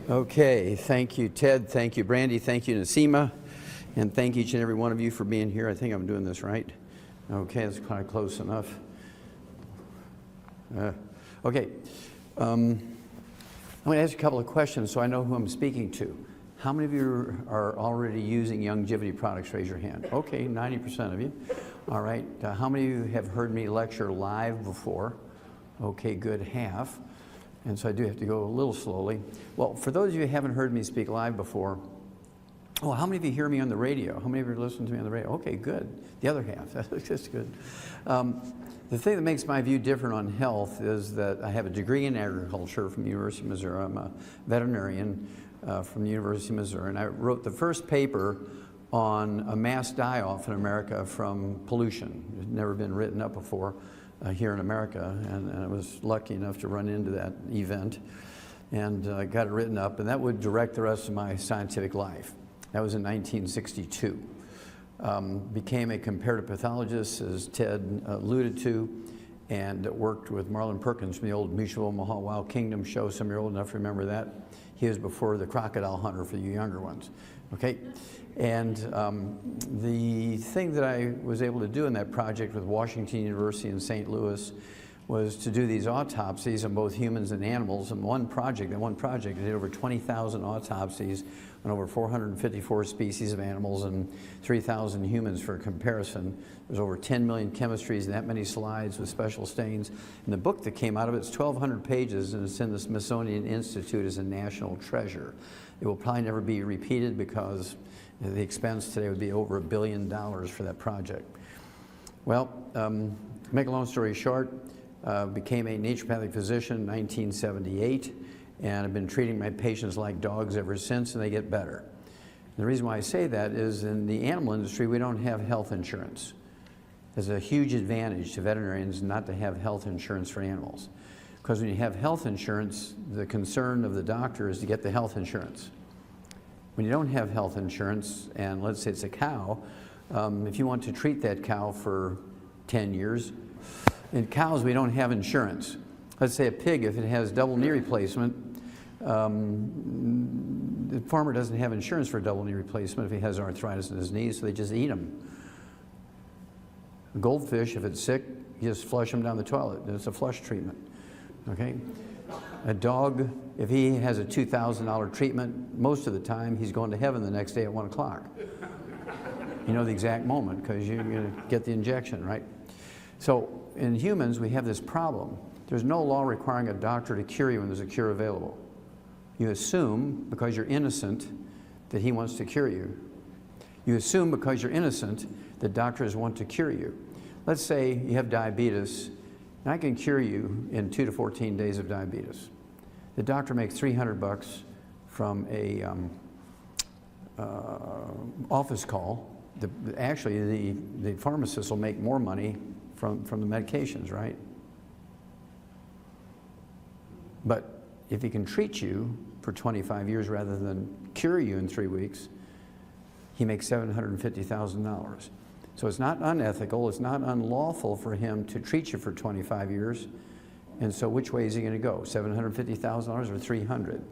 Okay, thank you, Ted. Thank you, Brandy. Thank you, Nasima. And thank each and every one of you for being here. I think I'm doing this right. Okay, that's kind of close enough. Okay, I'm going to ask you a couple of questions so I know who I'm speaking to. How many of you are already using Youngevity products? Raise your hand. Okay, 90% of you. All right, how many of you have heard me lecture live before? Okay, good, half. And so I do have to go a little slowly. Well, for those of you who haven't heard me speak live before, oh, how many of you hear me on the radio? How many of you listen to me on the radio? Okay, good. The other half, that's good. The thing that makes my view different on health is that I have a degree in agriculture from the University of Missouri. I'm a veterinarian from the University of Missouri, and I wrote the first paper on a mass die-off in America from pollution. It had never been written up before here in America, and I was lucky enough to run into that event and got it written up, and that would direct the rest of my scientific life. That was in 1962. Became a comparative pathologist, as Ted alluded to, and worked with Marlon Perkins from the old Mutual Omaha Wild Kingdom show. Some of you are old enough to remember that. He was before the crocodile hunter for you younger ones. Okay, and the thing that I was able to do in that project with Washington University in St. Louis was to do these autopsies on both humans and animals. In one project, I did over 20,000 autopsies on over 454 species of animals and 3,000 humans for comparison. There's over 10 million chemistries and that many slides with special stains. And the book that came out of it's 1,200 pages, and it's in the Smithsonian Institute as a national treasure. It will probably never be repeated because the expense today would be over $1 billion for that project. Well, to make a long story short, became a naturopathic physician in 1978, and I've been treating my patients like dogs ever since, and they get better. And the reason why I say that is in the animal industry, we don't have health insurance. There's a huge advantage to veterinarians not to have health insurance for animals. Because when you have health insurance, the concern of the doctor is to get the health insurance. When you don't have health insurance, and let's say it's a cow, if you want to treat that cow for 10 years, in cows we don't have insurance. Let's say a pig, if it has double knee replacement, the farmer doesn't have insurance for a double knee replacement if he has arthritis in his knees, so they just eat them. A goldfish, if it's sick, you just flush him down the toilet. It's a flush treatment. Okay? A dog, if he has a $2,000 treatment, most of the time he's going to heaven the next day at 1 o'clock. You know the exact moment because you're going to get the injection, right? So in humans, we have this problem. There's no law requiring a doctor to cure you when there's a cure available. You assume, because you're innocent, that he wants to cure you. You assume because you're innocent that doctors want to cure you. Let's say you have diabetes, and I can cure you in 2 to 14 days of diabetes. The doctor makes $300 from a office call. Actually, the pharmacist will make more money from the medications, right? But if he can treat you for 25 years rather than cure you in 3 weeks, he makes $750,000. So it's not unethical, it's not unlawful for him to treat you for 25 years. And so which way is he going to go? $750,000 or $300,000?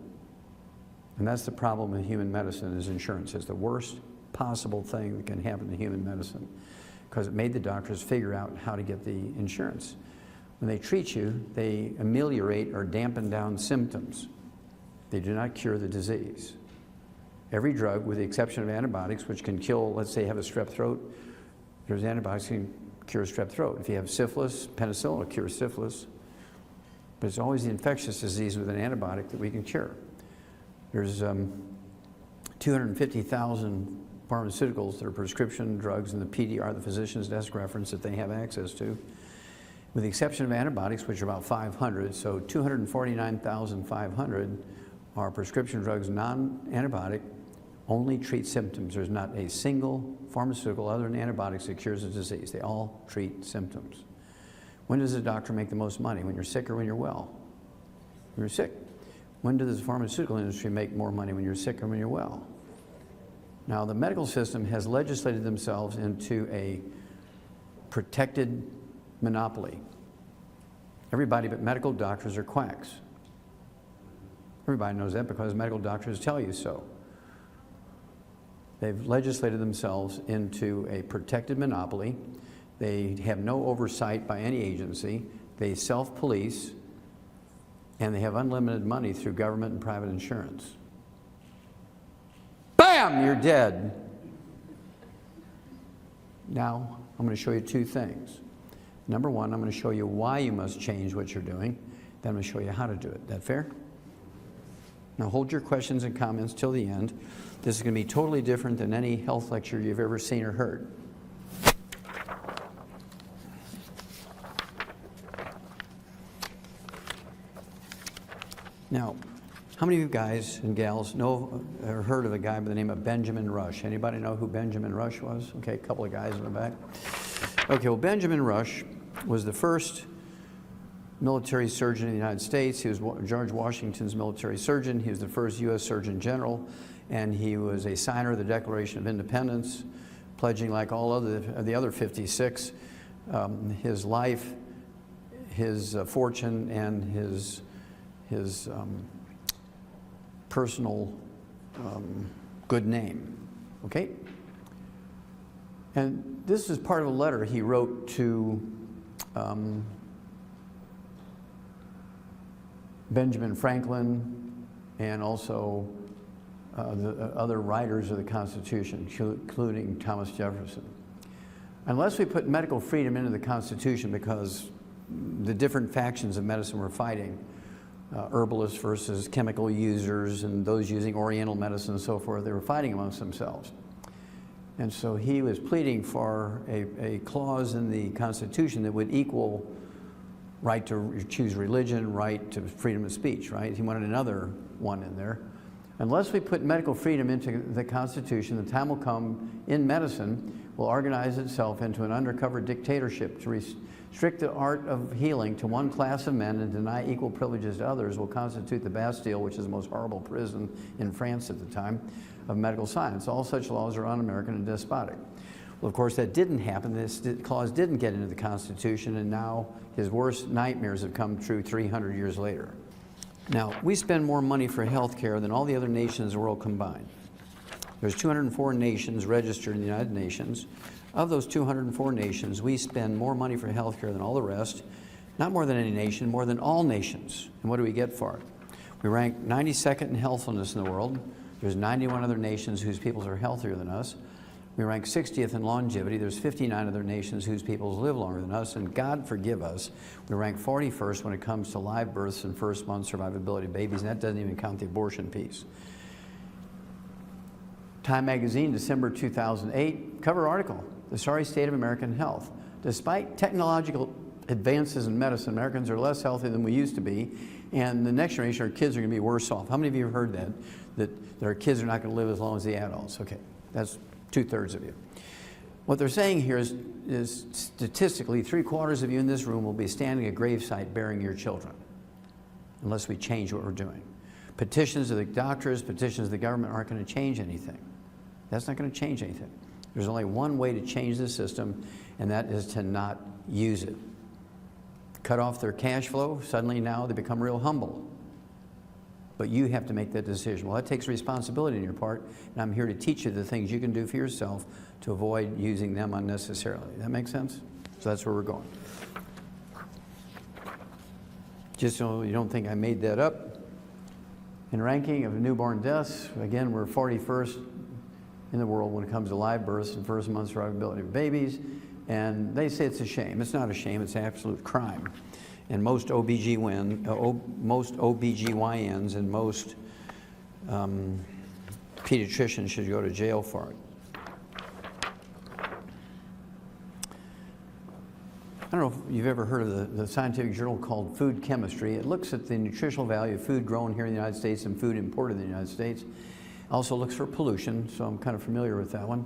And that's the problem with human medicine is insurance. It's the worst possible thing that can happen to human medicine because it made the doctors figure out how to get the insurance. When they treat you, they ameliorate or dampen down symptoms. They do not cure the disease. Every drug, with the exception of antibiotics, which can kill, let's say you have a strep throat, there's antibiotics that can cure strep throat. If you have syphilis, penicillin will cure syphilis. But it's always the infectious disease with an antibiotic that we can cure. There's 250,000 pharmaceuticals that are prescription drugs in the PDR, the physician's desk reference, that they have access to. With the exception of antibiotics, which are about 500, so 249,500 are prescription drugs, non-antibiotic, only treat symptoms. There's not a single pharmaceutical other than antibiotics that cures a disease. They all treat symptoms. When does a doctor make the most money? When you're sick or when you're well? When you're sick. When does the pharmaceutical industry make more money? When you're sick or when you're well? Now, the medical system has legislated themselves into a protected monopoly. Everybody but medical doctors are quacks. Everybody knows that because medical doctors tell you so. They've legislated themselves into a protected monopoly. They have no oversight by any agency. They self-police, and they have unlimited money through government and private insurance. Bam! You're dead. Now, I'm going to show you two things. Number one, I'm going to show you why you must change what you're doing. Then I'm going to show you how to do it. That fair? Now hold your questions and comments till the end. This is going to be totally different than any health lecture you've ever seen or heard. Now, how many of you guys and gals know or heard of a guy by the name of Benjamin Rush? Anybody know who Benjamin Rush was? Okay, a couple of guys in the back. Okay, well, Benjamin Rush was the first military surgeon in the United States. He was George Washington's military surgeon. He was the first U.S. Surgeon General, and he was a signer of the Declaration of Independence, pledging, like all of the other 56, his life, his fortune, and his personal good name. Okay? And this is part of a letter he wrote to Benjamin Franklin and also the other writers of the Constitution, including Thomas Jefferson. Unless we put medical freedom into the Constitution, because the different factions of medicine were fighting, herbalists versus chemical users and those using Oriental medicine and so forth, they were fighting amongst themselves. And so he was pleading for a clause in the Constitution that would equal right to choose religion, right to freedom of speech, right? He wanted another one in there. Unless we put medical freedom into the Constitution, the time will come in medicine will organize itself into an undercover dictatorship to restrict the art of healing to one class of men and deny equal privileges to others will constitute the Bastille, which is the most horrible prison in France at the time, of medical science. All such laws are un-American and despotic. Well, of course, that didn't happen. This clause didn't get into the Constitution, and now his worst nightmares have come true 300 years later. Now, we spend more money for health care than all the other nations in the world combined. There's 204 nations registered in the United Nations. Of those 204 nations, we spend more money for health care than all the rest. Not more than any nation, more than all nations. And what do we get for it? We rank 92nd in healthfulness in the world. There's 91 other nations whose peoples are healthier than us. We rank 60th in longevity. There's 59 other nations whose peoples live longer than us, and God forgive us, we rank 41st when it comes to live births and first month survivability of babies, and that doesn't even count the abortion piece. Time magazine, December 2008, cover article, The Sorry State of American Health. Despite technological advances in medicine, Americans are less healthy than we used to be, and the next generation, our kids are going to be worse off. How many of you have heard that our kids are not going to live as long as the adults? Okay, that's 2/3 of you. What they're saying here is statistically 3/4 of you in this room will be standing at a gravesite burying your children unless we change what we're doing. Petitions of the doctors, petitions of the government aren't going to change anything. That's not going to change anything. There's only one way to change the system, and that is to not use it. Cut off their cash flow, suddenly now they become real humble. But you have to make that decision. Well, that takes responsibility on your part, and I'm here to teach you the things you can do for yourself to avoid using them unnecessarily. That make sense? So that's where we're going. Just so you don't think I made that up, in ranking of newborn deaths, again, we're 41st in the world when it comes to live births and first month survivability of babies, and they say it's a shame. It's not a shame, it's an absolute crime. And most OBGYNs and most pediatricians should go to jail for it. I don't know if you've ever heard of the scientific journal called Food Chemistry. It looks at the nutritional value of food grown here in the United States and food imported in the United States. Also looks for pollution, so I'm kind of familiar with that one.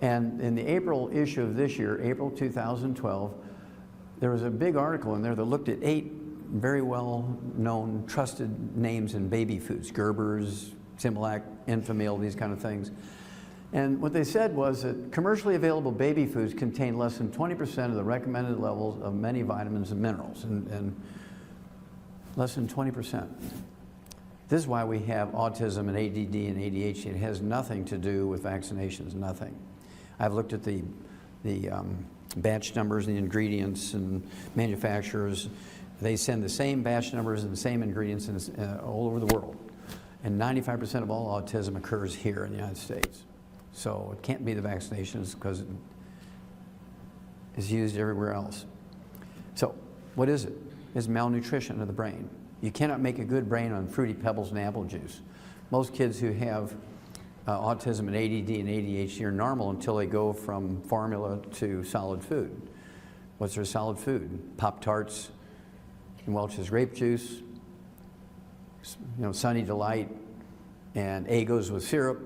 And in the April issue of this year, April 2012, there was a big article in there that looked at 8 very well-known, trusted names in baby foods, Gerber's, Similac, Enfamil, these kind of things. And what they said was that commercially available baby foods contain less than 20% of the recommended levels of many vitamins and minerals, and less than 20%. This is why we have autism and ADD and ADHD. It has nothing to do with vaccinations, nothing. I've looked at the batch numbers and the ingredients, and manufacturers, they send the same batch numbers and the same ingredients all over the world. And 95% of all autism occurs here in the United States. So it can't be the vaccinations because it's used everywhere else. So what is it? It's malnutrition of the brain. You cannot make a good brain on Fruity Pebbles and apple juice. Most kids who have autism and ADD and ADHD are normal until they go from formula to solid food. What's their solid food? Pop-Tarts and Welch's grape juice, Sunny Delight, and Eggos with syrup.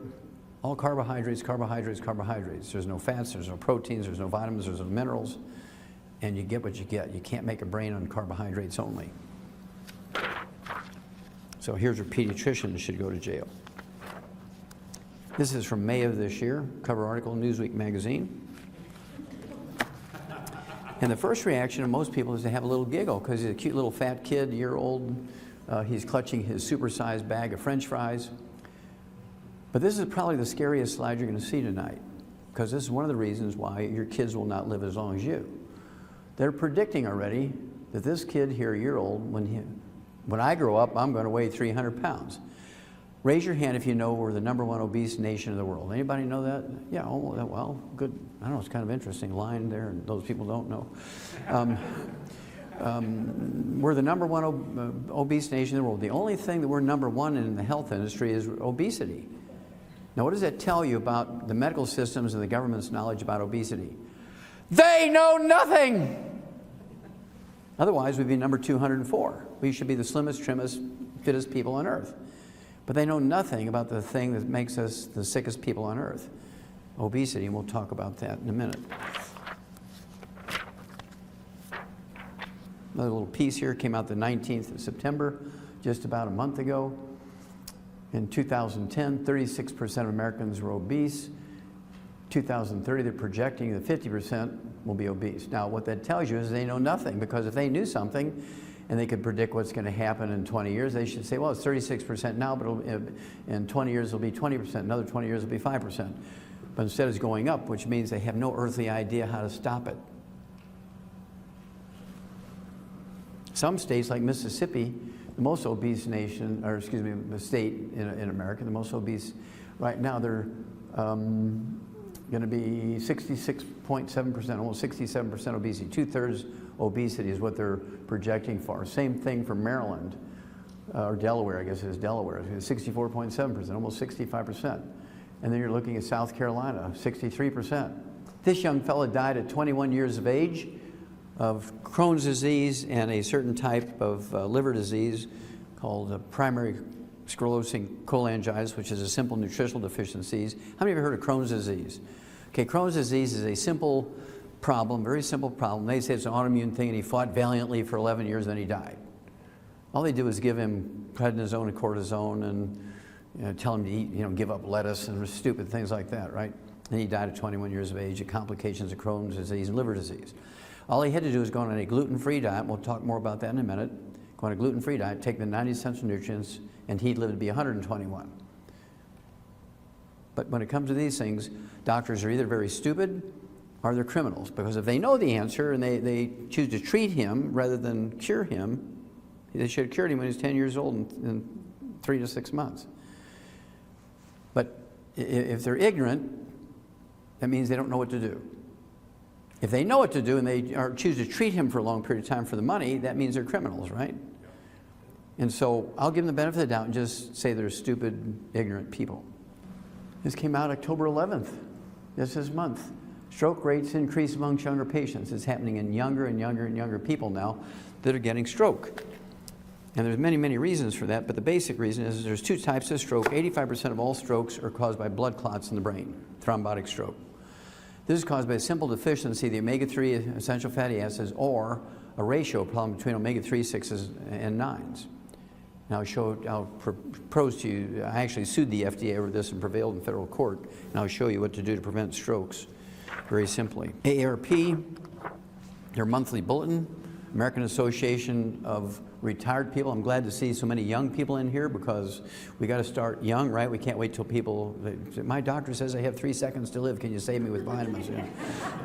All carbohydrates, carbohydrates, carbohydrates. There's no fats, there's no proteins, there's no vitamins, there's no minerals, and you get what you get. You can't make a brain on carbohydrates only. So here's your pediatrician that should go to jail. This is from May of this year, cover article in Newsweek magazine. And the first reaction of most people is to have a little giggle because he's a cute little fat kid, a year old. He's clutching his supersized bag of French fries. But this is probably the scariest slide you're going to see tonight, because this is one of the reasons why your kids will not live as long as you. They're predicting already that this kid here, a year old, when I grow up, I'm going to weigh 300 pounds. Raise your hand if you know we're the #1 obese nation in the world. Anybody know that? Yeah, oh, well, good. I don't know, it's kind of interesting line there, and those people don't know. We're the #1 obese nation in the world. The only thing that we're #1 in the health industry is obesity. Now, what does that tell you about the medical systems and the government's knowledge about obesity? They know nothing! Otherwise, we'd be number 204. We should be the slimmest, trimmest, fittest people on earth. But they know nothing about the thing that makes us the sickest people on earth, obesity, and we'll talk about that in a minute. Another little piece here came out the 19th of September, just about a month ago. In 2010, 36% of Americans were obese. 2030, they're projecting that 50% will be obese. Now, what that tells you is they know nothing, because if they knew something and they could predict what's going to happen in 20 years, they should say, well, it's 36% now, but in 20 years it'll be 20%, another 20 years it'll be 5%. But instead it's going up, which means they have no earthly idea how to stop it. Some states like Mississippi, the most obese nation, or excuse me, the state in America, the most obese right now, they're going to be 66.7%, almost 67% obesity. 2/3 obesity is what they're projecting for. Same thing for Maryland, or Delaware, I guess it is Delaware. It's 64.7%, almost 65%. And then you're looking at South Carolina, 63%. This young fella died at 21 years of age of Crohn's disease and a certain type of liver disease called primary sclerosing cholangitis, which is a simple nutritional deficiencies. How many of you heard of Crohn's disease? Okay, Crohn's disease is a simple problem, very simple problem. They say it's an autoimmune thing, and he fought valiantly for 11 years, and then he died. All they do is give him prednisone and cortisone and tell him to eat, give up lettuce and stupid things like that, right? And he died at 21 years of age of complications of Crohn's disease and liver disease. All he had to do was go on a gluten-free diet. We'll talk more about that in a minute. Go on a gluten-free diet, take the 90 essential nutrients, and he'd live to be 121. But when it comes to these things, doctors are either very stupid or they're criminals, because if they know the answer and they choose to treat him rather than cure him, they should have cured him when he was 10 years old in 3 to 6 months. But if they're ignorant, that means they don't know what to do. If they know what to do and they choose to treat him for a long period of time for the money, that means they're criminals, right? And so I'll give them the benefit of the doubt and just say they're stupid, ignorant people. This came out October 11th, just this month. Stroke rates increase among younger patients. It's happening in younger and younger and younger people now that are getting stroke. And there's many, many reasons for that, but the basic reason is there's 2 types of stroke. 85% of all strokes are caused by blood clots in the brain, thrombotic stroke. This is caused by a simple deficiency of the omega-3 essential fatty acids, or a ratio problem between omega-3, 6s, and 9s. Now I'll propose to you, I actually sued the FDA over this and prevailed in federal court, and I'll show you what to do to prevent strokes very simply. AARP, their monthly bulletin, American Association of Retired People. I'm glad to see so many young people in here because we got to start young, right? We can't wait till people, my doctor says I have 3 seconds to live. Can you save me with vitamins? Yeah.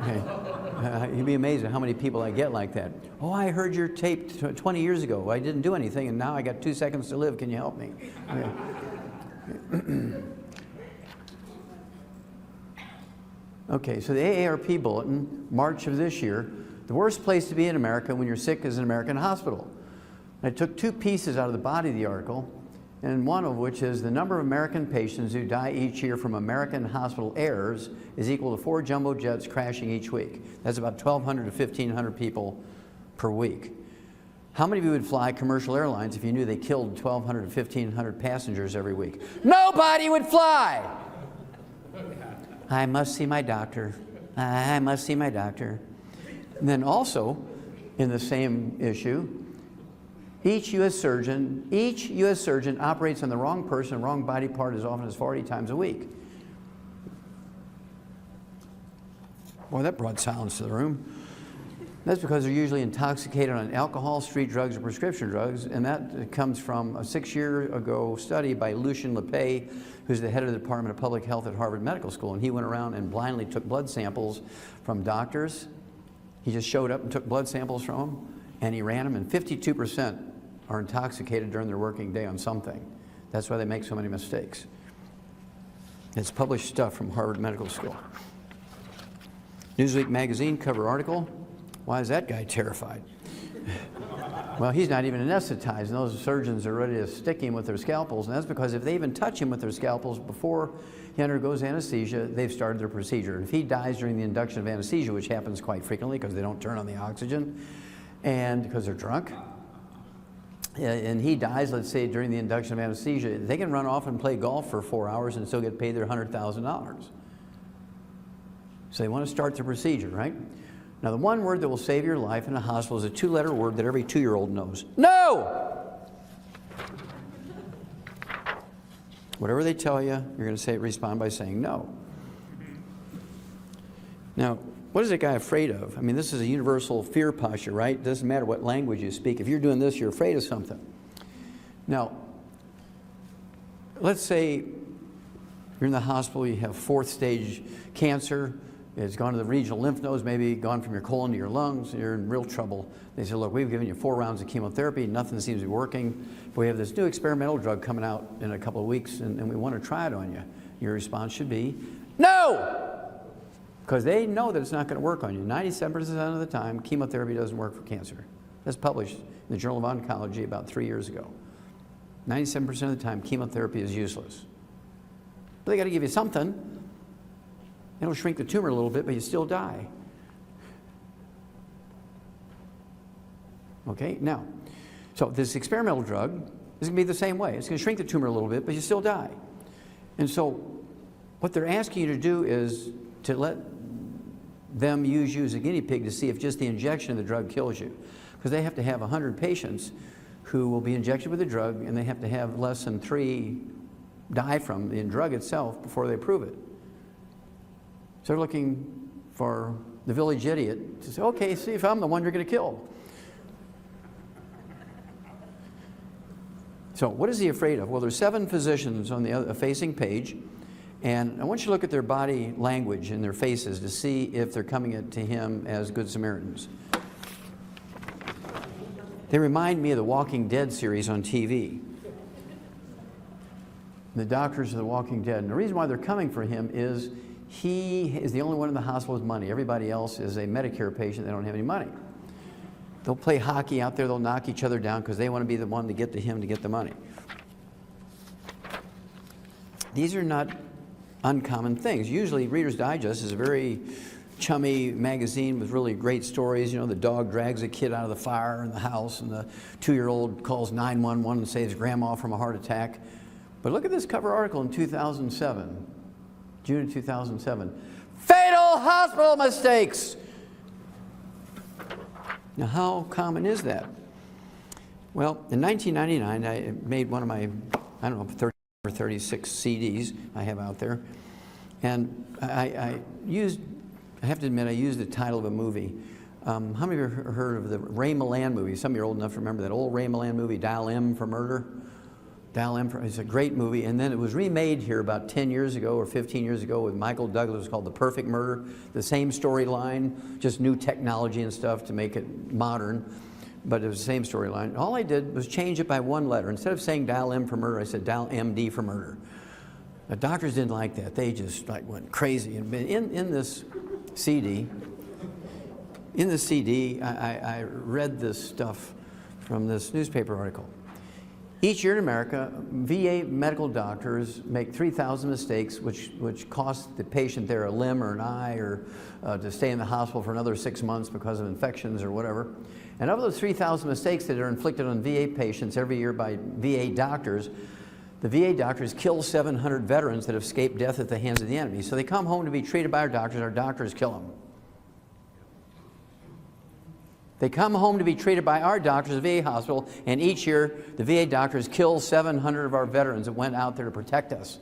Okay. You'd be amazed at how many people I get like that. Oh, I heard your tape 20 years ago. I didn't do anything and now I got 2 seconds to live. Can you help me? Okay. Okay, so the AARP bulletin, March of this year, the worst place to be in America when you're sick is an American hospital. I took 2 pieces out of the body of the article, and one of which is the number of American patients who die each year from American hospital errors is equal to 4 jumbo jets crashing each week. That's about 1,200 to 1,500 people per week. How many of you would fly commercial airlines if you knew they killed 1,200 to 1,500 passengers every week? Nobody would fly! I must see my doctor. I must see my doctor. And then also, in the same issue, each U.S. surgeon operates on the wrong person, wrong body part as often as 40 times a week. Boy, that brought silence to the room. That's because they're usually intoxicated on alcohol, street drugs, or prescription drugs, and that comes from a 6-year-ago study by Lucien Lepay, who's the head of the Department of Public Health at Harvard Medical School, and he went around and blindly took blood samples from doctors. He just showed up and took blood samples from them, and he ran them, and 52% are intoxicated during their working day on something. That's why they make so many mistakes. It's published stuff from Harvard Medical School. Newsweek magazine cover article. Why is that guy terrified? Well, he's not even anesthetized, and those surgeons are ready to stick him with their scalpels, and that's because if they even touch him with their scalpels before he undergoes anesthesia, they've started their procedure. If he dies during the induction of anesthesia, which happens quite frequently because they don't turn on the oxygen, and because they're drunk, and he dies, let's say, during the induction of anesthesia, they can run off and play golf for 4 hours and still get paid their $100,000. So they want to start the procedure, right? Now, the one word that will save your life in a hospital is a 2-letter word that every 2-year-old knows. No! Whatever they tell you, you're going to respond by saying no. Now, what is that guy afraid of? I mean, this is a universal fear posture, right? It doesn't matter what language you speak. If you're doing this, you're afraid of something. Now, let's say you're in the hospital, you have 4th-stage cancer. It's gone to the regional lymph nodes, maybe gone from your colon to your lungs, you're in real trouble. They say, look, we've given you 4 rounds of chemotherapy, nothing seems to be working, but we have this new experimental drug coming out in a couple of weeks, and we want to try it on you. Your response should be, no! Because they know that it's not going to work on you. 97% of the time, chemotherapy doesn't work for cancer. That's published in the Journal of Oncology about 3 years ago. 97% of the time, chemotherapy is useless. But they got to give you something. It'll shrink the tumor a little bit, but you still die. Okay, now, so this experimental drug is going to be the same way. It's going to shrink the tumor a little bit, but you still die. And so what they're asking you to do is to let them use you as a guinea pig to see if just the injection of the drug kills you. Because they have to have 100 patients who will be injected with the drug, and they have to have less than 3 die from the drug itself before they approve it. So they're looking for the village idiot to say, okay, see if I'm the one you're going to kill. So what is he afraid of? Well, there's 7 physicians on the facing page, and I want you to look at their body language and their faces to see if they're coming to him as good Samaritans. They remind me of the Walking Dead series on TV. The doctors of the Walking Dead. And the reason why they're coming for him is he is the only one in the hospital with money. Everybody else is a Medicare patient. They don't have any money. They'll play hockey out there. They'll knock each other down because they want to be the one to get to him to get the money. These are not uncommon things. Usually Reader's Digest is a very chummy magazine with really great stories. You know, the dog drags a kid out of the fire in the house, and the 2-year-old calls 911 and saves grandma from a heart attack. But look at this cover article in 2007, June of 2007. Fatal hospital mistakes! Now, how common is that? Well, in 1999, I made one of my, I don't know, 30 or 36 CDs I have out there. And I have to admit, I used the title of a movie. How many of you have heard of the Ray Milland movie? Some of you are old enough to remember that old Ray Milland movie, Dial M for Murder. Dial M for, it's a great movie. And then it was remade here about 10 years ago or 15 years ago with Michael Douglas. It was called The Perfect Murder. The same storyline, just new technology and stuff to make it modern. But it was the same storyline. All I did was change it by one letter. Instead of saying Dial M for murder, I said Dial MD for murder. The doctors didn't like that. They just like went crazy. And in this CD, I read this stuff from this newspaper article. Each year in America, VA medical doctors make 3,000 mistakes, which cost the patient there a limb or an eye, or to stay in the hospital for another 6 months because of infections or whatever. And of those 3,000 mistakes that are inflicted on VA patients every year by VA doctors, the VA doctors kill 700 veterans that have escaped death at the hands of the enemy. So they come home to be treated by our doctors kill them. They come home to be treated by our doctors at the VA hospital, and each year the VA doctors kill 700 of our veterans that went out there to protect us.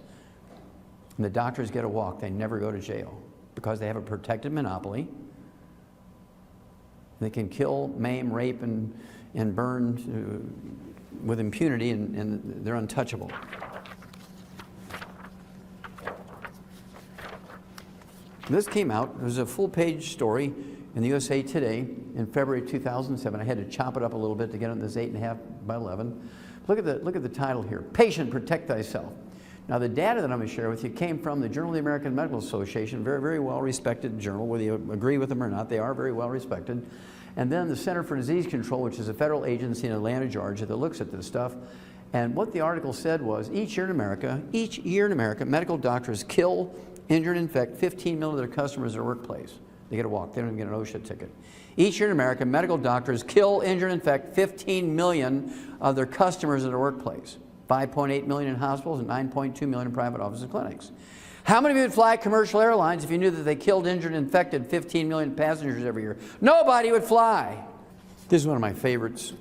And the doctors get a walk. They never go to jail because they have a protected monopoly. They can kill, maim, rape, and burn with impunity, and they're untouchable. This came out. It was a full-page story in the USA Today in February 2007. I had to chop it up a little bit to get on this 8.5 by 11. Look at the title here: Patient, Protect Thyself. Now, the data that I'm going to share with you came from the Journal of the American Medical Association, very, very well-respected journal. Whether you agree with them or not, they are very well-respected. And then the Center for Disease Control, which is a federal agency in Atlanta, Georgia, that looks at this stuff. And what the article said was, each year in America, medical doctors kill, injure, and infect 15 million of their customers at their workplace. They get a walk. They don't even get an OSHA ticket. Each year in America, medical doctors kill, injure, and infect 15 million of their customers at their workplace. 5.8 million in hospitals and 9.2 million in private offices and clinics. How many of you would fly commercial airlines if you knew that they killed, injured, and infected 15 million passengers every year? Nobody would fly. This is one of my favorites.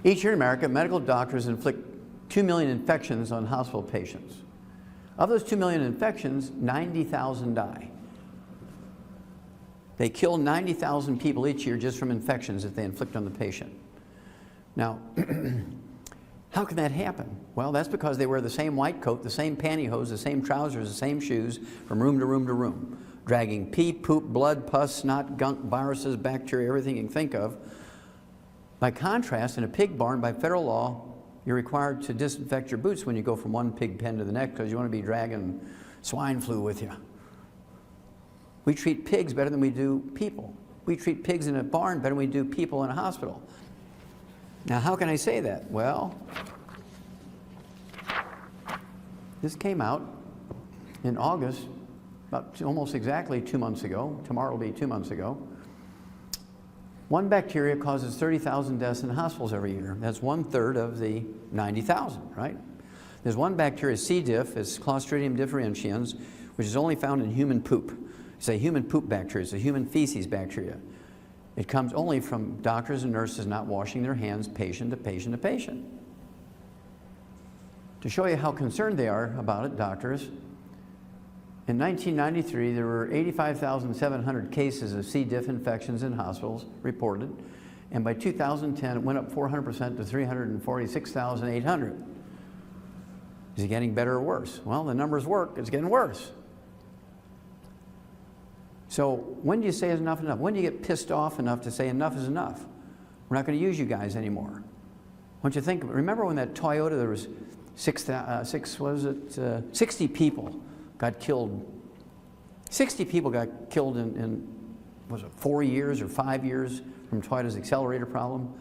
Each year in America, medical doctors inflict 2 million infections on hospital patients. Of those 2 million infections, 90,000 die. They kill 90,000 people each year just from infections that they inflict on the patient. Now, how can that happen? Well, that's because they wear the same white coat, the same pantyhose, the same trousers, the same shoes from room to room to room, dragging pee, poop, blood, pus, snot, gunk, viruses, bacteria, everything you can think of. By contrast, in a pig barn, by federal law, you're required to disinfect your boots when you go from one pig pen to the next because you want to be dragging swine flu with you. We treat pigs better than we do people. We treat pigs in a barn better than we do people in a hospital. Now, how can I say that? Well, this came out in August, about almost exactly 2 months ago. Tomorrow will be 2 months ago. One bacteria causes 30,000 deaths in hospitals every year. That's 1/3 of the 90,000, right? There's one bacteria, C. diff, it's Clostridium differentians, which is only found in human poop. It's a human poop bacteria. It's a human feces bacteria. It comes only from doctors and nurses not washing their hands, patient to patient to patient. To show you how concerned they are about it, doctors, in 1993, there were 85,700 cases of C. diff infections in hospitals reported, and by 2010, it went up 400% to 346,800. Is it getting better or worse? Well, the numbers work. It's getting worse. So when do you say enough is enough? When do you get pissed off enough to say enough is enough? We're not going to use you guys anymore. Don't you think? Remember when that Toyota, there was 60 people got killed. 60 people got killed in was it 4 years or 5 years from Toyota's accelerator problem?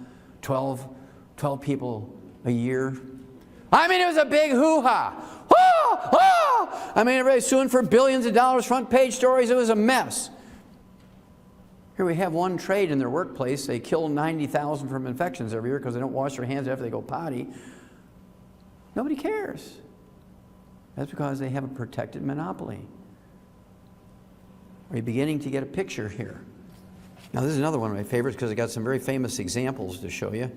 12 people a year. I mean, it was a big hoo-ha. Oh, oh! I mean, everybody's suing for billions of dollars, front page stories. It was a mess. Here we have one trade in their workplace. They kill 90,000 from infections every year because they don't wash their hands after they go potty. Nobody cares. That's because they have a protected monopoly. Are you beginning to get a picture here? Now, this is another one of my favorites because I got some very famous examples to show you.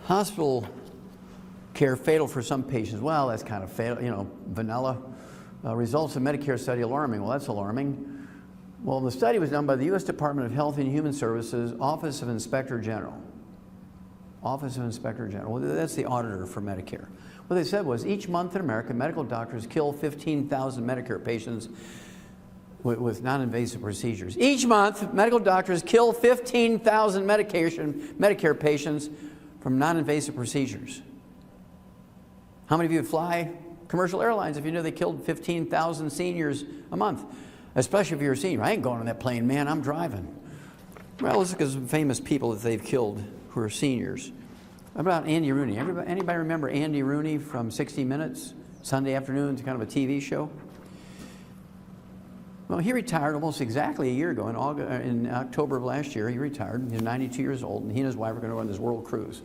Hospital care fatal for some patients. Well, that's kind of fatal, you know, vanilla. Results of Medicare study alarming. Well, that's alarming. Well, the study was done by the U.S. Department of Health and Human Services, Office of Inspector General. Office of Inspector General. Well, that's the auditor for Medicare. What they said was each month in America, medical doctors kill 15,000 Medicare patients with non-invasive procedures. Each month, medical doctors kill 15,000 Medicare patients from non-invasive procedures. How many of you fly commercial airlines if you know they killed 15,000 seniors a month? Especially if you're a senior. I ain't going on that plane, man, I'm driving. Well, let's look at some famous people that they've killed who are seniors. How about Andy Rooney? Anybody remember Andy Rooney from 60 Minutes? Sunday afternoon, it's kind of a TV show. Well, he retired almost exactly a year ago. In October of last year, he retired. He's 92 years old, and he and his wife are going to go on this world cruise.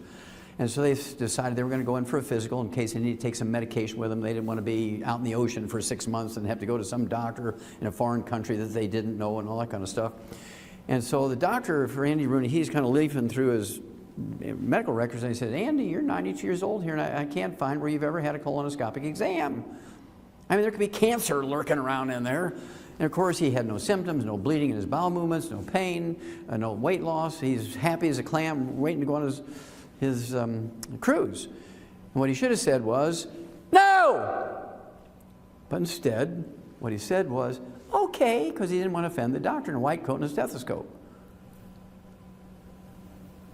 And so they decided they were going to go in for a physical in case they needed to take some medication with them. They didn't want to be out in the ocean for 6 months and have to go to some doctor in a foreign country that they didn't know and all that kind of stuff. And so the doctor for Andy Rooney, he's kind of leafing through his medical records, and he said, Andy, you're 92 years old here, and I can't find where you've ever had a colonoscopic exam. I mean, there could be cancer lurking around in there. And of course, he had no symptoms, no bleeding in his bowel movements, no pain, no weight loss. He's happy as a clam, waiting to go on his cruise. And what he should have said was, no! But instead, what he said was, okay, because he didn't want to offend the doctor in a white coat and a stethoscope.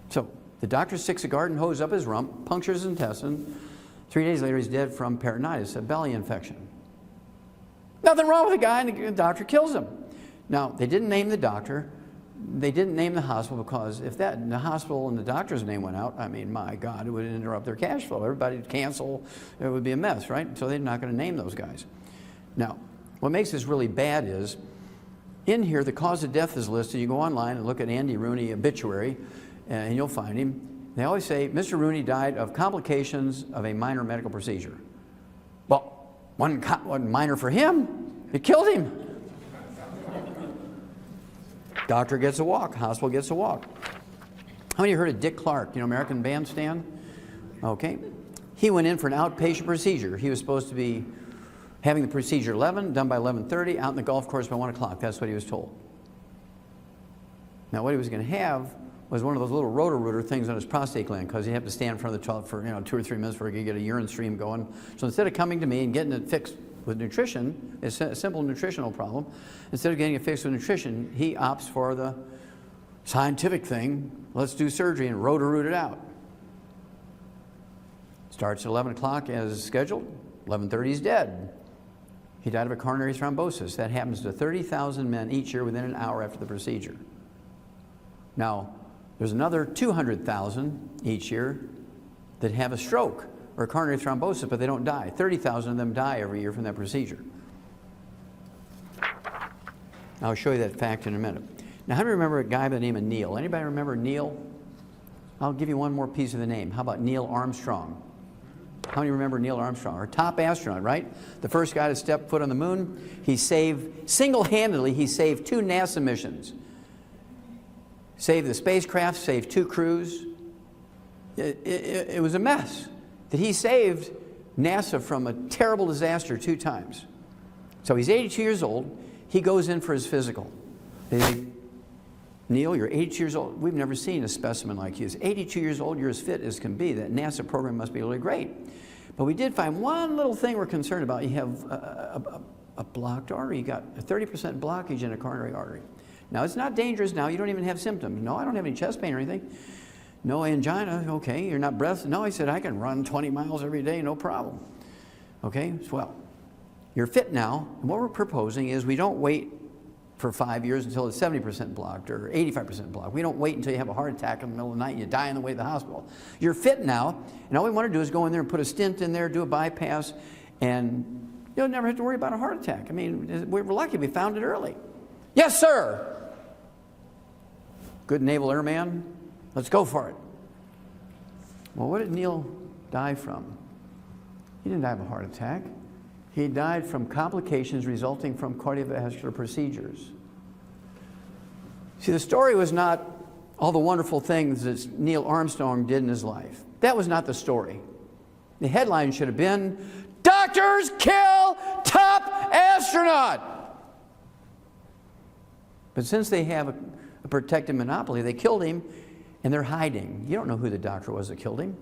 So the doctor sticks a garden hose up his rump, punctures his intestine. 3 days later, he's dead from peritonitis, a belly infection. Nothing wrong with the guy, and the doctor kills him. Now, they didn't name the doctor. They didn't name the hospital because if the hospital and the doctor's name went out, I mean, my God, it would interrupt their cash flow. Everybody would cancel. It would be a mess, right? So they're not going to name those guys. Now, what makes this really bad is, in here, the cause of death is listed. You go online and look at Andy Rooney obituary, and you'll find him. They always say, Mr. Rooney died of complications of a minor medical procedure. Well, wasn't minor for him. It killed him. Doctor gets a walk. Hospital gets a walk. How many of you heard of Dick Clark? You know, American Bandstand? Okay. He went in for an outpatient procedure. He was supposed to be having the procedure 11, done by 11:30, out in the golf course by 1 o'clock. That's what he was told. Now, what he was going to have was one of those little rotor-rooter things on his prostate gland, because he'd have to stand in front of the toilet for 2 or 3 minutes before he could get a urine stream going. So instead of coming to me and getting it fixed with nutrition, it's a simple nutritional problem, instead of getting it fixed with nutrition, he opts for the scientific thing. Let's do surgery and rotor-root it out. Starts at 11 o'clock as scheduled. 11:30 he's dead. He died of a coronary thrombosis. That happens to 30,000 men each year within an hour after the procedure. Now, there's another 200,000 each year that have a stroke or a coronary thrombosis, but they don't die. 30,000 of them die every year from that procedure. I'll show you that fact in a minute. Now, how do you remember a guy by the name of Neil? Anybody remember Neil? I'll give you one more piece of the name. How about Neil Armstrong? How many remember Neil Armstrong? Our top astronaut, right? The first guy to step foot on the moon. He saved, single-handedly, he saved 2 NASA missions. Saved the spacecraft, saved 2 crews. It was a mess. That he saved NASA from a terrible disaster 2 times. So he's 82 years old. He goes in for his physical. They say, Neil, you're 82 years old. We've never seen a specimen like you. He's 82 years old. You're as fit as can be. That NASA program must be really great. But we did find one little thing we're concerned about. You have a blocked artery. You got a 30% blockage in a coronary artery. Now, it's not dangerous now. You don't even have symptoms. No, I don't have any chest pain or anything. No angina. Okay, you're not breathless. No, he said, I can run 20 miles every day, no problem. Okay, well, you're fit now. And what we're proposing is we don't wait for 5 years until it's 70% blocked or 85% blocked. We don't wait until you have a heart attack in the middle of the night and you die on the way to the hospital. You're fit now, and all we want to do is go in there and put a stent in there, do a bypass, and you'll never have to worry about a heart attack. I mean, we're lucky we found it early. Yes, sir. Good naval airman. Let's go for it. Well, what did Neil die from? He didn't die of a heart attack. He died from complications resulting from cardiovascular procedures. See, the story was not all the wonderful things that Neil Armstrong did in his life. That was not the story. The headline should have been, Doctors Kill Top Astronaut. But since they have a protected monopoly, they killed him, and they're hiding. You don't know who the doctor was that killed him.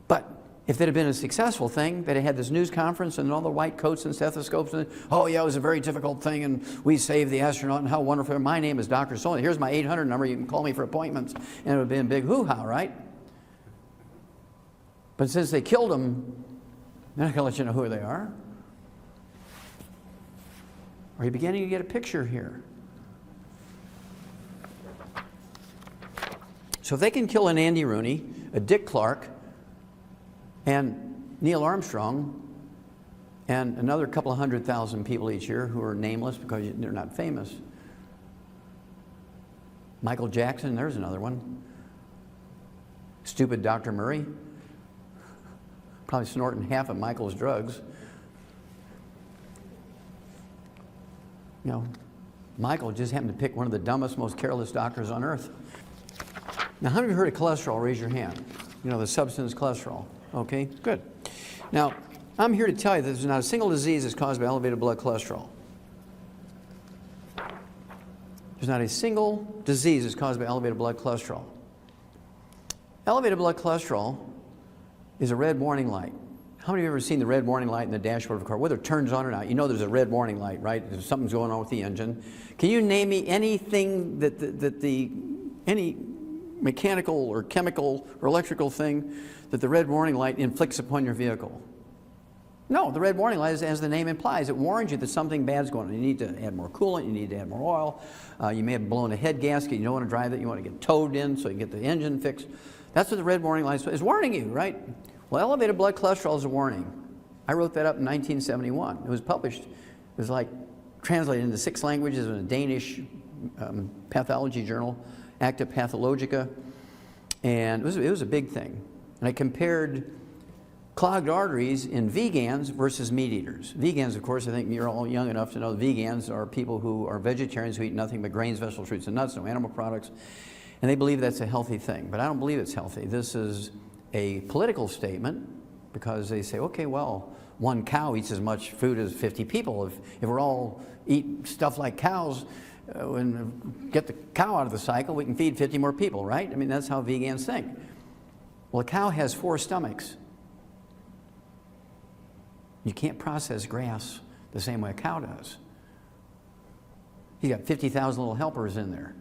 But if that had been a successful thing, they'd have had this news conference and all the white coats and stethoscopes, and oh yeah, it was a very difficult thing, and we saved the astronaut, and how wonderful. My name is Dr. So, here's my 800 number, you can call me for appointments, and it would have been a big hoo-ha, right? But since they killed him, they're not going to let you know who they are. Are you beginning to get a picture here? So if they can kill an Andy Rooney, a Dick Clark, and Neil Armstrong, and another couple of 100,000 people each year who are nameless because they're not famous. Michael Jackson, there's another one. Stupid Dr. Murray, probably snorting half of Michael's drugs. You know, Michael just happened to pick one of the dumbest, most careless doctors on earth. Now, how many of you heard of cholesterol? Raise your hand. You know, the substance cholesterol. Okay, good. Now, I'm here to tell you that there's not a single disease that's caused by elevated blood cholesterol. There's not a single disease that's caused by elevated blood cholesterol. Elevated blood cholesterol is a red warning light. How many of you have ever seen the red warning light in the dashboard of a car? Whether it turns on or not, you know there's a red warning light, right? Something's going on with the engine. Can you name me anything any mechanical or chemical or electrical thing that the red warning light inflicts upon your vehicle? No, the red warning light, as the name implies, it warns you that something bad's going on. You need to add more coolant, you need to add more oil, you may have blown a head gasket, you don't want to drive it, you want to get towed in so you can get the engine fixed. That's what the red warning light is warning you, right? Well, elevated blood cholesterol is a warning. I wrote that up in 1971. It was published, it was like translated into 6 languages in a Danish pathology journal, Acta Pathologica, and it was a big thing. And I compared clogged arteries in vegans versus meat eaters. Vegans, of course, I think you're all young enough to know vegans are people who are vegetarians who eat nothing but grains, vegetables, fruits, and nuts, no animal products, and they believe that's a healthy thing. But I don't believe it's healthy. This is a political statement because they say, okay, well, one cow eats as much food as 50 people. If we're all eat stuff like cows, and get the cow out of the cycle, we can feed 50 more people, right? I mean, that's how vegans think. Well, a cow has 4 stomachs. You can't process grass the same way a cow does. You got 50,000 little helpers in there.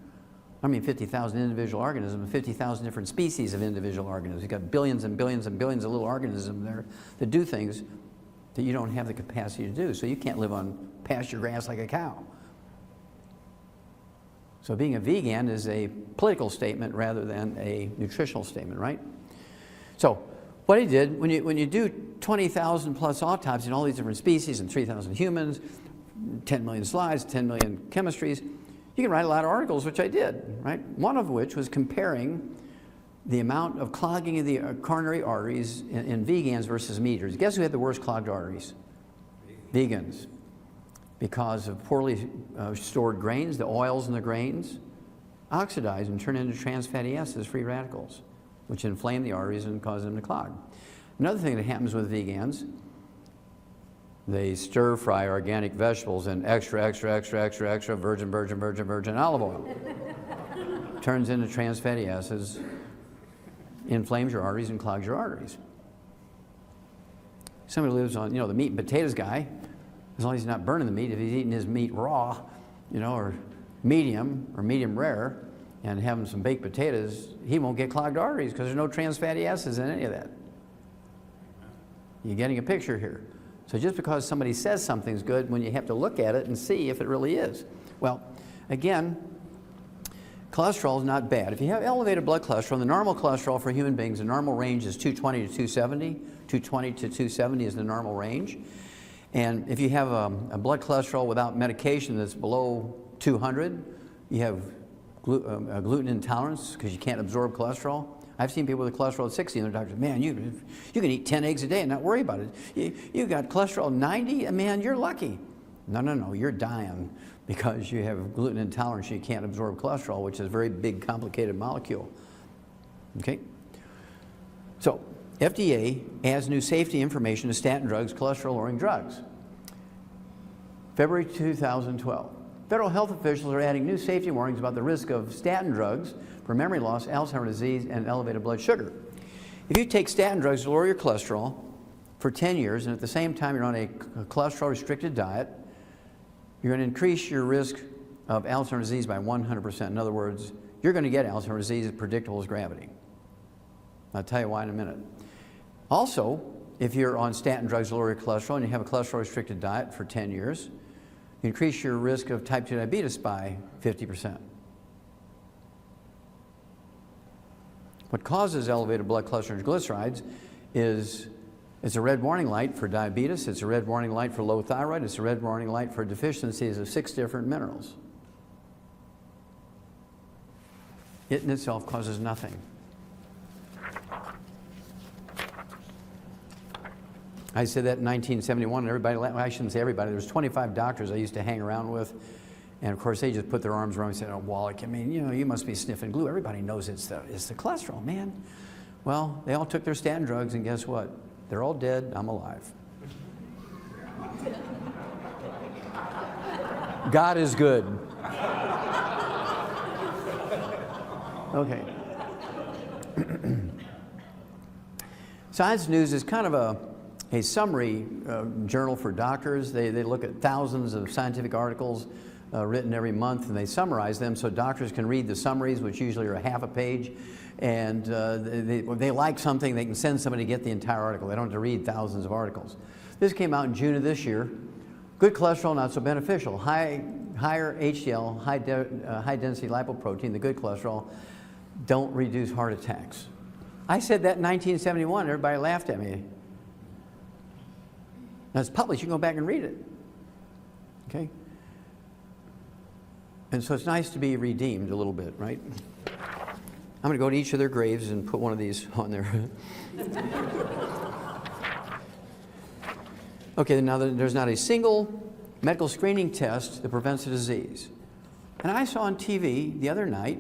I mean 50,000 individual organisms, 50,000 different species of individual organisms. You've got billions and billions and billions of little organisms there that do things that you don't have the capacity to do. So you can't live on pasture grass like a cow. So being a vegan is a political statement rather than a nutritional statement, right? So what he did, when you do 20,000 plus autopsies in all these different species and 3,000 humans, 10 million slides, 10 million chemistries, you can write a lot of articles, which I did, right? One of which was comparing the amount of clogging of the coronary arteries in vegans versus meat eaters. Guess who had the worst clogged arteries? Vegans. Because of poorly stored grains, the oils in the grains oxidize and turn into trans fatty acids, free radicals, which inflame the arteries and cause them to clog. Another thing that happens with vegans, they stir fry organic vegetables in extra virgin olive oil. Turns into trans fatty acids, inflames your arteries and clogs your arteries. Somebody lives on, the meat and potatoes guy, as long as he's not burning the meat, if he's eating his meat raw, or medium rare, and having some baked potatoes, he won't get clogged arteries because there's no trans fatty acids in any of that. You're getting a picture here. So just because somebody says something's good, when you have to look at it and see if it really is. Well, again, cholesterol is not bad. If you have elevated blood cholesterol, the normal cholesterol for human beings, the normal range is 220 to 270. 220 to 270 is the normal range. And if you have a blood cholesterol without medication that's below 200, you have gluten intolerance because you can't absorb cholesterol. I've seen people with cholesterol at 60 and their doctors, man, you can eat 10 eggs a day and not worry about it. You got cholesterol 90, man, you're lucky. No, you're dying because you have gluten intolerance, you can't absorb cholesterol, which is a very big, complicated molecule. Okay? So, FDA adds new safety information to statin drugs, cholesterol-lowering drugs. February 2012. Federal health officials are adding new safety warnings about the risk of statin drugs for memory loss, Alzheimer's disease, and elevated blood sugar. If you take statin drugs to lower your cholesterol for 10 years, and at the same time you're on a cholesterol-restricted diet, you're going to increase your risk of Alzheimer's disease by 100%. In other words, you're going to get Alzheimer's disease as predictable as gravity. I'll tell you why in a minute. Also, if you're on statin drugs to lower your cholesterol and you have a cholesterol-restricted diet for 10 years, you increase your risk of type 2 diabetes by 50%. What causes elevated blood cholesterol and triglycerides is it's a red warning light for diabetes, it's a red warning light for low thyroid, it's a red warning light for deficiencies of 6 different minerals. It in itself causes nothing. I said that in 1971, and everybody, well, I shouldn't say everybody, there was 25 doctors I used to hang around with, and of course they just put their arms around me and said, oh, Wallach, I mean, you know, you must be sniffing glue. Everybody knows it's the cholesterol, man. Well, they all took their statin drugs, and guess what? They're all dead, I'm alive. God is good. Okay. Science News is kind of a summary journal for doctors. They look at thousands of scientific articles written every month, and they summarize them so doctors can read the summaries, which usually are a half a page. And if they like something, they can send somebody to get the entire article. They don't have to read thousands of articles. This came out in June of this year. Good cholesterol, not so beneficial. Higher HDL, high density lipoprotein, the good cholesterol, don't reduce heart attacks. I said that in 1971. Everybody laughed at me. Now it's published. You can go back and read it. Okay? And so it's nice to be redeemed a little bit, right? I'm going to go to each of their graves and put one of these on there. Okay, now there's not a single medical screening test that prevents the disease. And I saw on TV the other night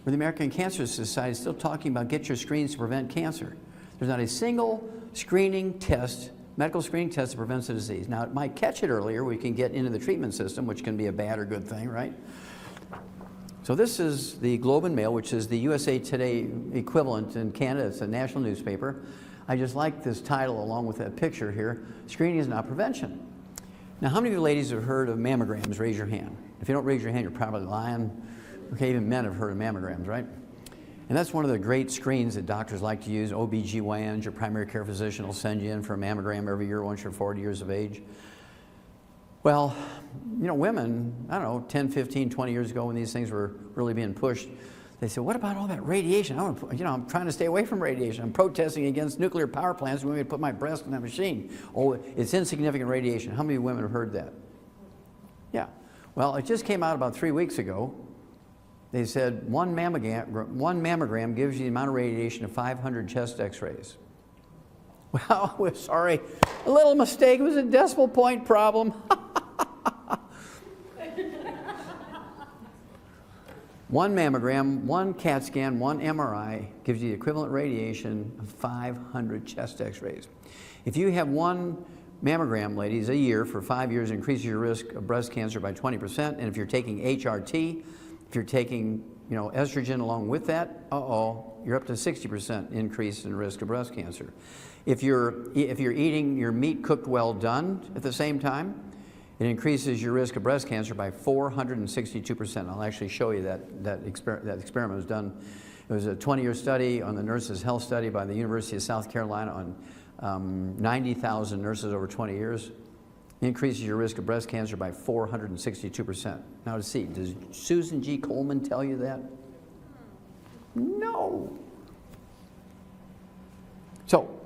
where the American Cancer Society is still talking about get your screens to prevent cancer. There's not a single screening test, medical screening test that prevents the disease. Now, it might catch it earlier. We can get into the treatment system, which can be a bad or good thing, right? So this is the Globe and Mail, which is the USA Today equivalent in Canada. It's a national newspaper. I just like this title along with that picture here. Screening is not prevention. Now, how many of you ladies have heard of mammograms? Raise your hand. If you don't raise your hand, you're probably lying. Okay, even men have heard of mammograms, right? And that's one of the great screens that doctors like to use. OBGYNs, your primary care physician, will send you in for a mammogram every year once you're 40 years of age. Well, you know, women, I don't know, 10, 15, 20 years ago when these things were really being pushed, they said, what about all that radiation? I'm trying to stay away from radiation. I'm protesting against nuclear power plants. We want me to put my breast in that machine. Oh, it's insignificant radiation. How many women have heard that? Yeah. Well, it just came out about 3 weeks ago. They said one mammogram gives you the amount of radiation of 500 chest x-rays. Well, we're sorry. A little mistake. It was a decimal point problem. One mammogram, one CAT scan, one MRI gives you the equivalent radiation of 500 chest x-rays. If you have one mammogram, ladies, a year for 5 years, it increases your risk of breast cancer by 20%. And if you're taking HRT, if you're taking, you know, estrogen along with that, you're up to 60% increase in risk of breast cancer. If you're eating your meat cooked well done at the same time, it increases your risk of breast cancer by 462%. I'll actually show you that experiment was done. It was a 20-year study on the Nurses' Health Study by the University of South Carolina on 90,000 nurses over 20 years. It increases your risk of breast cancer by 462%. Now to see, does Susan G. Komen tell you that? No. So,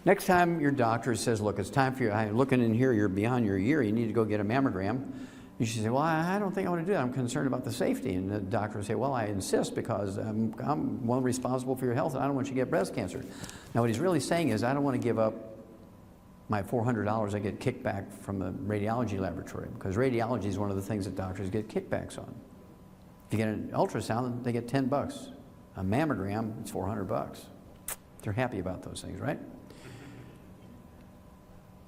next time your doctor says, look, it's time for you, I'm looking in here, you're beyond your year, you need to go get a mammogram. You should say, well, I don't think I want to do that. I'm concerned about the safety. And the doctor will say, well, I insist because I'm one responsible for your health and I don't want you to get breast cancer. Now, what he's really saying is, I don't want to give up my $400 I get kickback from the radiology laboratory, because radiology is one of the things that doctors get kickbacks on. If you get an ultrasound, they get 10 bucks. A mammogram, it's 400 bucks. They're happy about those things, right?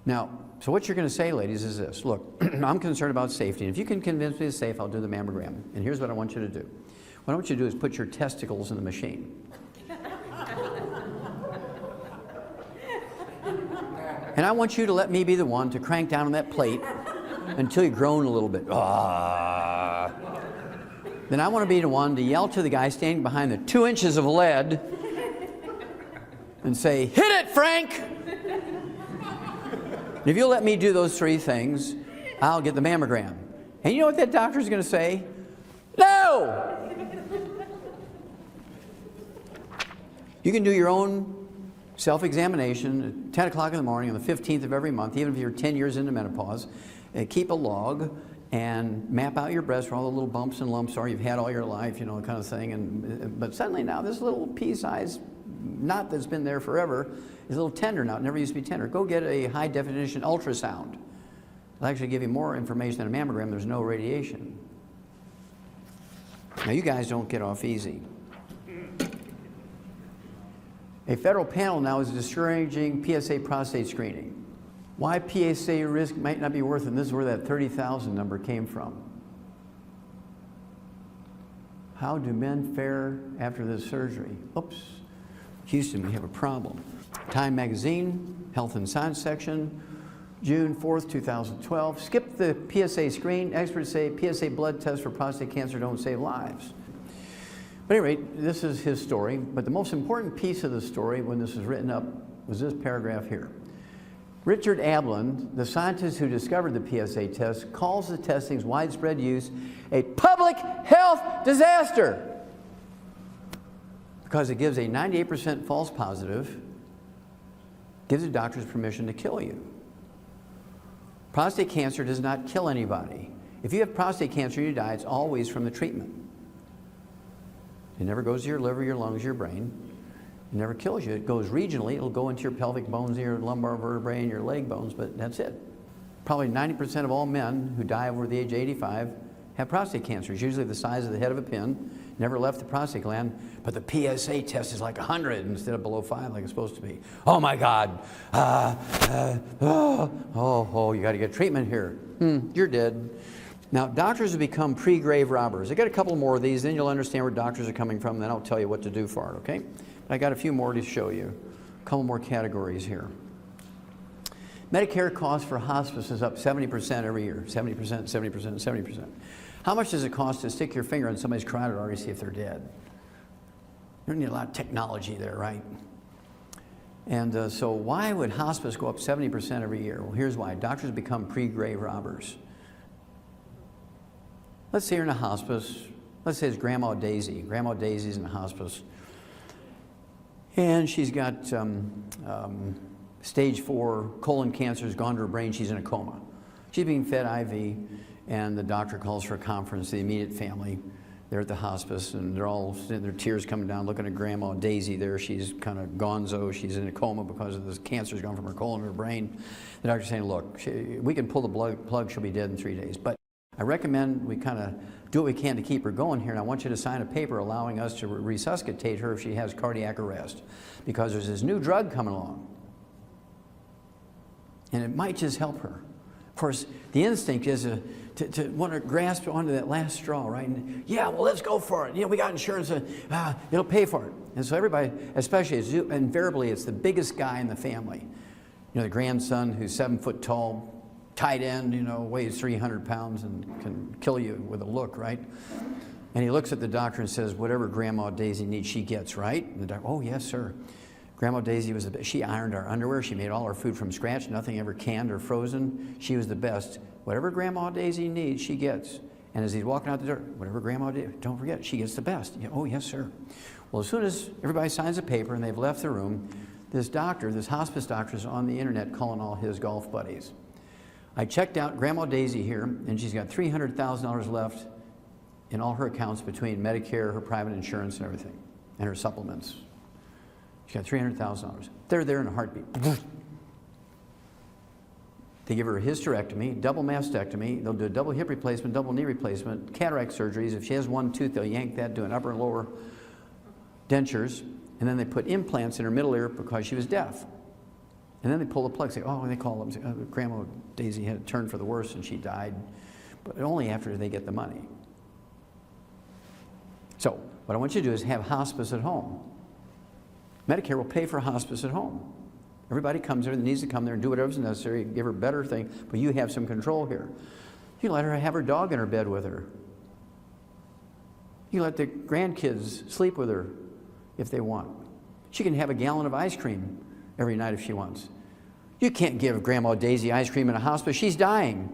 Now, so what you're going to say, ladies, is this. Look, I'm concerned about safety. And if you can convince me it's safe, I'll do the mammogram. And here's what I want you to do. What I want you to do is put your testicles in the machine. And I want you to let me be the one to crank down on that plate until you groan a little bit. Ah. Then I want to be the one to yell to the guy standing behind the 2 inches of lead and say, "Hit it, Frank!" And if you'll let me do those 3 things, I'll get the mammogram. And you know what that doctor's going to say? No! You can do your own self-examination at 10 o'clock in the morning on the 15th of every month, even if you're 10 years into menopause. Keep a log and map out your breast where all the little bumps and lumps are you've had all your life, you know, kind of thing. But suddenly now this little pea-sized knot that's been there forever is a little tender now. It never used to be tender. Go get a high-definition ultrasound. It'll actually give you more information than a mammogram. There's no radiation. Now, you guys don't get off easy. A federal panel now is discouraging PSA prostate screening. Why PSA risk might not be worth it, and this is where that 30,000 number came from. How do men fare after this surgery? Oops. Houston, we have a problem. Time Magazine, Health and Science section, June 4th, 2012. Skip the PSA screen. Experts say PSA blood tests for prostate cancer don't save lives. But anyway, this is his story. But the most important piece of the story when this was written up was this paragraph here. Richard Ablin, the scientist who discovered the PSA test, calls the testing's widespread use a public health disaster because it gives a 98% false positive, gives the doctors permission to kill you. Prostate cancer does not kill anybody. If you have prostate cancer and you die, it's always from the treatment. It never goes to your liver, your lungs, your brain. It never kills you. It goes regionally. It'll go into your pelvic bones, your lumbar vertebrae, and your leg bones, but that's it. Probably 90% of all men who die over the age of 85 have prostate cancer. It's usually the size of the head of a pin, never left the prostate gland, but the PSA test is like 100 instead of below 5 like it's supposed to be. Oh my God. You got to get treatment here. You're dead. Now, doctors have become pre-grave robbers. I got a couple more of these, then you'll understand where doctors are coming from, then I'll tell you what to do for it, okay? But I got a few more to show you. A couple more categories here. Medicare cost for hospice is up 70% every year. 70%, 70%, 70%. How much does it cost to stick your finger on somebody's carotid artery to see if they're dead? You don't need a lot of technology there, right? And so why would hospice go up 70% every year? Well, here's why. Doctors become pre-grave robbers. Let's say you're in a hospice. Let's say it's Grandma Daisy. Grandma Daisy's in a hospice. And she's got stage 4 colon cancer has gone to her brain. She's in a coma. She's being fed IV, and the doctor calls for a conference. The immediate family, they're at the hospice, and they're all sitting there, tears coming down, looking at Grandma Daisy there. She's kind of gonzo. She's in a coma because of this cancer's gone from her colon to her brain. The doctor's saying, look, we can pull the plug. She'll be dead in 3 days. But I recommend we kind of do what we can to keep her going here, and I want you to sign a paper allowing us to resuscitate her if she has cardiac arrest, because there's this new drug coming along, and it might just help her. Of course, the instinct is to want to grasp onto that last straw, right? And, yeah, well, let's go for it. You know, we got insurance, it'll pay for it. And so everybody, especially, invariably, it's the biggest guy in the family. You know, the grandson who's 7 foot tall, tight end, you know, weighs 300 pounds and can kill you with a look, right? And he looks at the doctor and says, whatever Grandma Daisy needs, she gets, right? And the doctor, oh, yes, sir. Grandma Daisy was the best. She ironed our underwear. She made all our food from scratch, nothing ever canned or frozen. She was the best. Whatever Grandma Daisy needs, she gets. And as he's walking out the door, whatever Grandma Daisy, don't forget, she gets the best. Yeah, oh, yes, sir. Well, as soon as everybody signs a paper and they've left the room, this doctor, this hospice doctor, is on the internet calling all his golf buddies. I checked out Grandma Daisy here, and she's got $300,000 left in all her accounts between Medicare, her private insurance, and everything, and her supplements. She's got $300,000. They're there in a heartbeat. They give her a hysterectomy, double mastectomy. They'll do a double hip replacement, double knee replacement, cataract surgeries. If she has one tooth, they'll yank that, do an upper and lower dentures, and then they put implants in her middle ear because she was deaf. And then they pull the plug, say, oh, and they call them, say, oh, Grandma Daisy had a turn for the worse and she died, but only after they get the money. So what I want you to do is have hospice at home. Medicare will pay for hospice at home. Everybody comes there that needs to come there and do whatever's necessary, give her better thing, but you have some control here. You let her have her dog in her bed with her. You let the grandkids sleep with her if they want. She can have a gallon of ice cream every night if she wants. You can't give Grandma Daisy ice cream in a hospice. She's dying.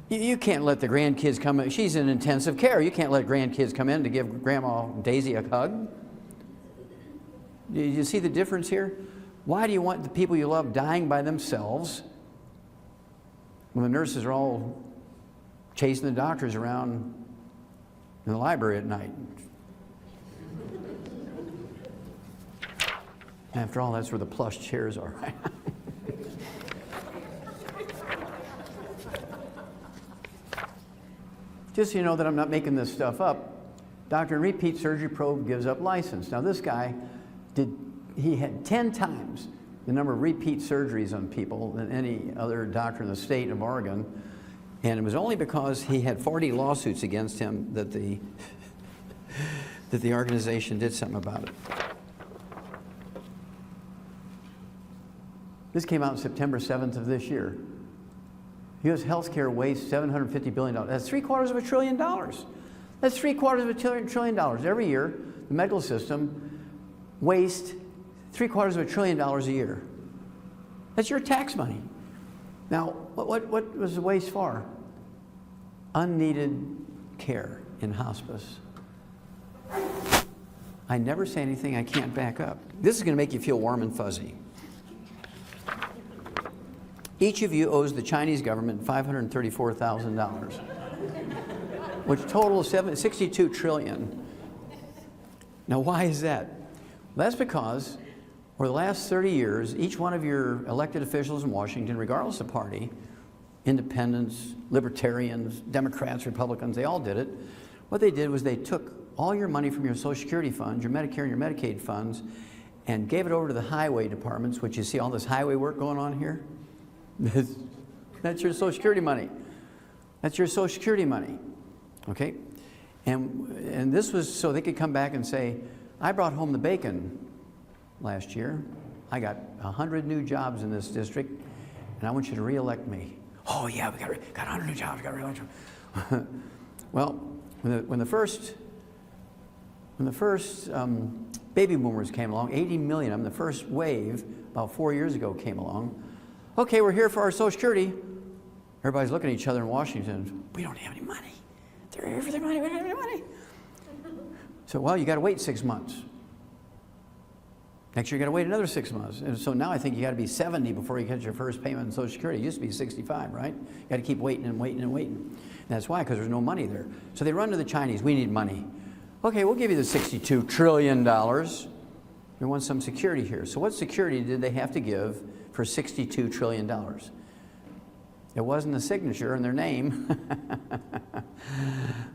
You can't let the grandkids come in. She's in intensive care. You can't let grandkids come in to give Grandma Daisy a hug. You see the difference here? Why do you want the people you love dying by themselves when the nurses are all chasing the doctors around in the library at night? After all, that's where the plush chairs are. Just so you know that I'm not making this stuff up, doctor in repeat surgery probe gives up license. Now this guy he had 10 times the number of repeat surgeries on people than any other doctor in the state of Oregon, and it was only because he had 40 lawsuits against him that the organization did something about it. This came out on September 7th of this year. U.S. healthcare wastes $750 billion. That's $750 billion. That's $750 billion. Every year, the medical system wastes $750 billion a year. That's your tax money. Now, what was the waste for? Unneeded care in hospice. I never say anything I can't back up. This is going to make you feel warm and fuzzy. Each of you owes the Chinese government $534,000, which totals $62 trillion. Now, why is that? Well, that's because over the last 30 years, each one of your elected officials in Washington, regardless of party, independents, libertarians, Democrats, Republicans, they all did it. What they did was they took all your money from your Social Security funds, your Medicare and your Medicaid funds, and gave it over to the highway departments, which you see all this highway work going on here. That's your Social Security money. That's your Social Security money, okay? And this was so they could come back and say, I brought home the bacon last year. I got 100 new jobs in this district, and I want you to re-elect me. Oh yeah, we got 100 new jobs, we got re-elect you. Well, when the first baby boomers came along, 80 million of them, the first wave about 4 years ago came along. Okay, we're here for our Social Security. Everybody's looking at each other in Washington. We don't have any money. They're here for their money. We don't have any money. So, well, you got to wait 6 months. Next year, you got to wait another 6 months. And so now I think you got to be 70 before you get your first payment in Social Security. It used to be 65, right? You got to keep waiting and waiting and waiting. And that's why, because there's no money there. So they run to the Chinese. We need money. Okay, we'll give you the $62 trillion. We want some security here. So what security did they have to give for $62 trillion? It wasn't a signature in their name.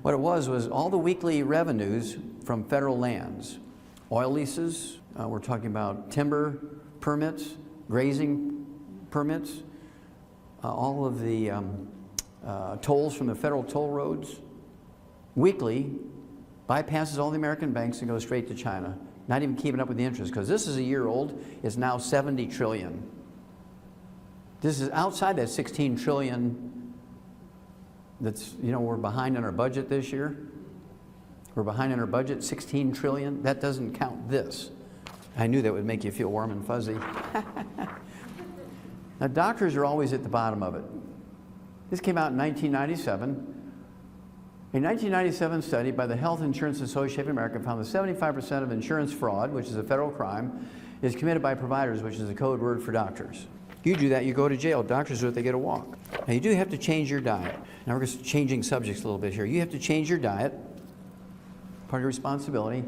What it was all the weekly revenues from federal lands. Oil leases, we're talking about timber permits, grazing permits, all of the tolls from the federal toll roads. Weekly bypasses all the American banks and goes straight to China. Not even keeping up with the interest, because this is a year old, it's now 70 trillion. This is outside that 16 trillion that's, you know, we're behind on our budget this year. We're behind on our budget, 16 trillion. That doesn't count this. I knew that would make you feel warm and fuzzy. Now, doctors are always at the bottom of it. This came out in 1997. A 1997 study by the Health Insurance Association of America found that 75% of insurance fraud, which is a federal crime, is committed by providers, which is a code word for doctors. You do that, you go to jail. Doctors do it, they get a walk. Now, you do have to change your diet. Now, we're just changing subjects a little bit here. You have to change your diet, part of your responsibility.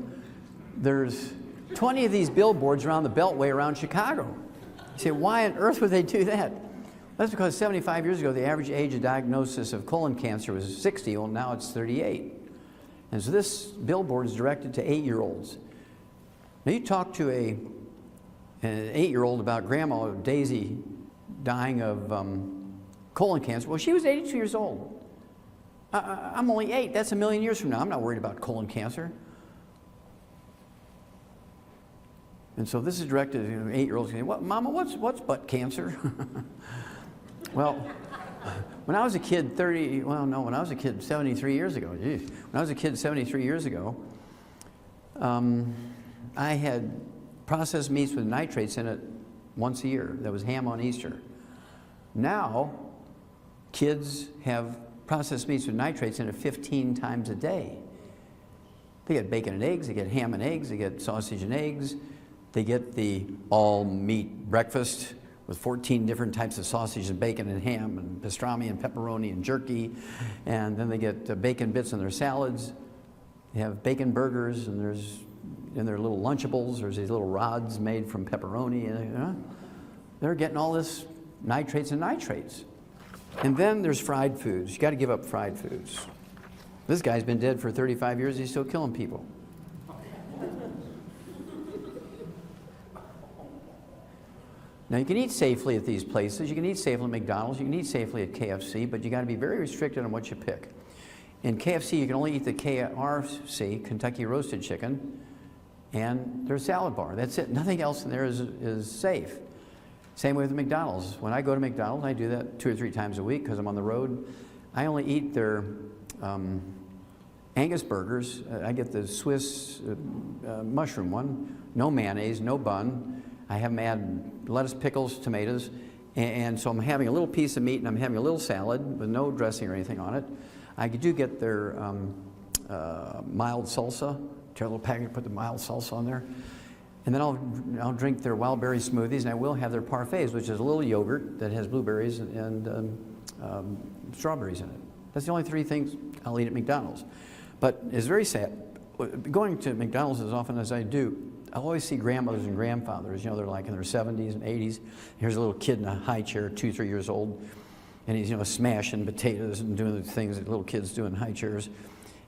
There's 20 of these billboards around the Beltway around Chicago. You say, why on earth would they do that? That's because 75 years ago, the average age of diagnosis of colon cancer was 60. Well, now it's 38. And so this billboard is directed to 8-year-olds. Now, you talk to an 8-year-old about Grandma Daisy dying of colon cancer. Well, she was 82 years old. I'm only 8. That's a million years from now. I'm not worried about colon cancer. And so this is directed to 8-year-olds saying, "What, Mama, what's butt cancer?" Well, when I was a kid 73 years ago, geez, when I was a kid 73 years ago, I had processed meats with nitrates in it once a year. That was ham on Easter. Now, kids have processed meats with nitrates in it 15 times a day. They get bacon and eggs, they get ham and eggs, they get sausage and eggs, they get the all-meat breakfast with 14 different types of sausage and bacon and ham and pastrami and pepperoni and jerky, and then they get bacon bits in their salads. They have bacon burgers, and there's in their little Lunchables, there's these little rods made from pepperoni. They're getting all this nitrates and nitrates. And then there's fried foods. You got to give up fried foods. This guy's been dead for 35 years. He's still killing people. Now, you can eat safely at these places. You can eat safely at McDonald's. You can eat safely at KFC, but you got to be very restricted on what you pick. In KFC, you can only eat the KRC, Kentucky Roasted Chicken, and their salad bar. That's it. Nothing else in there is safe. Same way with McDonald's. When I go to McDonald's, I do that 2 or 3 times a week because I'm on the road. I only eat their Angus burgers. I get the Swiss mushroom one. No mayonnaise, no bun. I have them add lettuce, pickles, tomatoes. And so I'm having a little piece of meat and I'm having a little salad with no dressing or anything on it. I do get their mild salsa. Tear a little packet, put the mild salsa on there. And then I'll drink their wild berry smoothies, and I will have their parfaits, which is a little yogurt that has blueberries and strawberries in it. That's the only 3 things I'll eat at McDonald's. But it's very sad. Going to McDonald's as often as I do, I always see grandmothers and grandfathers. You know, they're like in their 70s and 80s. Here's a little kid in a high chair, 2, 3 years old, and he's, smashing potatoes and doing the things that little kids do in high chairs.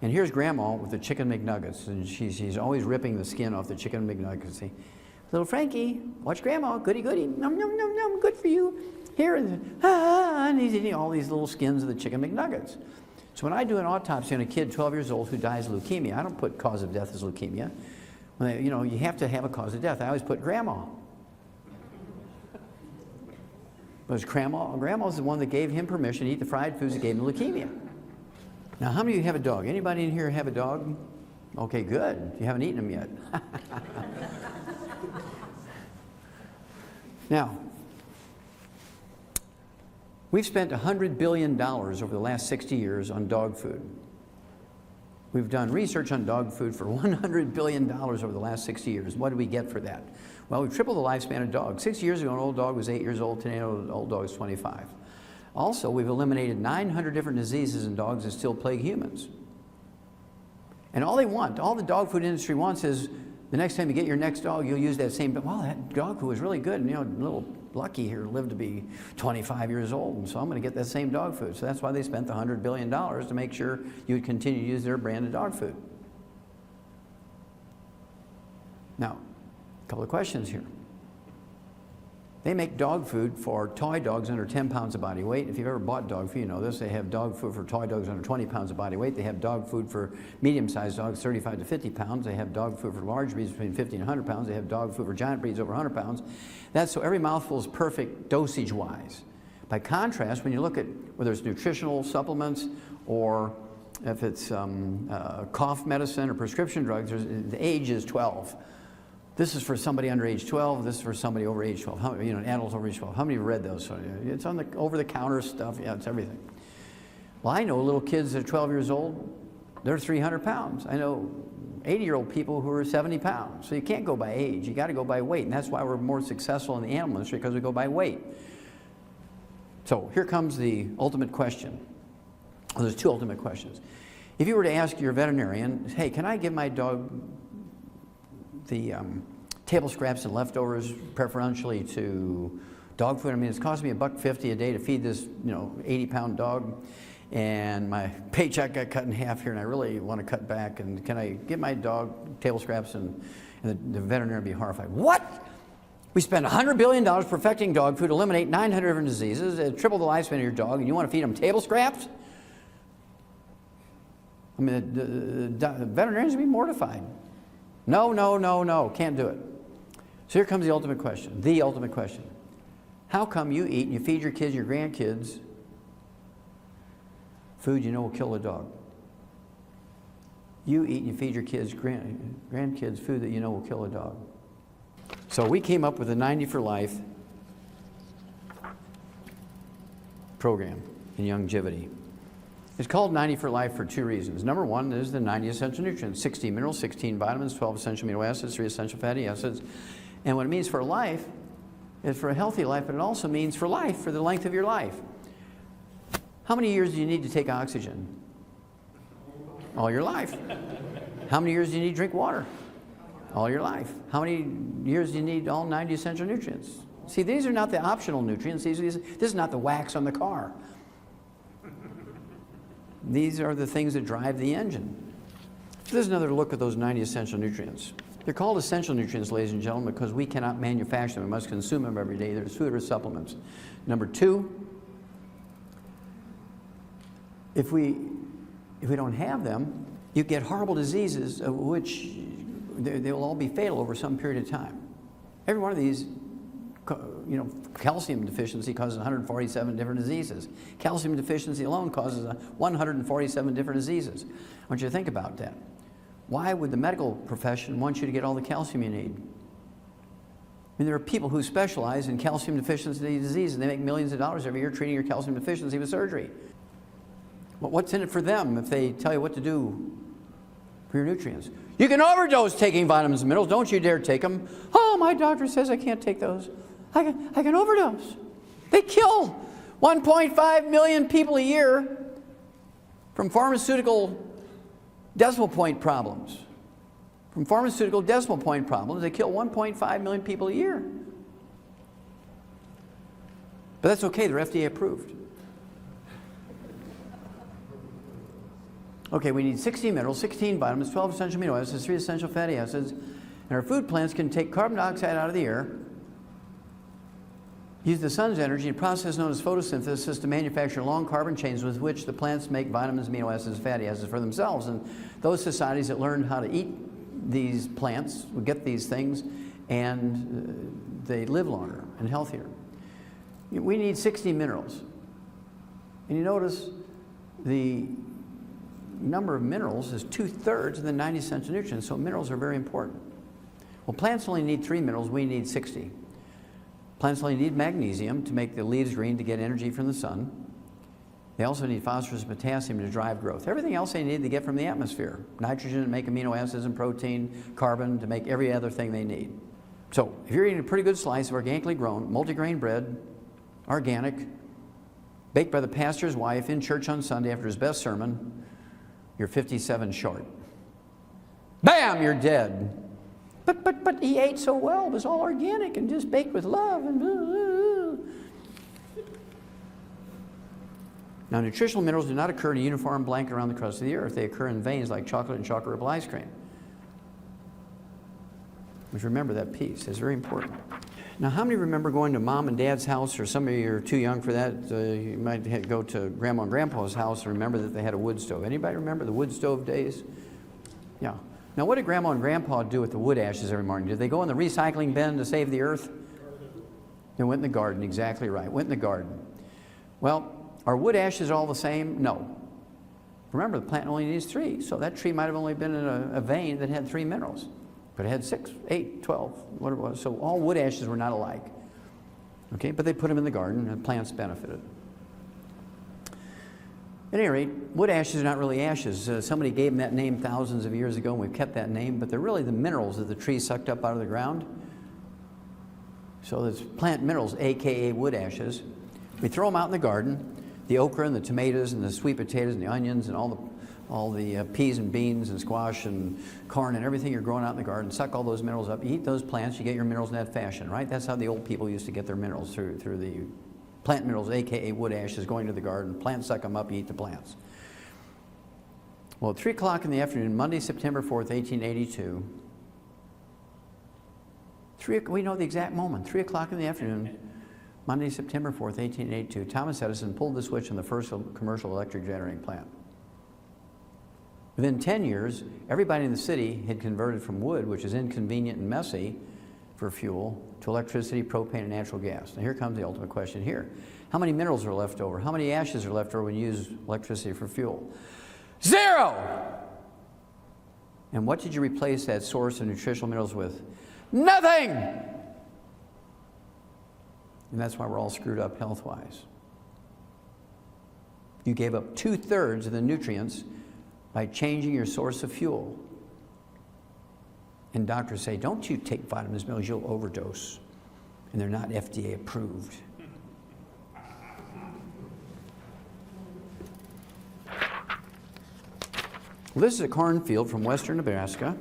And here's Grandma with the chicken McNuggets, and she's always ripping the skin off the chicken McNuggets. See, little Frankie, watch Grandma, goody goody, nom nom nom nom, good for you. Here, and he's eating all these little skins of the chicken McNuggets. So when I do an autopsy on a kid 12 years old who dies of leukemia, I don't put cause of death as leukemia. You have to have a cause of death. I always put Grandma. Because Grandma's the one that gave him permission to eat the fried foods that gave him leukemia. Now, how many of you have a dog? Anybody in here have a dog? Okay, good. You haven't eaten them yet. Now, we've spent $100 billion over the last 60 years on dog food. We've done research on dog food for $100 billion over the last 60 years. What do we get for that? Well, we've tripled the lifespan of dogs. 60 years ago, an old dog was 8 years old. Today, an old dog is 25. Also, we've eliminated 900 different diseases in dogs that still plague humans. And all the dog food industry wants is the next time you get your next dog, you'll use that same, well, that dog food was really good. And, little Lucky here lived to be 25 years old, and so I'm going to get that same dog food. So that's why they spent the $100 billion to make sure you would continue to use their brand of dog food. Now, a couple of questions here. They make dog food for toy dogs under 10 pounds of body weight. If you've ever bought dog food, you know this. They have dog food for toy dogs under 20 pounds of body weight. They have dog food for medium-sized dogs, 35 to 50 pounds. They have dog food for large breeds between 50 and 100 pounds. They have dog food for giant breeds over 100 pounds. That's so every mouthful is perfect dosage-wise. By contrast, when you look at whether it's nutritional supplements or if it's cough medicine or prescription drugs, the age is 12. This is for somebody under age 12. This is for somebody over age 12. An adult over age 12. How many have read those? It's on the over-the-counter stuff. Yeah, it's everything. Well, I know little kids that are 12 years old. They're 300 pounds. I know 80-year-old people who are 70 pounds. So you can't go by age. You got to go by weight, and that's why we're more successful in the animal industry, because we go by weight. So here comes the ultimate question. Well, there's 2 ultimate questions. If you were to ask your veterinarian, hey, can I give my dog the table scraps and leftovers preferentially to dog food? I mean, it's costing me $1.50 a day to feed this 80-pound dog, and my paycheck got cut in half here, and I really want to cut back, and can I give my dog table scraps? And the veterinarian would be horrified. What? We spend $100 billion perfecting dog food, eliminate 900 different diseases, triple the lifespan of your dog, and you want to feed them table scraps? I mean, the veterinarians would be mortified. No, no, no, no, can't do it. So here comes the ultimate question, the ultimate question. How come you eat and you feed your kids, your grandkids, food you know will kill a dog? You eat and you feed your kids, grandkids, food that you know will kill a dog. So we came up with a 90 for Life program in Youngevity. It's called 90 for Life for two reasons. Number one is the 90 essential nutrients, 60 minerals, 16 vitamins, 12 essential amino acids, 3 essential fatty acids. And what it means for life is for a healthy life, but it also means for life, for the length of your life. How many years do you need to take oxygen? All your life. How many years do you need to drink water? All your life. How many years do you need all 90 essential nutrients? See, these are not the optional nutrients. This is not the wax on the car. These are the things that drive the engine. So there's another look at those 90 essential nutrients. They're called essential nutrients, ladies and gentlemen, because we cannot manufacture them. We must consume them every day. There's food or supplements. Number two, if we don't have them, you get horrible diseases, which they'll all be fatal over some period of time. Every one of these, you know, calcium deficiency causes 147 different diseases. Calcium deficiency alone causes 147 different diseases. I want you to think about that. Why would the medical profession want you to get all the calcium you need? I mean, there are people who specialize in calcium deficiency disease, and they make millions of dollars every year treating your calcium deficiency with surgery. Well, what's in it for them if they tell you what to do for your nutrients? You can overdose taking vitamins and minerals. Don't you dare take them. Oh, my doctor says I can't take those. I can overdose. They kill 1.5 million people a year from pharmaceutical decimal point problems. From pharmaceutical decimal point problems, they kill 1.5 million people a year. But that's okay, they're FDA approved. Okay, we need 60 minerals, 16 vitamins, 12 essential amino acids, 3 essential fatty acids, and our food plants can take carbon dioxide out of the air, use the sun's energy in a process known as photosynthesis to manufacture long carbon chains with which the plants make vitamins, amino acids, fatty acids for themselves. And those societies that learn how to eat these plants will get these things, and they live longer and healthier. We need 60 minerals. And you notice the number of minerals is 2/3 of the 90 essential nutrients, so minerals are very important. Well, plants only need 3 minerals, we need 60. Plants only need magnesium to make the leaves green to get energy from the sun. They also need phosphorus and potassium to drive growth. Everything else they need to get from the atmosphere. Nitrogen to make amino acids and protein, carbon to make every other thing they need. So if you're eating a pretty good slice of organically grown, multigrain bread, organic, baked by the pastor's wife in church on Sunday after his best sermon, you're 57 short. Bam, you're dead. But he ate so well. It was all organic and just baked with love. And blah, blah, blah. Now, nutritional minerals do not occur in a uniform blanket around the crust of the earth. They occur in veins like chocolate and chocolate ripple ice cream. Which, remember that piece. It's very important. Now, how many remember going to mom and dad's house, or some of you are too young for that, you might go to grandma and grandpa's house and remember that they had a wood stove. Anybody remember the wood stove days? Yeah. Now, what did grandma and grandpa do with the wood ashes every morning? Did they go in the recycling bin to save the earth? They went in the garden, exactly right, went in the garden. Well, are wood ashes all the same? No. Remember, the plant only needs 3, so that tree might have only been in a vein that had 3 minerals. But it had 6, 8, 12, whatever it was. So all wood ashes were not alike. Okay, but they put them in the garden and plants benefited. At any rate, wood ashes are not really ashes. Somebody gave them that name thousands of years ago, and we've kept that name, but they're really the minerals that the tree sucked up out of the ground. So there's plant minerals, AKA wood ashes. We throw them out in the garden, the okra and the tomatoes and the sweet potatoes and the onions and all the peas and beans and squash and corn and everything you're growing out in the garden, suck all those minerals up. You eat those plants, you get your minerals in that fashion, right? That's how the old people used to get their minerals, through the plant minerals, AKA wood ashes, going to the garden. Plants suck them up, you eat the plants. Well, at 3 o'clock in the afternoon, Monday, September 4th, 1882, We know the exact moment, 3 o'clock in the afternoon, Monday, September 4th, 1882, Thomas Edison pulled the switch on the first commercial electric generating plant. Within 10 years, everybody in the city had converted from wood, which is inconvenient and messy for fuel, to electricity, propane, and natural gas. Now here comes the ultimate question here. How many minerals are left over? How many ashes are left over when you use electricity for fuel? 0! And what did you replace that source of nutritional minerals with? Nothing! And that's why we're all screwed up health-wise. You gave up 2/3 of the nutrients by changing your source of fuel. And doctors say, don't you take vitamins, minerals, you'll overdose. And they're not FDA approved. Well, this is a cornfield from western Nebraska.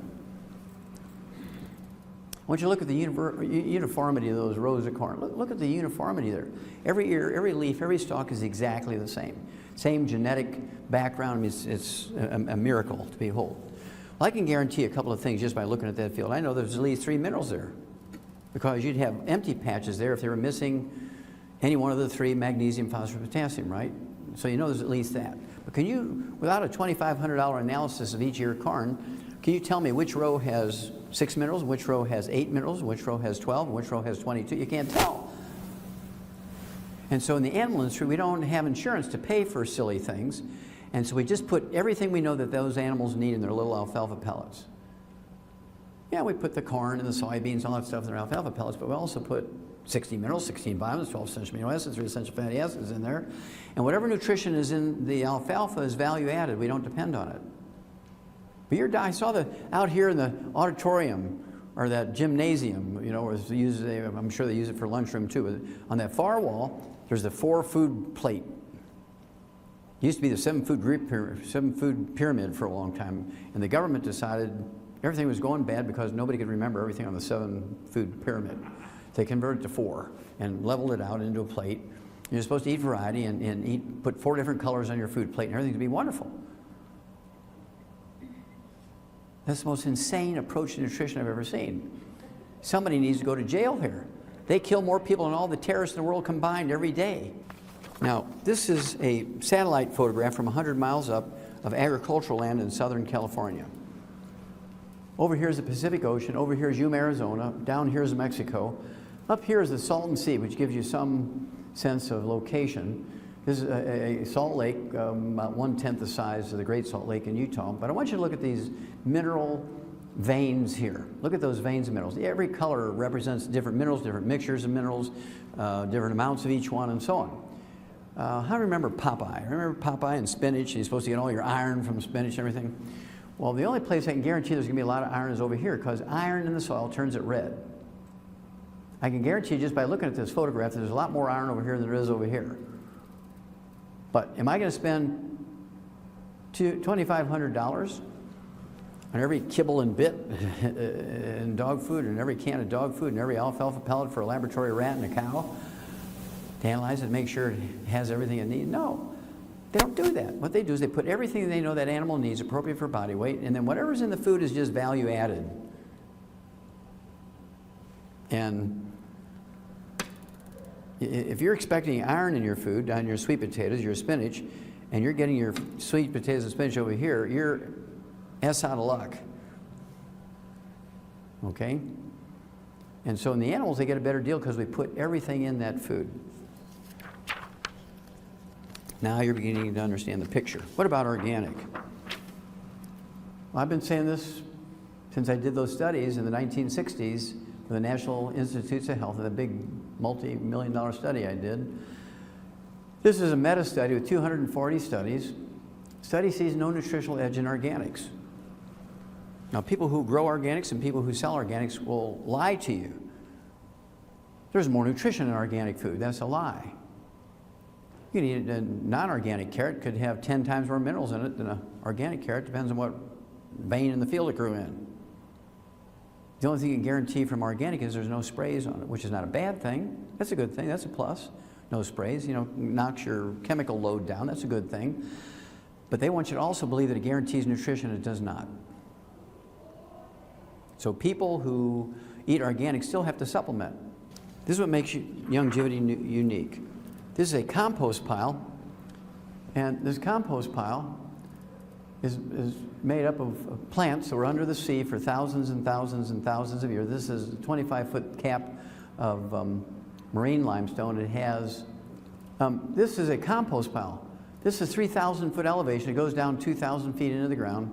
I want you to look at the uniformity of those rows of corn. Look at the uniformity there. Every ear, every leaf, every stalk is exactly the same. Same genetic background. I mean, it's a miracle to behold. Well, I can guarantee a couple of things just by looking at that field. I know there's at least 3 minerals there, because you'd have empty patches there if they were missing any one of the 3, magnesium, phosphorus, potassium, right? So you know there's at least that. But can you, without a $2,500 analysis of each ear of corn, can you tell me which row has 6 minerals, which row has 8 minerals, which row has 12, and which row has 22? You can't tell. And so in the animal industry, we don't have insurance to pay for silly things, and so we just put everything we know that those animals need in their little alfalfa pellets. Yeah, we put the corn and the soybeans, all that stuff in their alfalfa pellets, but we also put 60 minerals, 16 vitamins, 12 essential amino acids, 3 essential fatty acids in there. And whatever nutrition is in the alfalfa is value added. We don't depend on it. But I saw out here in the auditorium, or that gymnasium, you know, where I'm sure they use it for lunchroom too. On that far wall, there's the 4-food plate. It used to be the 7-food pyramid for a long time, and the government decided everything was going bad because nobody could remember everything on the 7-food pyramid. They converted it to 4 and leveled it out into a plate. You're supposed to eat variety and put 4 different colors on your food plate, and everything to be wonderful. That's the most insane approach to nutrition I've ever seen. Somebody needs to go to jail here. They kill more people than all the terrorists in the world combined every day. Now, this is a satellite photograph from 100 miles up of agricultural land in Southern California. Over here is the Pacific Ocean, over here is Yuma, Arizona, down here is Mexico. Up here is the Salton Sea, which gives you some sense of location. This is a salt lake, about 1/10 the size of the Great Salt Lake in Utah. But I want you to look at these mineral veins here. Look at those veins of minerals. Every color represents different minerals, different mixtures of minerals, different amounts of each one, and so on. How do you remember Popeye? Remember Popeye and spinach? You're supposed to get all your iron from spinach and everything. Well, the only place I can guarantee there's going to be a lot of iron is over here, because iron in the soil turns it red. I can guarantee you just by looking at this photograph that there's a lot more iron over here than there is over here. But am I going to spend $2,500 on every kibble and bit in dog food, and every can of dog food, and every alfalfa pellet for a laboratory rat and a cow to analyze it and make sure it has everything it needs? No. They don't do that. What they do is they put everything they know that animal needs appropriate for body weight, and then whatever's in the food is just value added. And if you're expecting iron in your food, on your sweet potatoes, your spinach, and you're getting your sweet potatoes and spinach over here, you're S out of luck. Okay? And so in the animals, they get a better deal because we put everything in that food. Now you're beginning to understand the picture. What about organic? Well, I've been saying this since I did those studies in the 1960s for the National Institutes of Health, and the big multi-million-dollar study I did. This is a meta-study with 240 studies. Study sees no nutritional edge in organics. Now, people who grow organics and people who sell organics will lie to you. There's more nutrition in organic food. That's a lie. You can eat a non-organic carrot, could have 10 times more minerals in it than an organic carrot. Depends on what vein in the field it grew in. The only thing you can guarantee from organic is there's no sprays on it, which is not a bad thing. That's a good thing. That's a plus. No sprays, you know, knocks your chemical load down. That's a good thing. But they want you to also believe that it guarantees nutrition. It does not. So people who eat organic still have to supplement. This is what makes Youngevity unique. This is a compost pile, and this compost pile is made up of plants that were under the sea for thousands and thousands and thousands of years. This is a 25-foot cap of marine limestone. It has, this is a compost pile. This is 3,000-foot elevation. It goes down 2,000 feet into the ground,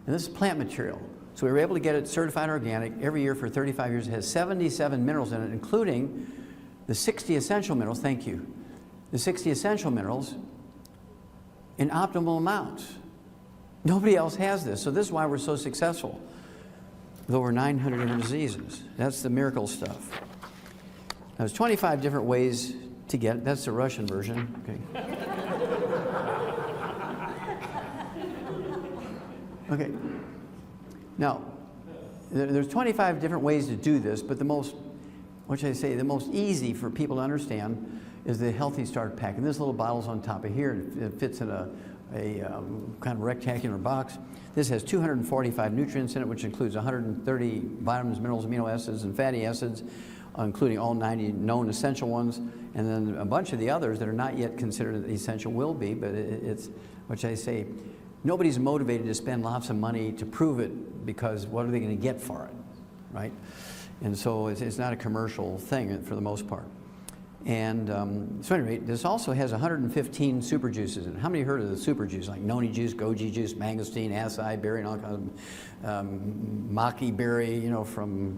and this is plant material. So we were able to get it certified organic every year for 35 years. It has 77 minerals in it, including the 60 essential minerals, thank you, the 60 essential minerals in optimal amounts. Nobody else has this, so this is why we're so successful with over 900 different diseases. That's the miracle stuff. Now, there's 25 different ways to get it. That's the Russian version. Okay. Okay. Now, there's 25 different ways to do this, but the most, what should I say, the most easy for people to understand is the Healthy Start Pack. And this little bottle's on top of here. It fits in a kind of rectangular box. This has 245 nutrients in it, which includes 130 vitamins, minerals, amino acids, and fatty acids, including all 90 known essential ones, and then a bunch of the others that are not yet considered essential will be, but it's, what should I say, nobody's motivated to spend lots of money to prove it, because what are they going to get for it, right? And so it's not a commercial thing for the most part. And so anyway, this also has 115 super juices in it. How many heard of the super juice, like noni juice, goji juice, mangosteen, acai berry, and all kinds of maki berry, you know, from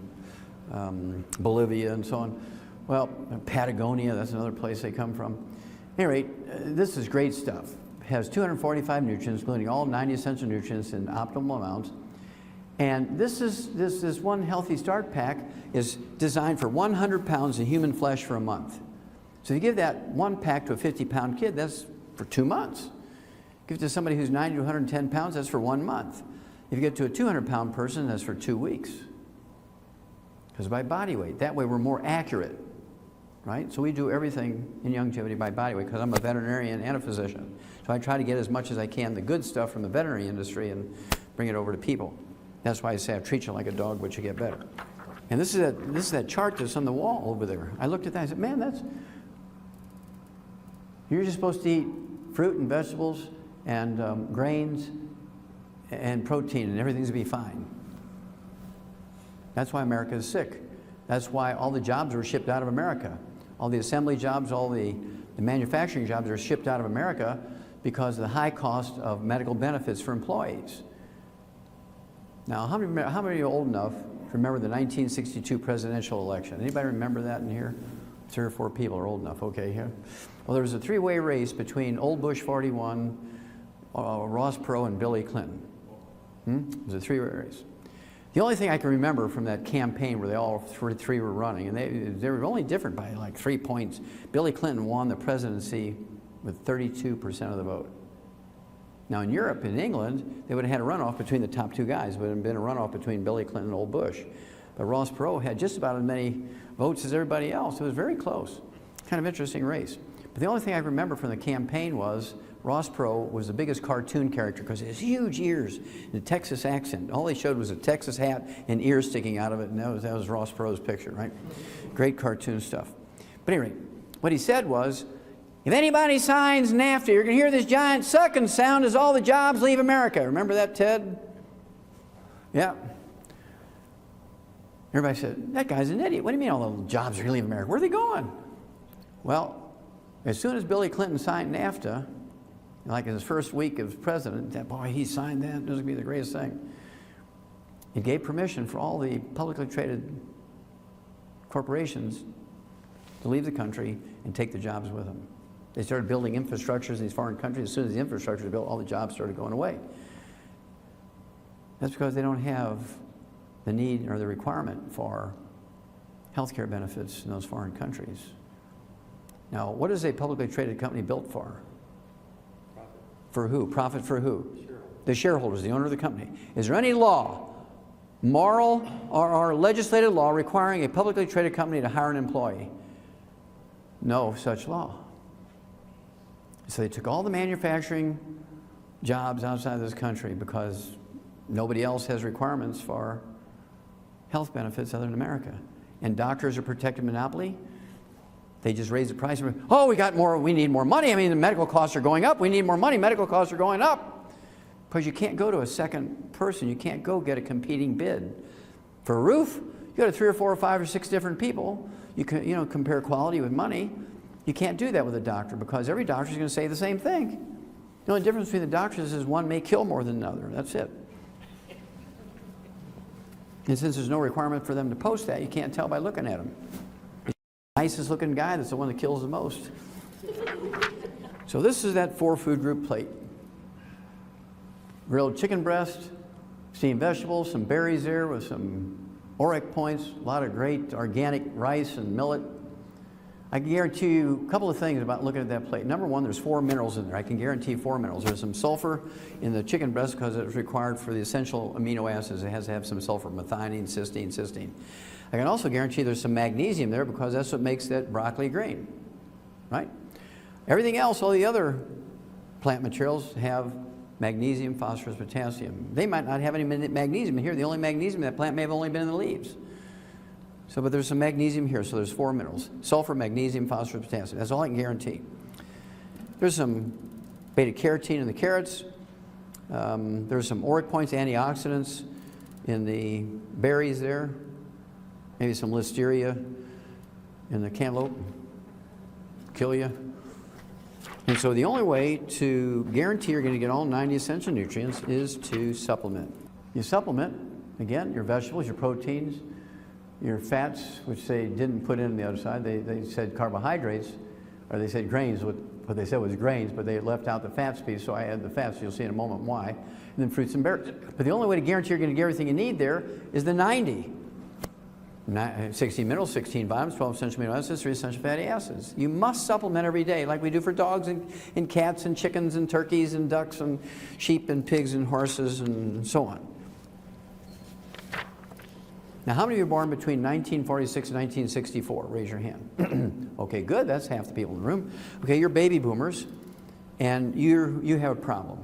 Bolivia and so on. Well, Patagonia, that's another place they come from. At any rate, this is great stuff. It has 245 nutrients, including all 90 essential nutrients in optimal amounts. And this one Healthy Start Pack is designed for 100 pounds of human flesh for a month. So if you give that one pack to a 50-pound kid, that's for 2 months. Give it to somebody who's 90 to 110 pounds, that's for 1 month. If you get to a 200-pound person, that's for 2 weeks. Because by body weight, that way we're more accurate, right? So we do everything in Youngevity by body weight, because I'm a veterinarian and a physician. So I try to get as much as I can the good stuff from the veterinary industry and bring it over to people. That's why I say I treat you like a dog, but you get better. And this is that chart that's on the wall over there. I looked at that and I said, man, you're just supposed to eat fruit and vegetables and grains and protein, and everything's going to be fine. That's why America is sick. That's why all the jobs were shipped out of America. All the assembly jobs, all the manufacturing jobs are shipped out of America because of the high cost of medical benefits for employees. Now, how many are you old enough to remember the 1962 presidential election? Anybody remember that in here? 3 or 4 people are old enough. Okay, here. Well, there was a 3-way race between old Bush 41, Ross Perot, and Billy Clinton. It was a 3-way race. The only thing I can remember from that campaign where they all three were running, and they were only different by like 3 points. Billy Clinton won the presidency with 32% of the vote. Now in Europe, in England, they would have had a runoff between the top 2 guys. It would have been a runoff between Billy Clinton and old Bush. But Ross Perot had just about as many votes as everybody else. It was very close. Kind of interesting race. But the only thing I remember from the campaign was Ross Perot was the biggest cartoon character because he has huge ears and a Texas accent. All they showed was a Texas hat and ears sticking out of it, and that was Ross Perot's picture, right? Great cartoon stuff. But anyway, what he said was, if anybody signs NAFTA, you're going to hear this giant sucking sound as all the jobs leave America. Remember that, Ted? Yeah. Everybody said, that guy's an idiot. What do you mean all the jobs are going to leave America? Where are they going? Well, as soon as Billy Clinton signed NAFTA, like in his first week as president, boy, he signed that. This is going to be the greatest thing. It gave permission for all the publicly traded corporations to leave the country and take the jobs with them. They started building infrastructures in these foreign countries. As soon as the infrastructure was built, all the jobs started going away. That's because they don't have the need or the requirement for health care benefits in those foreign countries. Now, what is a publicly traded company built for? Profit. For who? Profit for who? The shareholders, the owner of the company. Is there any law, moral or legislative law, requiring a publicly traded company to hire an employee? No such law. So they took all the manufacturing jobs outside of this country because nobody else has requirements for health benefits other than America. And doctors are protected monopoly. They just raise the price. Oh, we need more money. I mean, the medical costs are going up. We need more money. Medical costs are going up. Because you can't go to a second person. You can't go get a competing bid. For a roof, you go to 3 or 4 or 5 or 6 different people. You can, compare quality with money. You can't do that with a doctor because every doctor is going to say the same thing. The only difference between the doctors is one may kill more than another. That's it. And since there's no requirement for them to post that, you can't tell by looking at them. The nicest looking guy, that's the one that kills the most. So this is that 4-food group plate. Grilled chicken breast, steamed vegetables, some berries there with some ORAC points, a lot of great organic rice and millet. I can guarantee you a couple of things about looking at that plate. Number one, there's 4 minerals in there. I can guarantee 4 minerals. There's some sulfur in the chicken breast because it's required for the essential amino acids. It has to have some sulfur, methionine, cysteine. I can also guarantee there's some magnesium there because that's what makes that broccoli green, right? Everything else, all the other plant materials have magnesium, phosphorus, potassium. They might not have any magnesium in here. The only magnesium in that plant may have only been in the leaves. So, but there's some magnesium here, so there's 4 minerals. Sulfur, magnesium, phosphorus, potassium. That's all I can guarantee. There's some beta-carotene in the carrots. There's some ORAC points, antioxidants in the berries there. Maybe some listeria in the cantaloupe. Kill you. And so the only way to guarantee you're going to get all 90 essential nutrients is to supplement. You supplement, again, your vegetables, your proteins, your fats, which they didn't put in the other side. They said carbohydrates, or they said grains. What they said was grains, but they left out the fats piece, so I added the fats. You'll see in a moment why. And then fruits and berries. But the only way to guarantee you're going to get everything you need there is the 90. 16 minerals, 16 vitamins, 12 essential amino acids, 3 essential fatty acids. You must supplement every day like we do for dogs and cats and chickens and turkeys and ducks and sheep and pigs and horses and so on. Now, how many of you were born between 1946 and 1964? Raise your hand. Okay, good. That's half the people in the room. Okay, you're baby boomers, and you have a problem.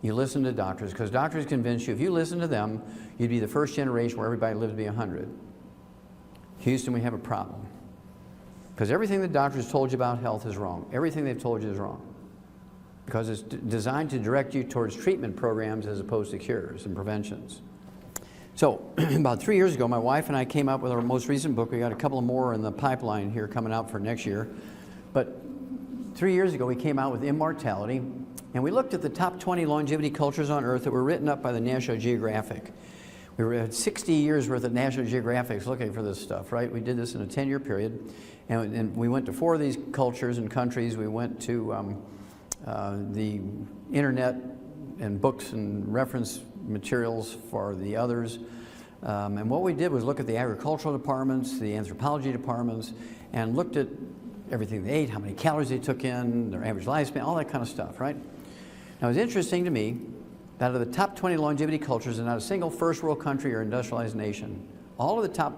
You listen to doctors, because doctors convince you if you listen to them, you'd be the first generation where everybody lived to be 100. Houston, we have a problem. Because everything the doctors told you about health is wrong. Everything they've told you is wrong. Because it's designed to direct you towards treatment programs as opposed to cures and preventions. So, about 3 years ago, my wife and I came up with our most recent book. We got a couple more in the pipeline here coming out for next year. But 3 years ago, we came out with Immortality, and we looked at the top 20 longevity cultures on Earth that were written up by the National Geographic. We had 60 years worth of National Geographics looking for this stuff, right? We did this in a 10-year period, and we went to 4 of these cultures and countries. We went to the internet and books and reference materials for the others. And what we did was look at the agricultural departments, the anthropology departments, and looked at everything they ate, how many calories they took in, their average lifespan, all that kind of stuff, right? Now, it was interesting to me that out of the top 20 longevity cultures, and not a single first world country or industrialized nation, all of the top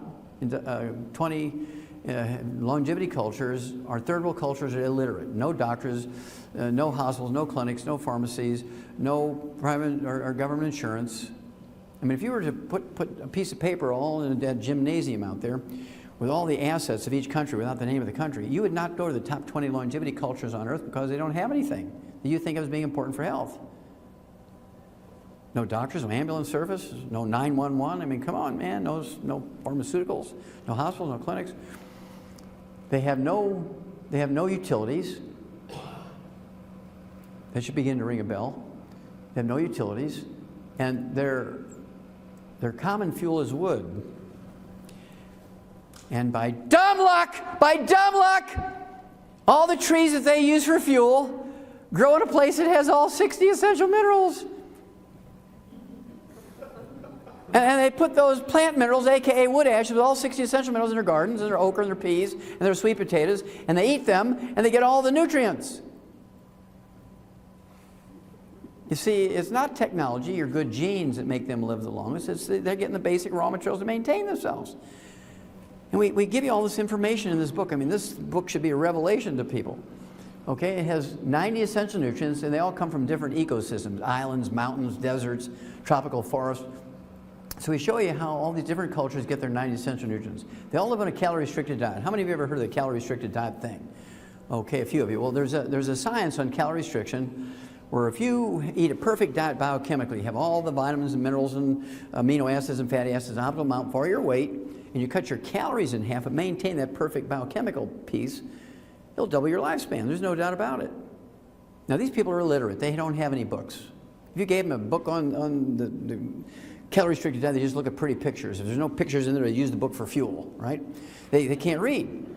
20 longevity cultures are third world cultures are illiterate. No doctors, no hospitals, no clinics, no pharmacies, no private or government insurance. I mean, if you were to put a piece of paper all in that gymnasium out there with all the assets of each country without the name of the country, you would not go to the top 20 longevity cultures on Earth because they don't have anything that you think of as being important for health. No doctors, no ambulance service, no 911. I mean, come on, man, no pharmaceuticals, no hospitals, no clinics. They have no utilities. That should begin to ring a bell. They have no utilities, and their common fuel is wood. And by dumb luck, all the trees that they use for fuel grow in a place that has all 60 essential minerals. And they put those plant minerals, aka wood ashes, with all 60 essential minerals in their gardens, and their okra, and their peas, and their sweet potatoes, and they eat them, and they get all the nutrients. You see, it's not technology or good genes that make them live the longest. It's they're getting the basic raw materials to maintain themselves. And we give you all this information in this book. I mean, this book should be a revelation to people. Okay, it has 90 essential nutrients, and they all come from different ecosystems: islands, mountains, deserts, tropical forests. So we show you how all these different cultures get their 90 essential nutrients. They all live on a calorie-restricted diet. How many of you ever heard of the calorie-restricted diet thing? Okay, a few of you. Well, there's a science on calorie restriction where if you eat a perfect diet biochemically, you have all the vitamins and minerals and amino acids and fatty acids, optimal amount for your weight, and you cut your calories in half and maintain that perfect biochemical piece, it'll double your lifespan. There's no doubt about it. Now, these people are illiterate. They don't have any books. If you gave them a book on the calorie-restricted diet, they just look at pretty pictures. If there's no pictures in there, they use the book for fuel, right? They can't read.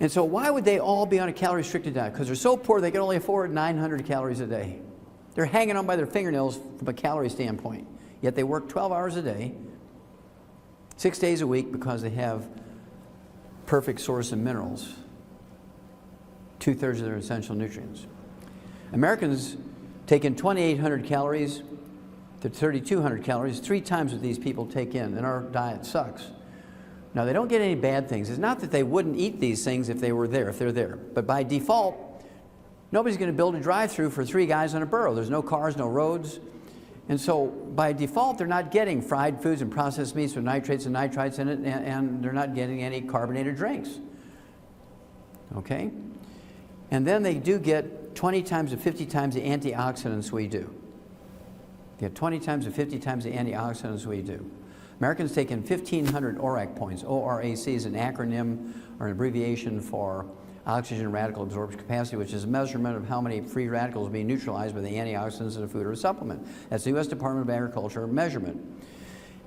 And so why would they all be on a calorie-restricted diet? Because they're so poor they can only afford 900 calories a day. They're hanging on by their fingernails from a calorie standpoint. Yet they work 12 hours a day, 6 days a week, because they have perfect source of minerals, 2/3 of their essential nutrients. Americans take in 2,800 calories to 3,200 calories, 3 times what these people take in, and our diet sucks. Now, they don't get any bad things. It's not that they wouldn't eat these things if they were there, if they're there. But by default, nobody's going to build a drive-through for 3 guys on a burro. There's no cars, no roads. And so by default, they're not getting fried foods and processed meats with nitrates and nitrites in it, and they're not getting any carbonated drinks. Okay? And then they do get 20 times to 50 times the antioxidants we do. They get 20 times to 50 times the antioxidants we do. Americans take in 1,500 ORAC points. ORAC is an acronym or an abbreviation for oxygen radical absorption capacity, which is a measurement of how many free radicals are being neutralized by the antioxidants in a food or a supplement. That's the U.S. Department of Agriculture measurement.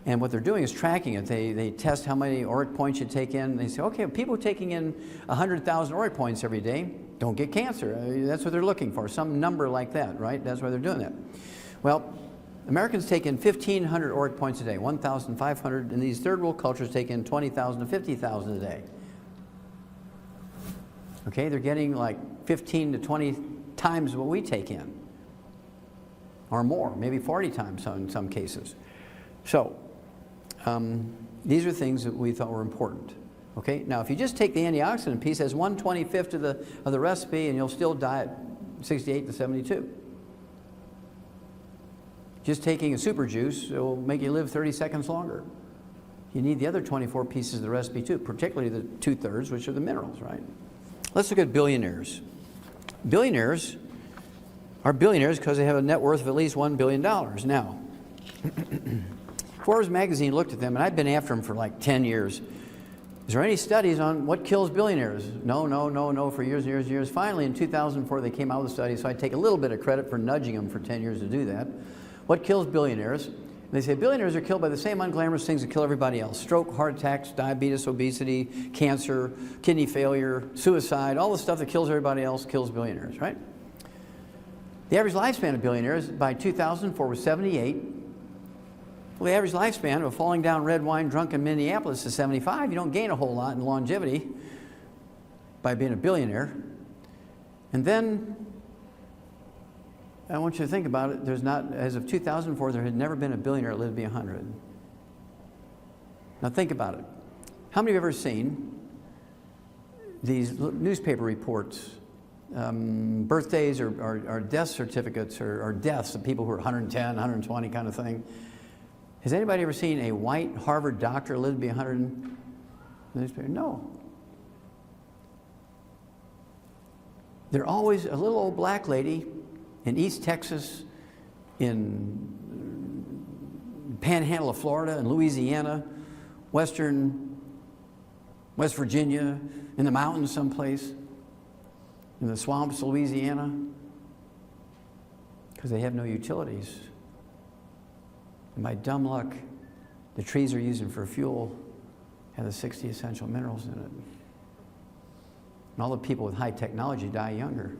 And what they're doing is tracking it. They test how many ORAC points you take in. They say, okay, people taking in 100,000 ORAC points every day don't get cancer. That's what they're looking for, some number like that, right? That's why they're doing that. Well, Americans take in 1,500 ORAC points a day, 1,500, and these third world cultures take in 20,000 to 50,000 a day. Okay, they're getting like 15 to 20 times what we take in, or more, maybe 40 times in some cases. So, these are things that we thought were important. Okay, now if you just take the antioxidant piece as 1/25 of the recipe, and you'll still die at 68 to 72. Just taking a super juice will make you live 30 seconds longer. You need the other 24 pieces of the recipe too, particularly the 2/3, which are the minerals, right? Let's look at billionaires. Billionaires are billionaires because they have a net worth of at least $1 billion. Now, Forbes magazine looked at them, and I've been after them for like 10 years. Is there any studies on what kills billionaires? No, for years and years and years. Finally, in 2004, they came out with a study, so I take a little bit of credit for nudging them for 10 years to do that. What kills billionaires? And they say billionaires are killed by the same unglamorous things that kill everybody else. Stroke, heart attacks, diabetes, obesity, cancer, kidney failure, suicide, all the stuff that kills everybody else kills billionaires, right? The average lifespan of billionaires by 2004 was 78. Well, the average lifespan of a falling down red wine drunk in Minneapolis is 75. You don't gain a whole lot in longevity by being a billionaire. And then I want you to think about it. There's not, as of 2004, there had never been a billionaire that lived to be 100. Now think about it. How many of you have ever seen these newspaper reports, birthdays or death certificates or deaths of people who are 110, 120 kind of thing? Has anybody ever seen a white Harvard doctor live to be 100 in the newspaper? No. They're always a little old black lady in East Texas, in Panhandle of Florida, in Louisiana, West Virginia, in the mountains someplace, in the swamps of Louisiana, because they have no utilities. And by dumb luck, the trees they're using for fuel have the 60 essential minerals in it. And all the people with high technology die younger.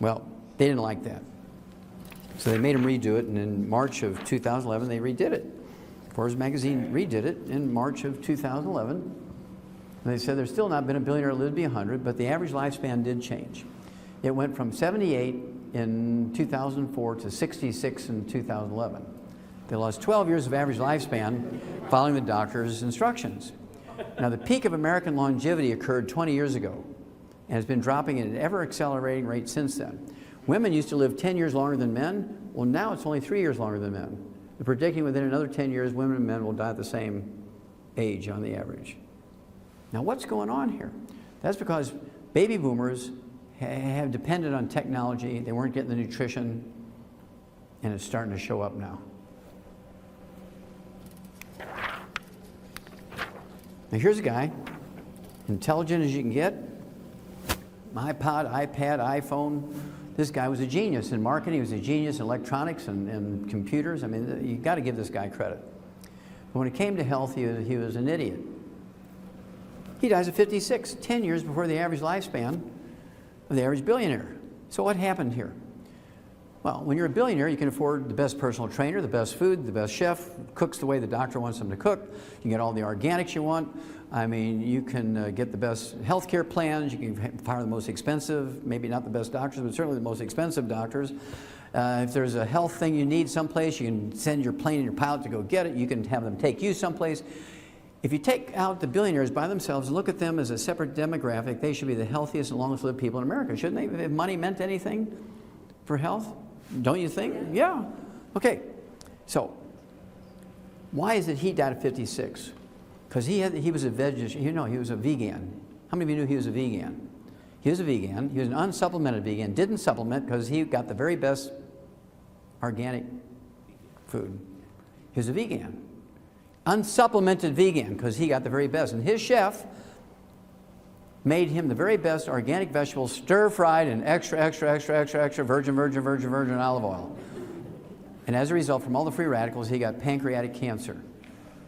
Well, they didn't like that. So they made them redo it, and in March of 2011, they redid it. Forbes magazine redid it in March of 2011. And they said there's still not been a billionaire who lived to be 100, but the average lifespan did change. It went from 78 in 2004 to 66 in 2011. They lost 12 years of average lifespan following the doctor's instructions. Now, the peak of American longevity occurred 20 years ago and has been dropping at an ever-accelerating rate since then. Women used to live 10 years longer than men. Well, now it's only 3 years longer than men. They're predicting within another 10 years, women and men will die at the same age on the average. Now, what's going on here? That's because baby boomers have depended on technology. They weren't getting the nutrition, and it's starting to show up now. Now, here's a guy, intelligent as you can get, iPod, iPad, iPhone. This guy was a genius in marketing. He was a genius in electronics and computers. I mean, you got to give this guy credit. But when it came to health, he was an idiot. He dies at 56, 10 years before the average lifespan of the average billionaire. So what happened here? Well, when you're a billionaire, you can afford the best personal trainer, the best food, the best chef, cooks the way the doctor wants them to cook. You can get all the organics you want. I mean, you can get the best healthcare plans. You can hire the most expensive, maybe not the best doctors, but certainly the most expensive doctors. If there's a health thing you need someplace, you can send your plane and your pilot to go get it. You can have them take you someplace. If you take out the billionaires by themselves and look at them as a separate demographic, they should be the healthiest and longest lived people in America, shouldn't they? If money meant anything for health, don't you think? Yeah. Okay. So, why is it he died at 56? Because he was a vegetarian. He was a vegan. How many of you knew he was a vegan? He was a vegan. He was an unsupplemented vegan. Didn't supplement because he got the very best organic food. He was a vegan. Unsupplemented vegan because he got the very best. And his chef made him the very best organic vegetables, stir-fried in extra virgin olive oil. And as a result, from all the free radicals, he got pancreatic cancer.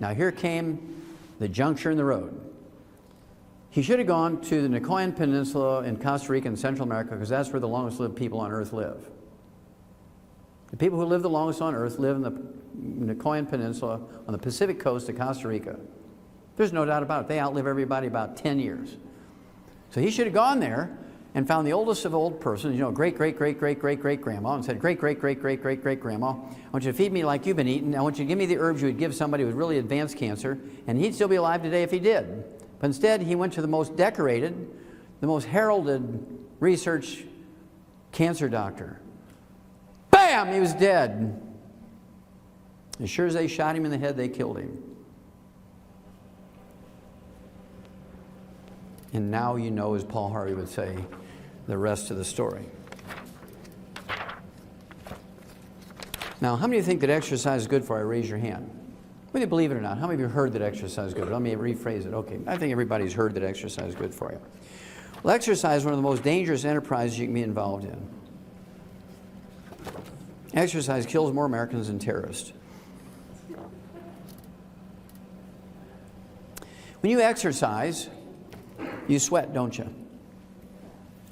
Now here came the juncture in the road. He should have gone to the Nicoyan Peninsula in Costa Rica and Central America because that's where the longest lived people on earth live. The people who live the longest on earth live in the Nicoyan Peninsula on the Pacific coast of Costa Rica. There's no doubt about it. They outlive everybody about 10 years. So he should have gone there and found the oldest of old persons, great-great-great-great-great-great-grandma, and said, great-great-great-great-great-great-grandma, I want you to feed me like you've been eating. I want you to give me the herbs you would give somebody with really advanced cancer, and he'd still be alive today if he did. But instead, he went to the most decorated, the most heralded research cancer doctor. Bam! He was dead. As sure as they shot him in the head, they killed him. And now you know, as Paul Harvey would say, the rest of the story. Now, how many of you think that exercise is good for you? Raise your hand. Whether you believe it or not, how many of you heard that exercise is good? Let me rephrase it. Okay, I think everybody's heard that exercise is good for you. Well, exercise is one of the most dangerous enterprises you can be involved in. Exercise kills more Americans than terrorists. When you exercise, you sweat, don't you?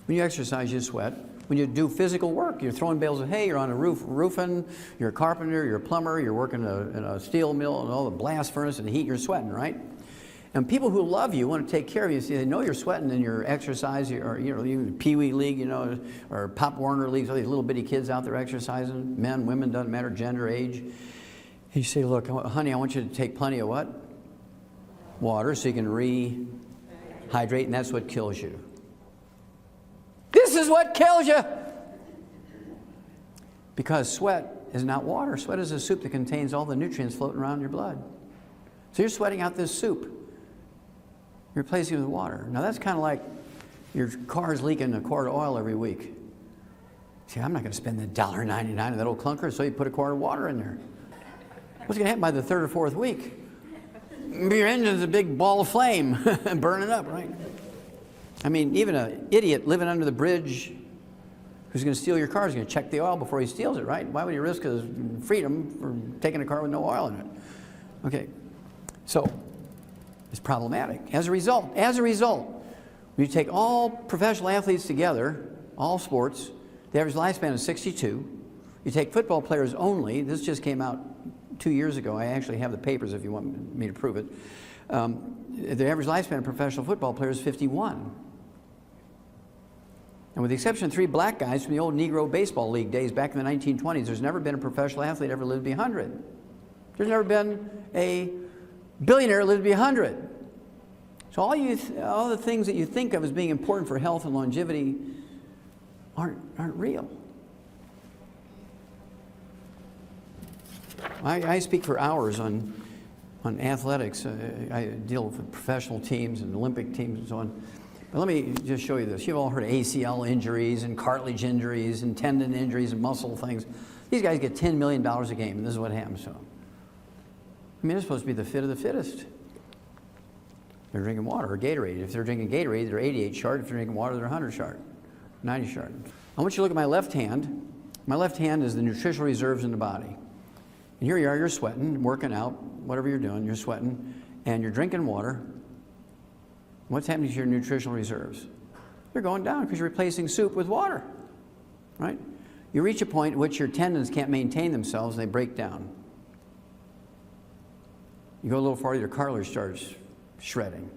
When you exercise, you sweat. When you do physical work, you're throwing bales of hay, you're on a roof roofing, you're a carpenter, you're a plumber, you're working in a steel mill and all the blast furnace and heat, you're sweating, right? And people who love you want to take care of you. See, they know you're sweating in your exercise, or even Pee Wee League, or Pop Warner Leagues, all these little bitty kids out there exercising, men, women, doesn't matter, gender, age. And you say, look, honey, I want you to take plenty of what? Water, so you can rehydrate, and that's what kills you. This is what kills you! Because sweat is not water. Sweat is a soup that contains all the nutrients floating around in your blood. So you're sweating out this soup. You're replacing it with water. Now that's kind of like your car's leaking a quart of oil every week. See, I'm not going to spend the $1.99 on that old clunker, so you put a quart of water in there. What's going to happen by the third or fourth week? Your engine's a big ball of flame burning up, right? I mean, even an idiot living under the bridge who's going to steal your car is going to check the oil before he steals it, right? Why would he risk his freedom for taking a car with no oil in it? Okay, so it's problematic. As a result, when you take all professional athletes together, all sports, the average lifespan is 62. You take football players only, this just came out 2 years ago. I actually have the papers if you want me to prove it. The average lifespan of professional football players is 51. And with the exception of 3 black guys from the old Negro Baseball League days back in the 1920s, there's never been a professional athlete ever lived to be 100. There's never been a billionaire lived to be 100. So all the things that you think of as being important for health and longevity aren't real. I speak for hours on athletics. I deal with professional teams and Olympic teams and so on. But let me just show you this. You've all heard of ACL injuries and cartilage injuries and tendon injuries and muscle things. These guys get $10 million a game, and this is what happens to them. I mean, they're supposed to be the fit of the fittest. They're drinking water or Gatorade. If they're drinking Gatorade, they're 88 short. If they're drinking water, they're 100 short, 90 short. I want you to look at my left hand. My left hand is the nutritional reserves in the body. And here you are, you're sweating, working out, whatever you're doing, you're sweating, and you're drinking water. What's happening to your nutritional reserves? They're going down because you're replacing soup with water, right? You reach a point at which your tendons can't maintain themselves and they break down. You go a little farther, your cartilage starts shredding.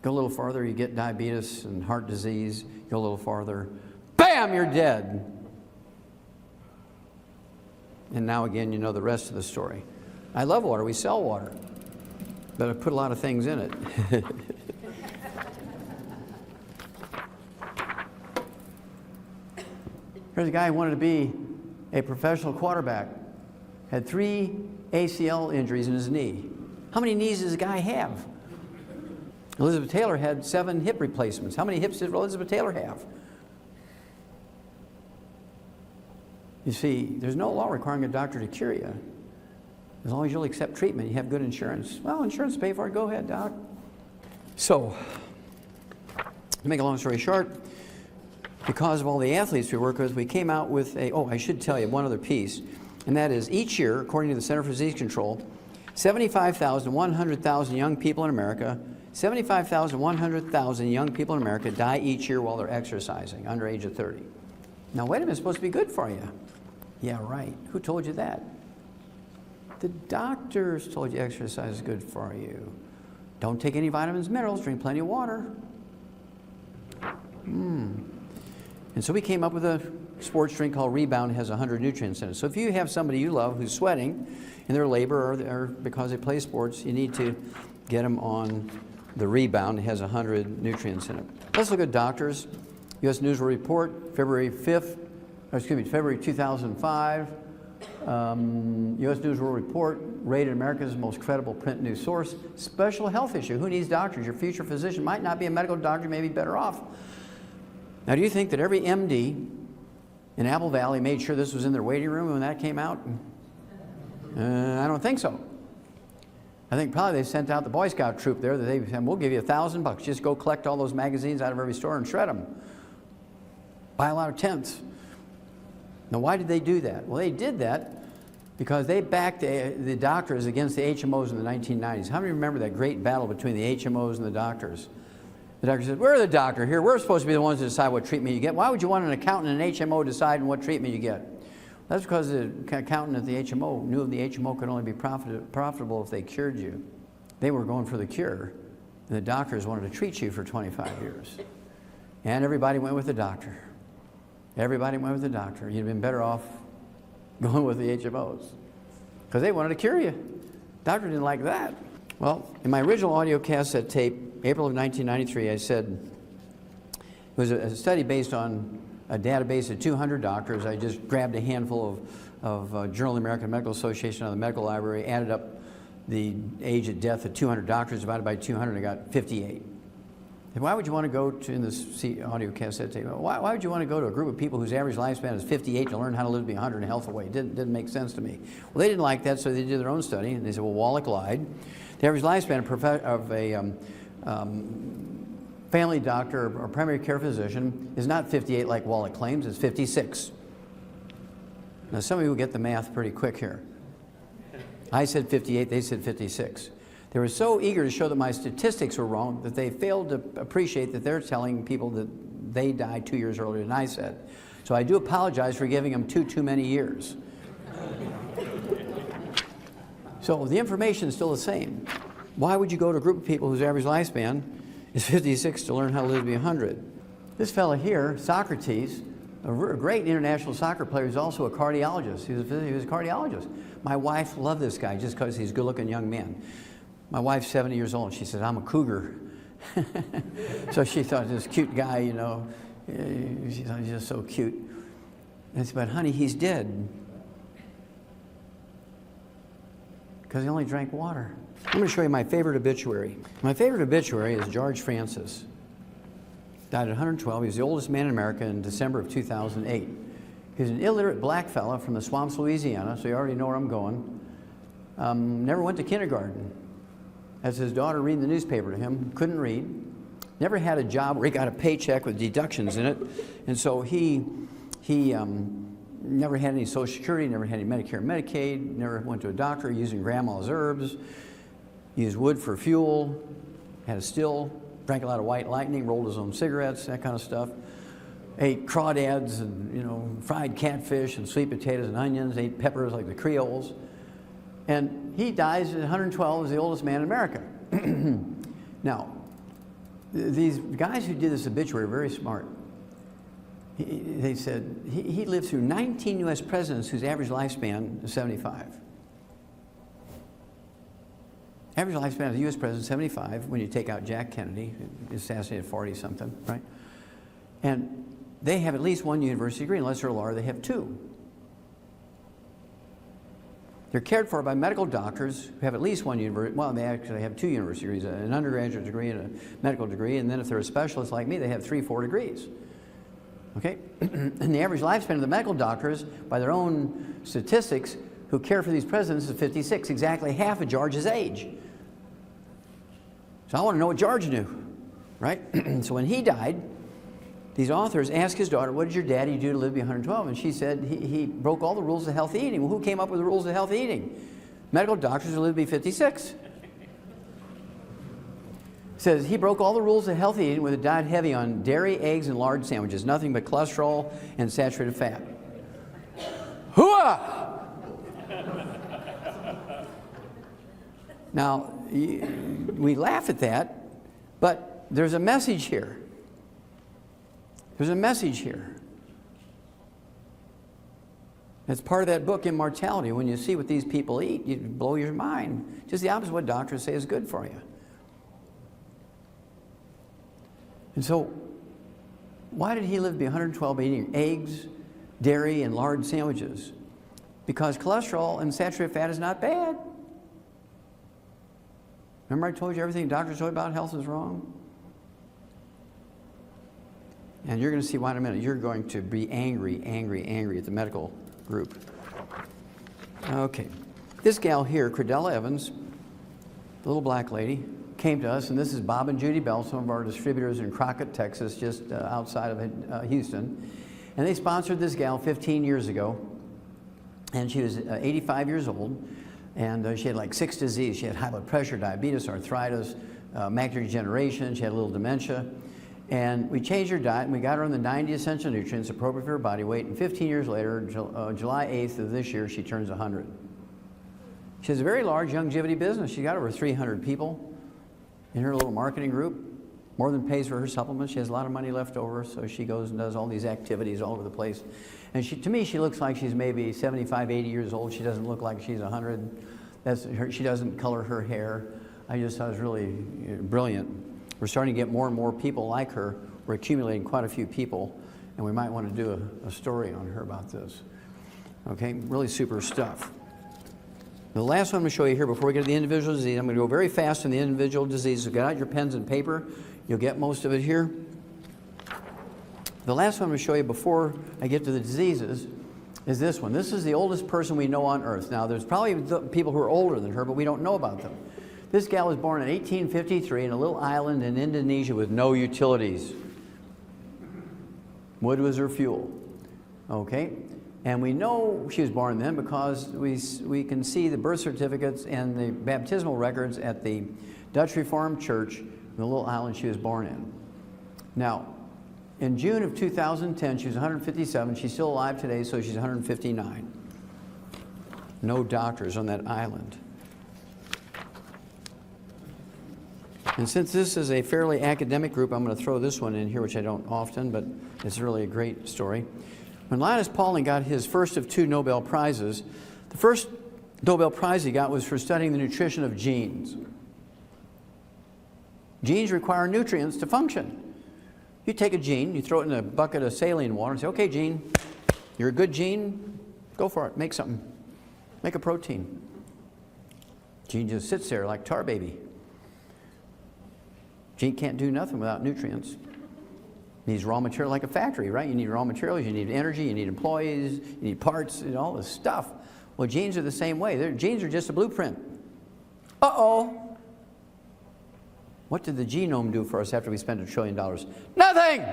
Go a little farther, you get diabetes and heart disease. Go a little farther, bam, you're dead. And now again, you know the rest of the story. I love water, we sell water, but I put a lot of things in it. Here's a guy who wanted to be a professional quarterback. Had 3 ACL injuries in his knee. How many knees does a guy have? Elizabeth Taylor had 7 hip replacements. How many hips did Elizabeth Taylor have? You see, there's no law requiring a doctor to cure you. As long as you'll accept treatment, you have good insurance. Well, insurance pay for it, go ahead, doc. So, to make a long story short, because of all the athletes we work with, we came out with I should tell you one other piece, and that is each year, according to the Center for Disease Control, 75,000 to 100,000 young people in America, 75,000 to 100,000 young people in America die each year while they're exercising, under age of 30. Now, wait a minute, it's supposed to be good for you. Yeah, right. Who told you that? The doctors told you exercise is good for you. Don't take any vitamins, minerals, drink plenty of water. And so we came up with a sports drink called Rebound. It has 100 nutrients in it. So if you have somebody you love who's sweating in their labor or because they play sports, you need to get them on the Rebound. It has 100 nutrients in it. Let's look at doctors. U.S. News will Report, February 2005. U.S. News World Report rated America's most credible print news source. Special health issue. Who needs doctors? Your future physician might not be a medical doctor, may be better off. Now, do you think that every MD in Apple Valley made sure this was in their waiting room when that came out? I don't think so. I think probably they sent out the Boy Scout troop there that they said, we'll give you $1,000. Just go collect all those magazines out of every store and shred them. Buy a lot of tents. Now, why did they do that? Well, they did that because they backed the doctors against the HMOs in the 1990s. How many remember that great battle between the HMOs and the doctors? The doctor said, we're the doctor here. We're supposed to be the ones to decide what treatment you get. Why would you want an accountant and an HMO deciding what treatment you get? That's because the accountant at the HMO knew the HMO could only be profitable if they cured you. They were going for the cure, and the doctors wanted to treat you for 25 years. And everybody went with the doctor. Everybody went with the doctor. You'd have been better off going with the HMOs because they wanted to cure you. Doctor didn't like that. Well, in my original audio cassette tape, April of 1993, I said it was a study based on a database of 200 doctors. I just grabbed a handful of Journal of the American Medical Association out of the medical library, added up the age of death of 200 doctors, divided by 200, I got 58. And why would you want to go to, in this audio cassette tape, why would you want to go to a group of people whose average lifespan is 58 to learn how to live to be 100 in a healthy way? It didn't make sense to me. Well, they didn't like that, so they did their own study, and they said, well, Wallach lied. The average lifespan of a family doctor or primary care physician is not 58 like Wallach claims, it's 56. Now, some of you will get the math pretty quick here. I said 58, they said 56. They were so eager to show that my statistics were wrong that they failed to appreciate that they're telling people that they died 2 years earlier than I said. So I do apologize for giving them too many years. So the information is still the same. Why would you go to a group of people whose average lifespan is 56 to learn how to live to be 100? This fellow here, Socrates, a great international soccer player, is also a cardiologist. He was a cardiologist. My wife loved this guy just because he's a good-looking young man. My wife's 70 years old. She says, I'm a cougar. So she thought this cute guy, you know, she thought he's just so cute. And I said, but honey, he's dead. because he only drank water. I'm going to show you my favorite obituary. My favorite obituary is George Francis. Died at 112. He was the oldest man in America in December of 2008. He was an illiterate black fella from the swamps, Louisiana, so you already know where I'm going. Never went to kindergarten. As his daughter reading the newspaper to him, couldn't read. Never had a job where he got a paycheck with deductions in it. And so he never had any Social Security, never had any Medicare and Medicaid, never went to a doctor, using grandma's herbs, used wood for fuel, had a still, drank a lot of White Lightning, rolled his own cigarettes, that kind of stuff. Ate crawdads and, you know, fried catfish and sweet potatoes and onions, ate peppers like the Creoles. And he dies at 112 as the oldest man in America. Now, these guys who did this obituary are very smart. They said he lived through 19 U.S. presidents whose average lifespan is 75. Average lifespan of the U.S. president is 75 when you take out Jack Kennedy, assassinated 40-something, right? And they have at least one university degree. Unless they're a lawyer, they have two. They're cared for by medical doctors who have at least one university. Well, they actually have two university degrees, an undergraduate degree and a medical degree. And then if they're a specialist like me, they have 3, 4 degrees. Okay? And the average lifespan of the medical doctors, by their own statistics, who care for these presidents is 56, exactly half of George's age. So I want to know what George knew, right? So when he died, these authors asked his daughter, what did your daddy do to live to be 112? And she said, he broke all the rules of healthy eating. Well, who came up with the rules of healthy eating? Medical doctors who lived to be 56. Says he broke all the rules of healthy eating with a diet heavy on dairy, eggs, and lard sandwiches, nothing but cholesterol and saturated fat. Hooah! Now, we laugh at that, but there's a message here. There's a message here. It's part of that book, Immortality. When you see what these people eat, you blow your mind. Just the opposite of what doctors say is good for you. And so, why did he live to be 112 eating eggs, dairy, and lard sandwiches? Because cholesterol and saturated fat is not bad. Remember I told you everything doctors told you about health is wrong? And you're going to see why in a minute. You're going to be angry at the medical group. Okay. This gal here, Credella Evans, the little black lady, came to us, and this is Bob and Judy Bell, some of our distributors in Crockett, Texas, just outside of Houston. And they sponsored this gal 15 years ago. And she was 85 years old. And she had like 6 diseases. She had high blood pressure, diabetes, arthritis, macular degeneration. She had a little dementia. And we changed her diet, and we got her on the 90 essential nutrients appropriate for her body weight. And 15 years later, July 8th of this year, she turns 100. She has a very large longevity business. She's got over 300 people in her little marketing group. More than pays for her supplements. She has a lot of money left over, so she goes and does all these activities all over the place. And to me, she looks like she's maybe 75, 80 years old. She doesn't look like she's 100. She doesn't color her hair. I just thought it was really brilliant. We're starting to get more and more people like her. We're accumulating quite a few people, and we might want to do a story on her about this. Okay, really super stuff. The last one I'm going to show you here before we get to the individual disease, I'm going to go very fast on the individual disease. So get out your pens and paper. You'll get most of it here. The last one I'm going to show you before I get to the diseases is this one. This is the oldest person we know on earth. Now, there's probably people who are older than her, but we don't know about them. This gal was born in 1853 in a little island in Indonesia with no utilities. Wood was her fuel. Okay? And we know she was born then because we can see the birth certificates and the baptismal records at the Dutch Reformed Church, the little island she was born in. Now, in June of 2010, she was 157. She's still alive today, so she's 159. No doctors on that island. And since this is a fairly academic group, I'm going to throw this one in here, which I don't often, but it's really a great story. When Linus Pauling got his first of 2 Nobel Prizes, the first Nobel Prize he got was for studying the nutrition of genes. Genes require nutrients to function. You take a gene, you throw it in a bucket of saline water and say, okay, gene, you're a good gene, go for it, make something. Make a protein. Gene just sits there like tar baby. Gene can't do nothing without nutrients. Needs raw material like a factory, right? You need raw materials, you need energy, you need employees, you need parts, and all this stuff. Well, genes are the same way. Genes are just a blueprint. Uh-oh. What did the genome do for us after we spent $1 trillion? Nothing!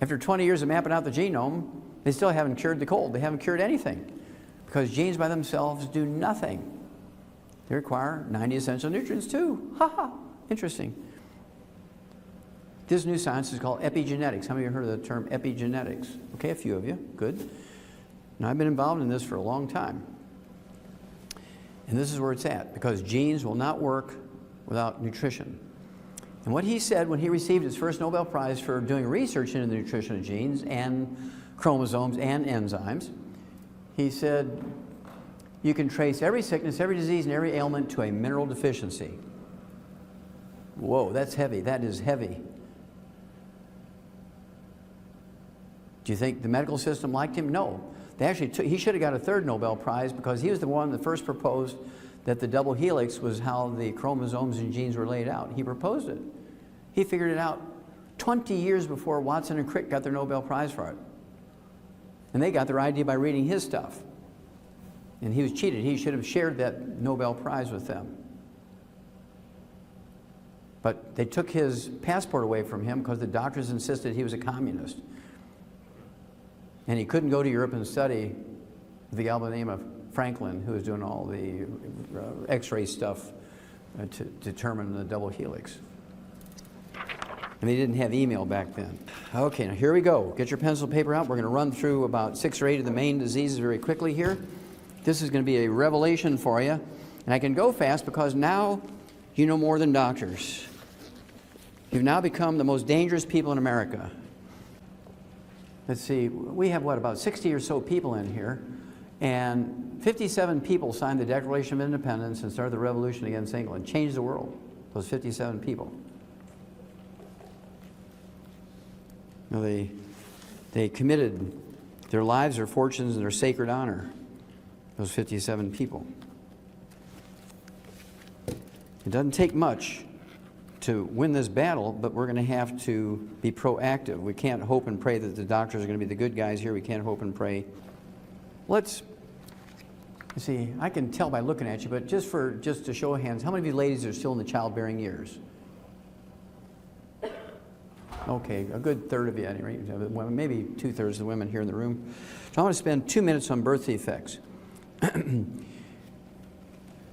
After 20 years of mapping out the genome, they still haven't cured the cold. They haven't cured anything. Because genes by themselves do nothing. They require 90 essential nutrients too. Ha ha, interesting. This new science is called epigenetics. How many of you heard of the term epigenetics? Okay, a few of you, good. Now I've been involved in this for a long time. And this is where it's at, because genes will not work without nutrition. And what he said when he received his first Nobel Prize for doing research into the nutrition of genes and chromosomes and enzymes, he said, you can trace every sickness, every disease, and every ailment to a mineral deficiency. Whoa, that's heavy. That is heavy. Do you think the medical system liked him? No. They actually he should have got a third Nobel Prize because he was the one that first proposed that the double helix was how the chromosomes and genes were laid out. He proposed it. He figured it out 20 years before Watson and Crick got their Nobel Prize for it. And they got their idea by reading his stuff. And he was cheated. He should have shared that Nobel Prize with them. But they took his passport away from him because the doctors insisted he was a communist. And he couldn't go to Europe and study with the gal by the name of Franklin, who was doing all the X-ray stuff to determine the double helix. And they didn't have email back then. Okay, now here we go. Get your pencil and paper out. We're going to run through about 6 or 8 of the main diseases very quickly here. This is going to be a revelation for you. And I can go fast because now you know more than doctors. You've now become the most dangerous people in America. Let's see, we have what, about 60 or so people in here, and 57 people signed the Declaration of Independence and started the revolution against England, changed the world, those 57 people. Now they committed their lives, their fortunes, and their sacred honor, those 57 people. It doesn't take much to win this battle, but we're going to have to be proactive. We can't hope and pray that the doctors are going to be the good guys here. We can't hope and pray. Let's see, I can tell by looking at you, but just to show of hands, how many of you ladies are still in the childbearing years? Okay, a good third of you, anyway, maybe 2/3 of the women here in the room. So I want to spend 2 minutes on birth defects.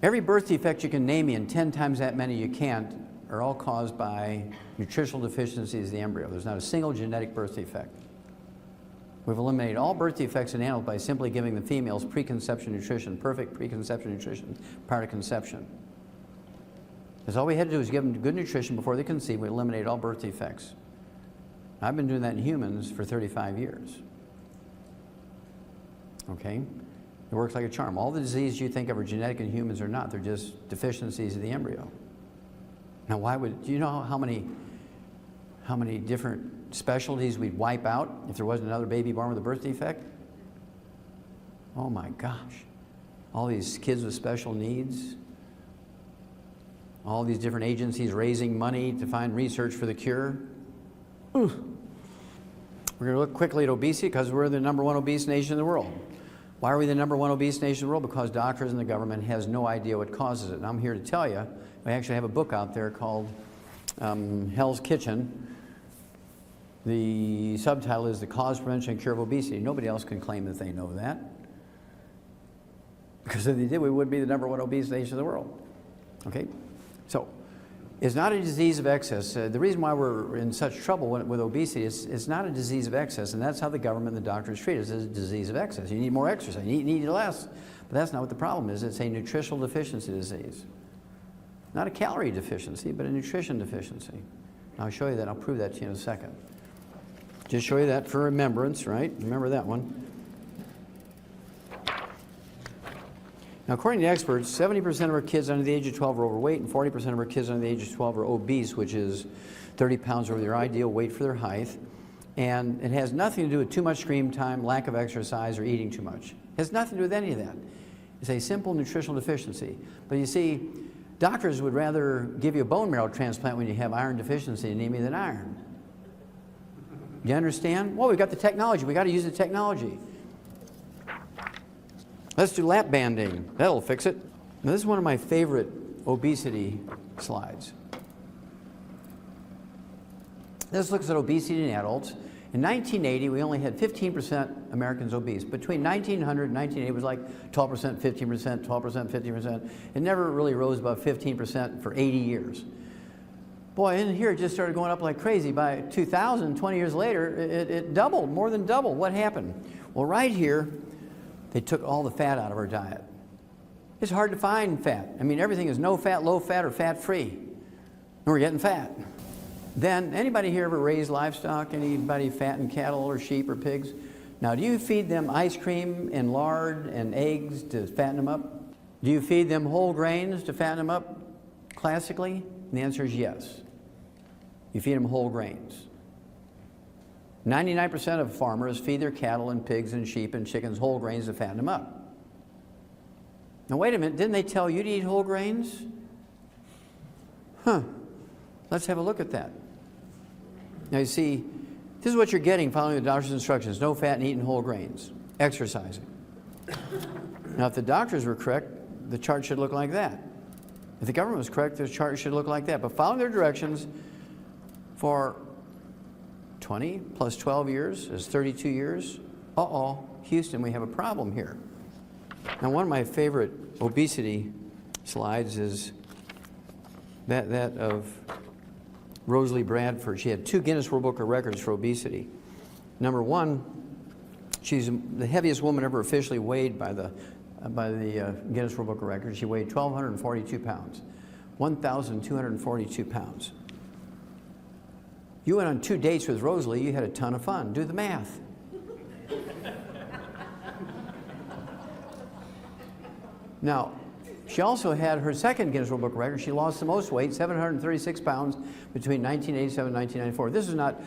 Every birth defect you can name me, and 10 times that many you can't, are all caused by nutritional deficiencies of the embryo. There's not a single genetic birth defect. We've eliminated all birth defects in animals by simply giving the females preconception nutrition, perfect preconception nutrition prior to conception. Because all we had to do was give them good nutrition before they conceived. We eliminated all birth defects. I've been doing that in humans for 35 years. Okay? It works like a charm. All the diseases you think of are genetic in humans are not. They're just deficiencies of the embryo. Now, do you know how many different specialties we'd wipe out if there wasn't another baby born with a birth defect? Oh my gosh. All these kids with special needs, all these different agencies raising money to find research for the cure. We're going to look quickly at obesity because we're the #1 obese nation in the world. Why are we the #1 obese nation in the world? Because doctors and the government has no idea what causes it. And I'm here to tell you, I actually have a book out there called Hell's Kitchen. The subtitle is The Cause, Prevention, and Cure of Obesity. Nobody else can claim that they know that. Because if they did, we would be the #1 obese nation in the world. Okay? So, it's not a disease of excess. The reason why we're in such trouble with obesity is it's not a disease of excess, and that's how the government and the doctors treat it. It's a disease of excess. You need more exercise. You need less. But that's not what the problem is. It's a nutritional deficiency disease. Not a calorie deficiency, but a nutrition deficiency. I'll show you that. I'll prove that to you in a second. Just show you that for remembrance, right? Remember that one. Now, according to experts, 70% of our kids under the age of 12 are overweight, and 40% of our kids under the age of 12 are obese, which is 30 pounds over their ideal weight for their height. And it has nothing to do with too much screen time, lack of exercise, or eating too much. It has nothing to do with any of that. It's a simple nutritional deficiency. But you see, doctors would rather give you a bone marrow transplant when you have iron deficiency anemia than iron. You understand? Well, we've got the technology. We've got to use the technology. Let's do lap banding. That'll fix it. Now, this is one of my favorite obesity slides. This looks at obesity in adults. In 1980, we only had 15% Americans obese. Between 1900 and 1980, it was like 12%, 15%, 12%, 15%. It never really rose above 15% for 80 years. Boy, in here it just started going up like crazy. By 2000, 20 years later, it doubled, more than doubled. What happened? Well, right here, they took all the fat out of our diet. It's hard to find fat. I mean, everything is no fat, low fat, or fat-free. And we're getting fat. Then, anybody here ever raise livestock? Anybody fatten cattle or sheep or pigs? Now, do you feed them ice cream and lard and eggs to fatten them up? Do you feed them whole grains to fatten them up, classically? And the answer is yes. You feed them whole grains. 99% of farmers feed their cattle and pigs and sheep and chickens whole grains to fatten them up. Now, wait a minute, didn't they tell you to eat whole grains? Huh. Let's have a look at that. Now, you see, this is what you're getting following the doctor's instructions. No fat and eating whole grains. Exercising. Now, if the doctors were correct, the chart should look like that. If the government was correct, the chart should look like that. But following their directions for 20 plus 12 years is 32 years. Uh-oh, Houston, we have a problem here. Now, one of my favorite obesity slides is that of Rosalie Bradford. She had 2 Guinness World Book of Records for obesity. Number 1, she's the heaviest woman ever officially weighed by the Guinness World Book of Records. She weighed 1,242 pounds, 1,242 pounds. You went on 2 dates with Rosalie, you had a ton of fun. Do the math. Now, she also had her second Guinness World Book of Records. She lost the most weight, 736 pounds, between 1987 and 1994. This is not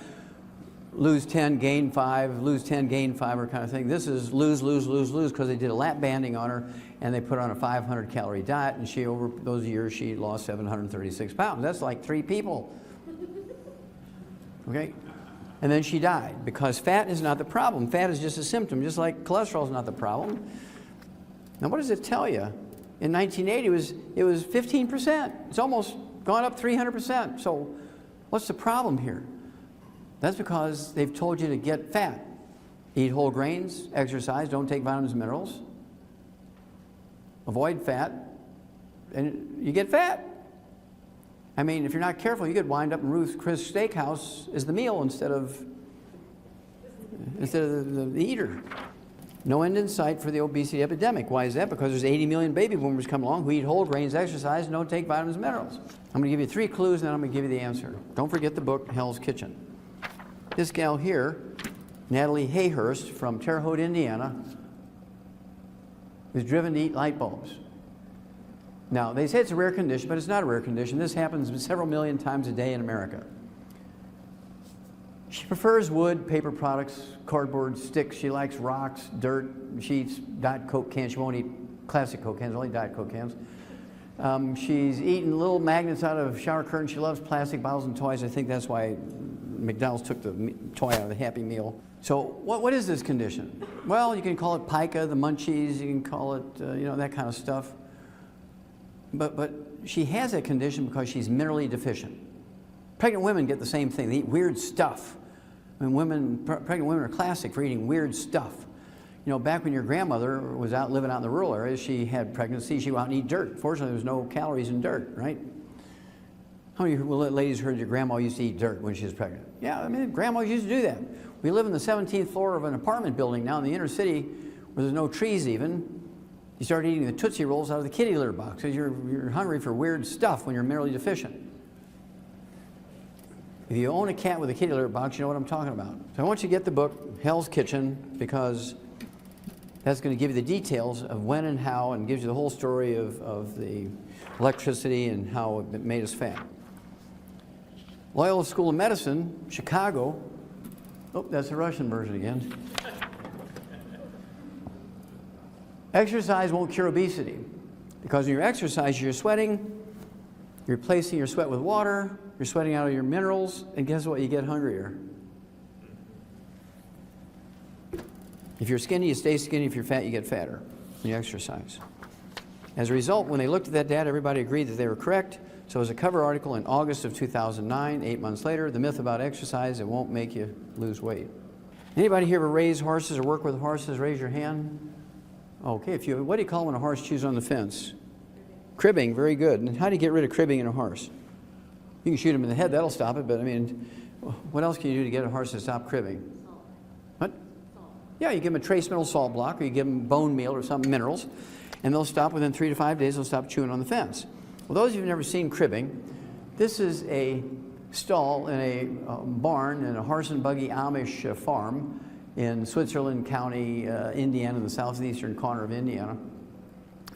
lose 10, gain 5, lose 10, gain 5 or kind of thing. This is lose, lose, lose, lose, because they did a lap banding on her and they put her on a 500-calorie diet, and she, over those years, she lost 736 pounds. That's like 3 people. Okay? And then she died, because fat is not the problem. Fat is just a symptom, just like cholesterol is not the problem. Now, what does it tell you? In 1980, it was 15%. It's almost gone up 300%. So what's the problem here? That's because they've told you to get fat. Eat whole grains, exercise, don't take vitamins and minerals. Avoid fat, and you get fat. I mean, if you're not careful, you could wind up in Ruth's Chris Steakhouse as the meal instead of the eater. No end in sight for the obesity epidemic. Why is that? Because there's 80 million baby boomers come along who eat whole grains, exercise, and don't take vitamins and minerals. I'm going to give you 3 clues, and then I'm going to give you the answer. Don't forget the book, Hell's Kitchen. This gal here, Natalie Hayhurst from Terre Haute, Indiana, was driven to eat light bulbs. Now, they say it's a rare condition, but it's not a rare condition. This happens several million times a day in America. She prefers wood, paper products, cardboard, sticks. She likes rocks, dirt. She eats Diet Coke cans. She won't eat classic Coke cans, only Diet Coke cans. She's eaten little magnets out of shower curtains. She loves plastic bottles and toys. I think that's why McDonald's took the toy out of the Happy Meal. So what is this condition? Well, you can call it pica, the munchies. You can call it, you know, that kind of stuff. But she has that condition because she's minerally deficient. Pregnant women get the same thing. They eat weird stuff. I mean, pregnant women are classic for eating weird stuff. You know, back when your grandmother was living out in the rural areas, she had pregnancy, she'd go out and eat dirt. Fortunately, there was no calories in dirt, right? How many ladies heard your grandma used to eat dirt when she was pregnant? Yeah, I mean, grandmas used to do that. We live in the 17th floor of an apartment building now in the inner city where there's no trees even. You start eating the Tootsie Rolls out of the kitty litter box because you're hungry for weird stuff when you're minerally deficient. If you own a cat with a kitty litter box, you know what I'm talking about. So I want you to get the book, Hell's Kitchen, because that's going to give you the details of when and how, and gives you the whole story of the electricity and how it made us fat. Loyola School of Medicine, Chicago. Oh, that's the Russian version again. Exercise won't cure obesity, because when you're exercising, you're sweating, you're replacing your sweat with water, you're sweating out of your minerals, and guess what? You get hungrier. If you're skinny, you stay skinny. If you're fat, you get fatter when you exercise. As a result, when they looked at that data, everybody agreed that they were correct. So it was a cover article in August of 2009, 8 months later, the myth about exercise, it won't make you lose weight. Anybody here ever raise horses or work with horses? Raise your hand. Okay, if you, what do you call when a horse chews on the fence? Cribbing, very good. And how do you get rid of cribbing in a horse? You can shoot him in the head, that'll stop it, but I mean, what else can you do to get a horse to stop cribbing? Salt. What? Salt. Yeah, you give them a trace mineral salt block, or you give them bone meal or some minerals, and they'll stop within 3 to 5 days, they'll stop chewing on the fence. Well, those of you who've never seen cribbing, this is a stall in a barn in a horse and buggy Amish farm in Switzerland County, Indiana, in the southeastern corner of Indiana.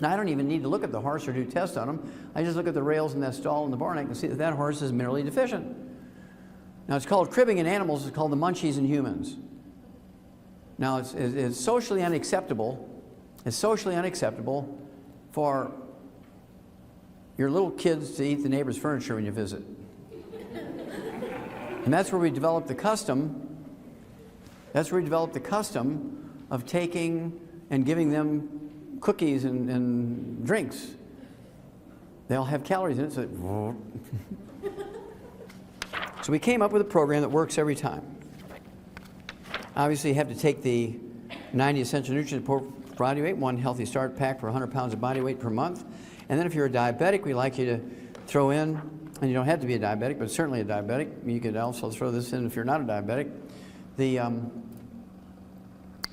Now, I don't even need to look at the horse or do tests on him. I just look at the rails in that stall in the barn. I can see that that horse is minerally deficient. Now, it's called cribbing in animals. It's called the munchies in humans. Now, it's socially unacceptable. It's socially unacceptable for your little kids to eat the neighbor's furniture when you visit. And that's where we developed the custom. That's where we developed the custom of taking and giving them cookies and drinks. They all have calories in it, so so we came up with a program that works every time. Obviously, you have to take the 90 essential nutrients per body weight, 1 healthy start pack for 100 pounds of body weight per month. And then if you're a diabetic, we like you to throw in, and you don't have to be a diabetic, but certainly a diabetic. You could also throw this in if you're not a diabetic. The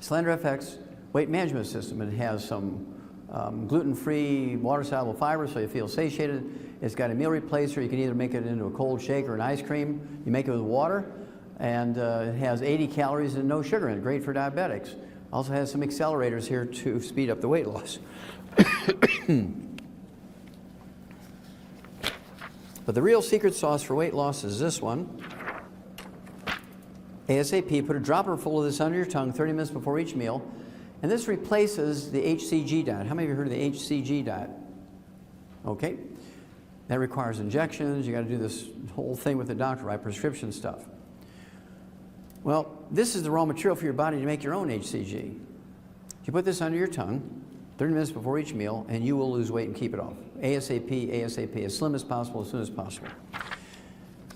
Slender FX weight management system. It has some gluten-free, water-soluble fibers, so you feel satiated. It's got a meal replacer. You can either make it into a cold shake or an ice cream. You make it with water, and it has 80 calories and no sugar in it. Great for diabetics. Also has some accelerators here to speed up the weight loss. But the real secret sauce for weight loss is this one. ASAP, put a dropper full of this under your tongue 30 minutes before each meal. And this replaces the HCG diet. How many of you heard of the HCG diet? Okay. That requires injections. You got to do this whole thing with the doctor, right? Prescription stuff. Well, this is the raw material for your body to make your own HCG. You put this under your tongue 30 minutes before each meal, and you will lose weight and keep it off. ASAP, ASAP, as slim as possible, as soon as possible.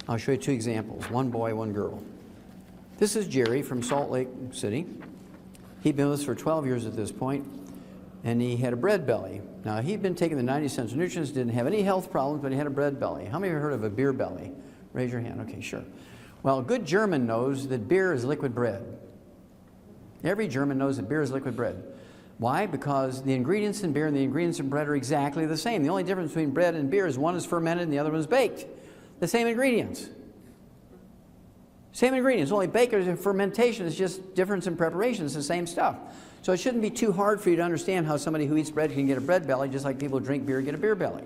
I'll show you 2 examples, one boy, one girl. This is Jerry from Salt Lake City. He'd been with us for 12 years at this point, and he had a bread belly. Now, he'd been taking the 90 essential nutrients, didn't have any health problems, but he had a bread belly. How many of you heard of a beer belly? Raise your hand. Okay, sure. Well, a good German knows that beer is liquid bread. Every German knows that beer is liquid bread. Why? Because the ingredients in beer and the ingredients in bread are exactly the same. The only difference between bread and beer is one is fermented and the other one is baked. The same ingredients. Same ingredients, only bakers and fermentation is just difference in preparation. It's the same stuff. So it shouldn't be too hard for you to understand how somebody who eats bread can get a bread belly, just like people who drink beer get a beer belly.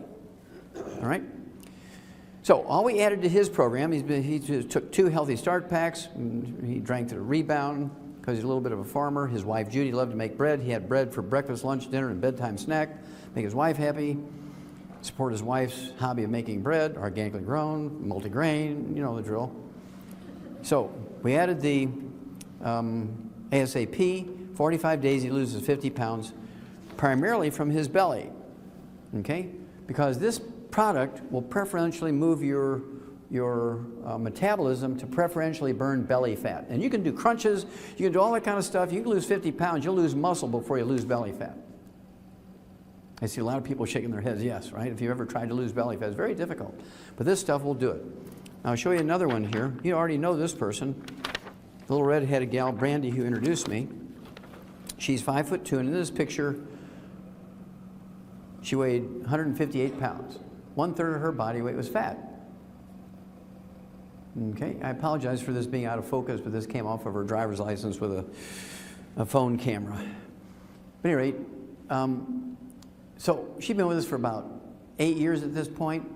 All right? So all we added to his program, he took 2 healthy start packs. He drank to the rebound because he's a little bit of a farmer. His wife Judy loved to make bread. He had bread for breakfast, lunch, dinner, and bedtime snack. Make his wife happy. Support his wife's hobby of making bread, organically grown, multigrain, you know the drill. So we added the ASAP. 45 days he loses 50 pounds, primarily from his belly. Okay? Because this product will preferentially move your metabolism to preferentially burn belly fat. And you can do crunches, you can do all that kind of stuff. You can lose 50 pounds, you'll lose muscle before you lose belly fat. I see a lot of people shaking their heads, yes, right? If you've ever tried to lose belly fat, it's very difficult. But this stuff will do it. Now, I'll show you another one here. You already know this person, the little red-headed gal, Brandy, who introduced me. She's 5'2", and in this picture, she weighed 158 pounds. 1/3 of her body weight was fat. Okay, I apologize for this being out of focus, but this came off of her driver's license with a phone camera. But at any rate, so she'd been with us for about 8 years at this point.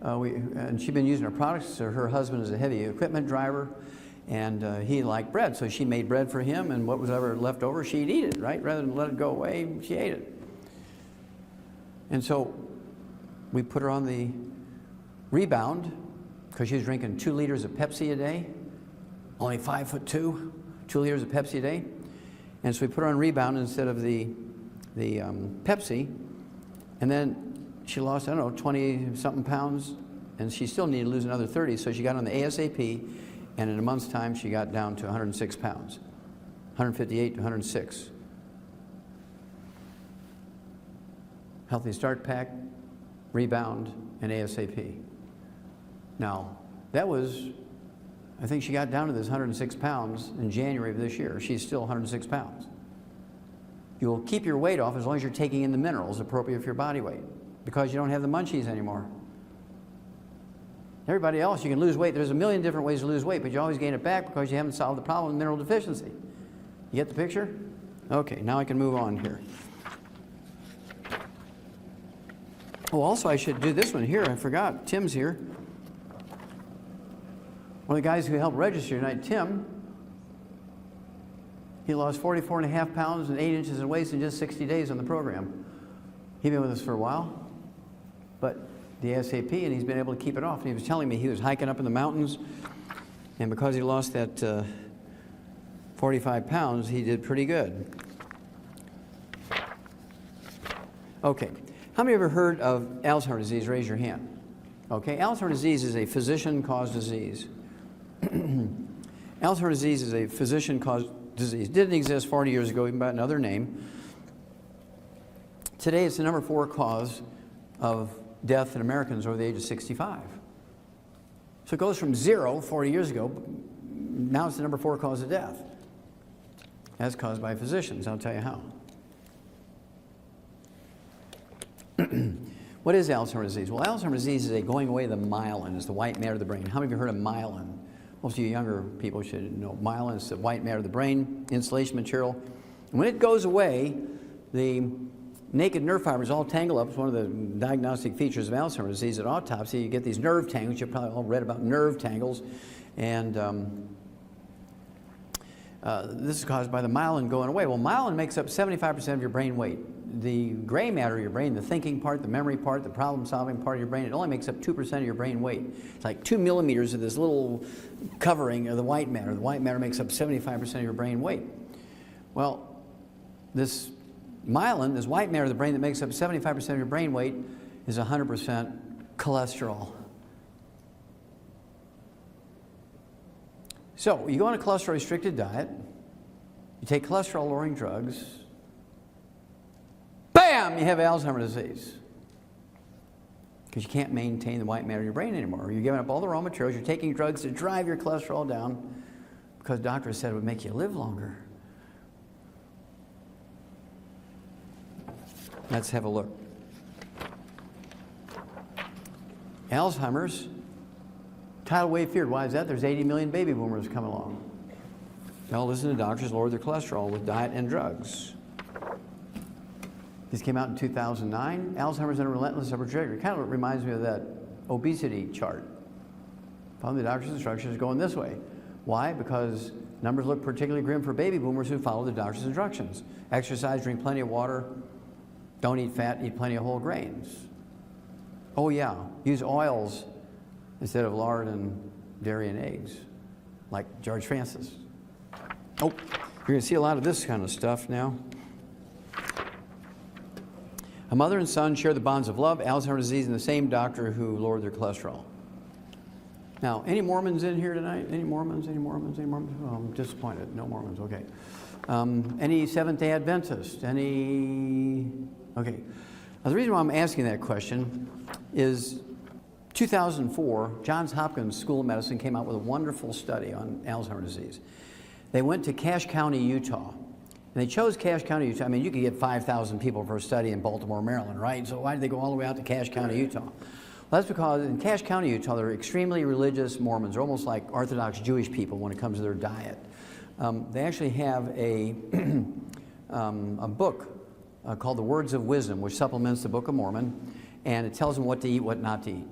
And she'd been using our products. So her husband is a heavy equipment driver. And he liked bread, so she made bread for him, and what was ever left over, she'd eat it, right? Rather than let it go away, she ate it. And so we put her on the rebound because she was drinking 2 liters of Pepsi a day, only 5'2", 2 liters of Pepsi a day. And so we put her on rebound instead of the Pepsi, and then she lost, I don't know, 20-something pounds, and she still needed to lose another 30, so she got on the ASAP, and in a month's time, she got down to 106 pounds, 158 to 106. Healthy Start Pack, rebound, and ASAP. Now, that was, I think she got down to this 106 pounds in January of this year. She's still 106 pounds. You'll keep your weight off as long as you're taking in the minerals appropriate for your body weight, because you don't have the munchies anymore. Everybody else, you can lose weight. There's a million different ways to lose weight, but you always gain it back because you haven't solved the problem of mineral deficiency. You get the picture? Okay, now I can move on here. Oh, also I should do this one here. I forgot. Tim's here. One of the guys who helped register tonight, Tim, he lost 44.5 pounds and 8 inches in waist in just 60 days on the program. He's been with us for a while, but the ASAP, and he's been able to keep it off. And he was telling me he was hiking up in the mountains, and because he lost that 45 pounds, he did pretty good. Okay, how many of you ever heard of Alzheimer's disease? Raise your hand. Okay, Alzheimer's disease is a physician-caused disease. Alzheimer's disease is a physician-caused disease. Didn't exist 40 years ago, even by another name. Today, it's the number 4 cause of death in Americans over the age of 65. So it goes from 0 40 years ago, now it's the number 4 cause of death. That's caused by physicians, I'll tell you how. What is Alzheimer's disease? Well, Alzheimer's disease is a going away of the myelin. It's the white matter of the brain. How many of you heard of myelin? Most of you younger people should know myelin is the white matter of the brain, insulation material. And when it goes away, the naked nerve fibers all tangle up. It's one of the diagnostic features of Alzheimer's disease. At autopsy, you get these nerve tangles. You've probably all read about nerve tangles. And this is caused by the myelin going away. Well, myelin makes up 75% of your brain weight. The gray matter of your brain, the thinking part, the memory part, the problem-solving part of your brain, it only makes up 2% of your brain weight. It's like 2 millimeters of this little covering of the white matter. The white matter makes up 75% of your brain weight. Well, this myelin, this white matter of the brain that makes up 75% of your brain weight, is 100% cholesterol. So you go on a cholesterol-restricted diet, you take cholesterol-lowering drugs, bam, you have Alzheimer's disease. Because you can't maintain the white matter of your brain anymore. You're giving up all the raw materials, you're taking drugs to drive your cholesterol down because doctors said it would make you live longer. Let's have a look. Alzheimer's, tidal wave feared. Why is that? There's 80 million baby boomers coming along. They all listen to doctors, lower their cholesterol with diet and drugs. This came out in 2009. Alzheimer's and a relentless upward trajectory. Kind of reminds me of that obesity chart. Following the doctor's instructions going this way. Why? Because numbers look particularly grim for baby boomers who follow the doctor's instructions. Exercise, drink plenty of water, don't eat fat, eat plenty of whole grains. Oh yeah, use oils instead of lard and dairy and eggs, like George Francis. Oh, you're going to see a lot of this kind of stuff now. A mother and son share the bonds of love, Alzheimer's disease, and the same doctor who lowered their cholesterol. Now, any Mormons in here tonight? Any Mormons? Any Mormons? Any Mormons? Oh, I'm disappointed. No Mormons. Okay. Any Seventh-day Adventists? Any? Okay. Now, the reason why I'm asking that question is 2004, Johns Hopkins School of Medicine came out with a wonderful study on Alzheimer's disease. They went to Cache County, Utah. And they chose Cache County, Utah. I mean, you could get 5,000 people for a study in Baltimore, Maryland, right? So why did they go all the way out to Cache County, Utah? Well, that's because in Cache County, Utah, they're extremely religious Mormons. They're almost like Orthodox Jewish people when it comes to their diet. They actually have a book called The Words of Wisdom, which supplements the Book of Mormon, and it tells them what to eat, what not to eat,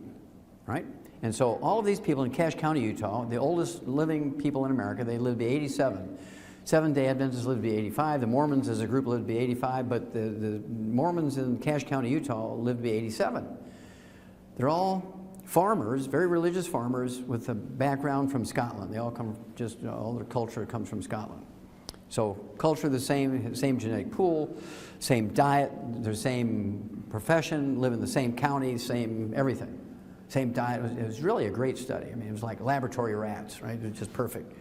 right? And so all of these people in Cache County, Utah, the oldest living people in America, they live to be 87. Seventh-day Adventists live to be 85. The Mormons as a group live to be 85, but the Mormons in Cache County, Utah live to be 87. They're all farmers, very religious farmers with a background from Scotland. They all come, just all their culture comes from Scotland. So culture the same genetic pool, same diet, their same profession, live in the same county, same everything. Same diet. It was really a great study. I mean, it was like laboratory rats, right? It was just perfect.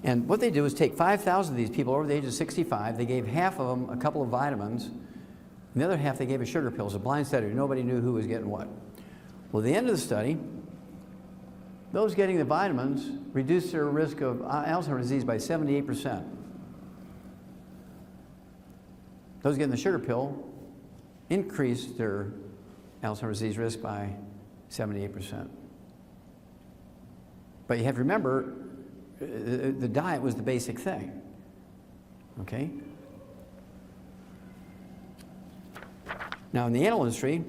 And what they did was take 5,000 of these people over the age of 65. They gave half of them a couple of vitamins, and the other half they gave a sugar pill. It was a blind study. Nobody knew who was getting what. Well, at the end of the study, those getting the vitamins reduced their risk of Alzheimer's disease by 78%. Those getting the sugar pill increased their Alzheimer's disease risk by 78%. But you have to remember, the diet was the basic thing, okay? Now in the animal industry,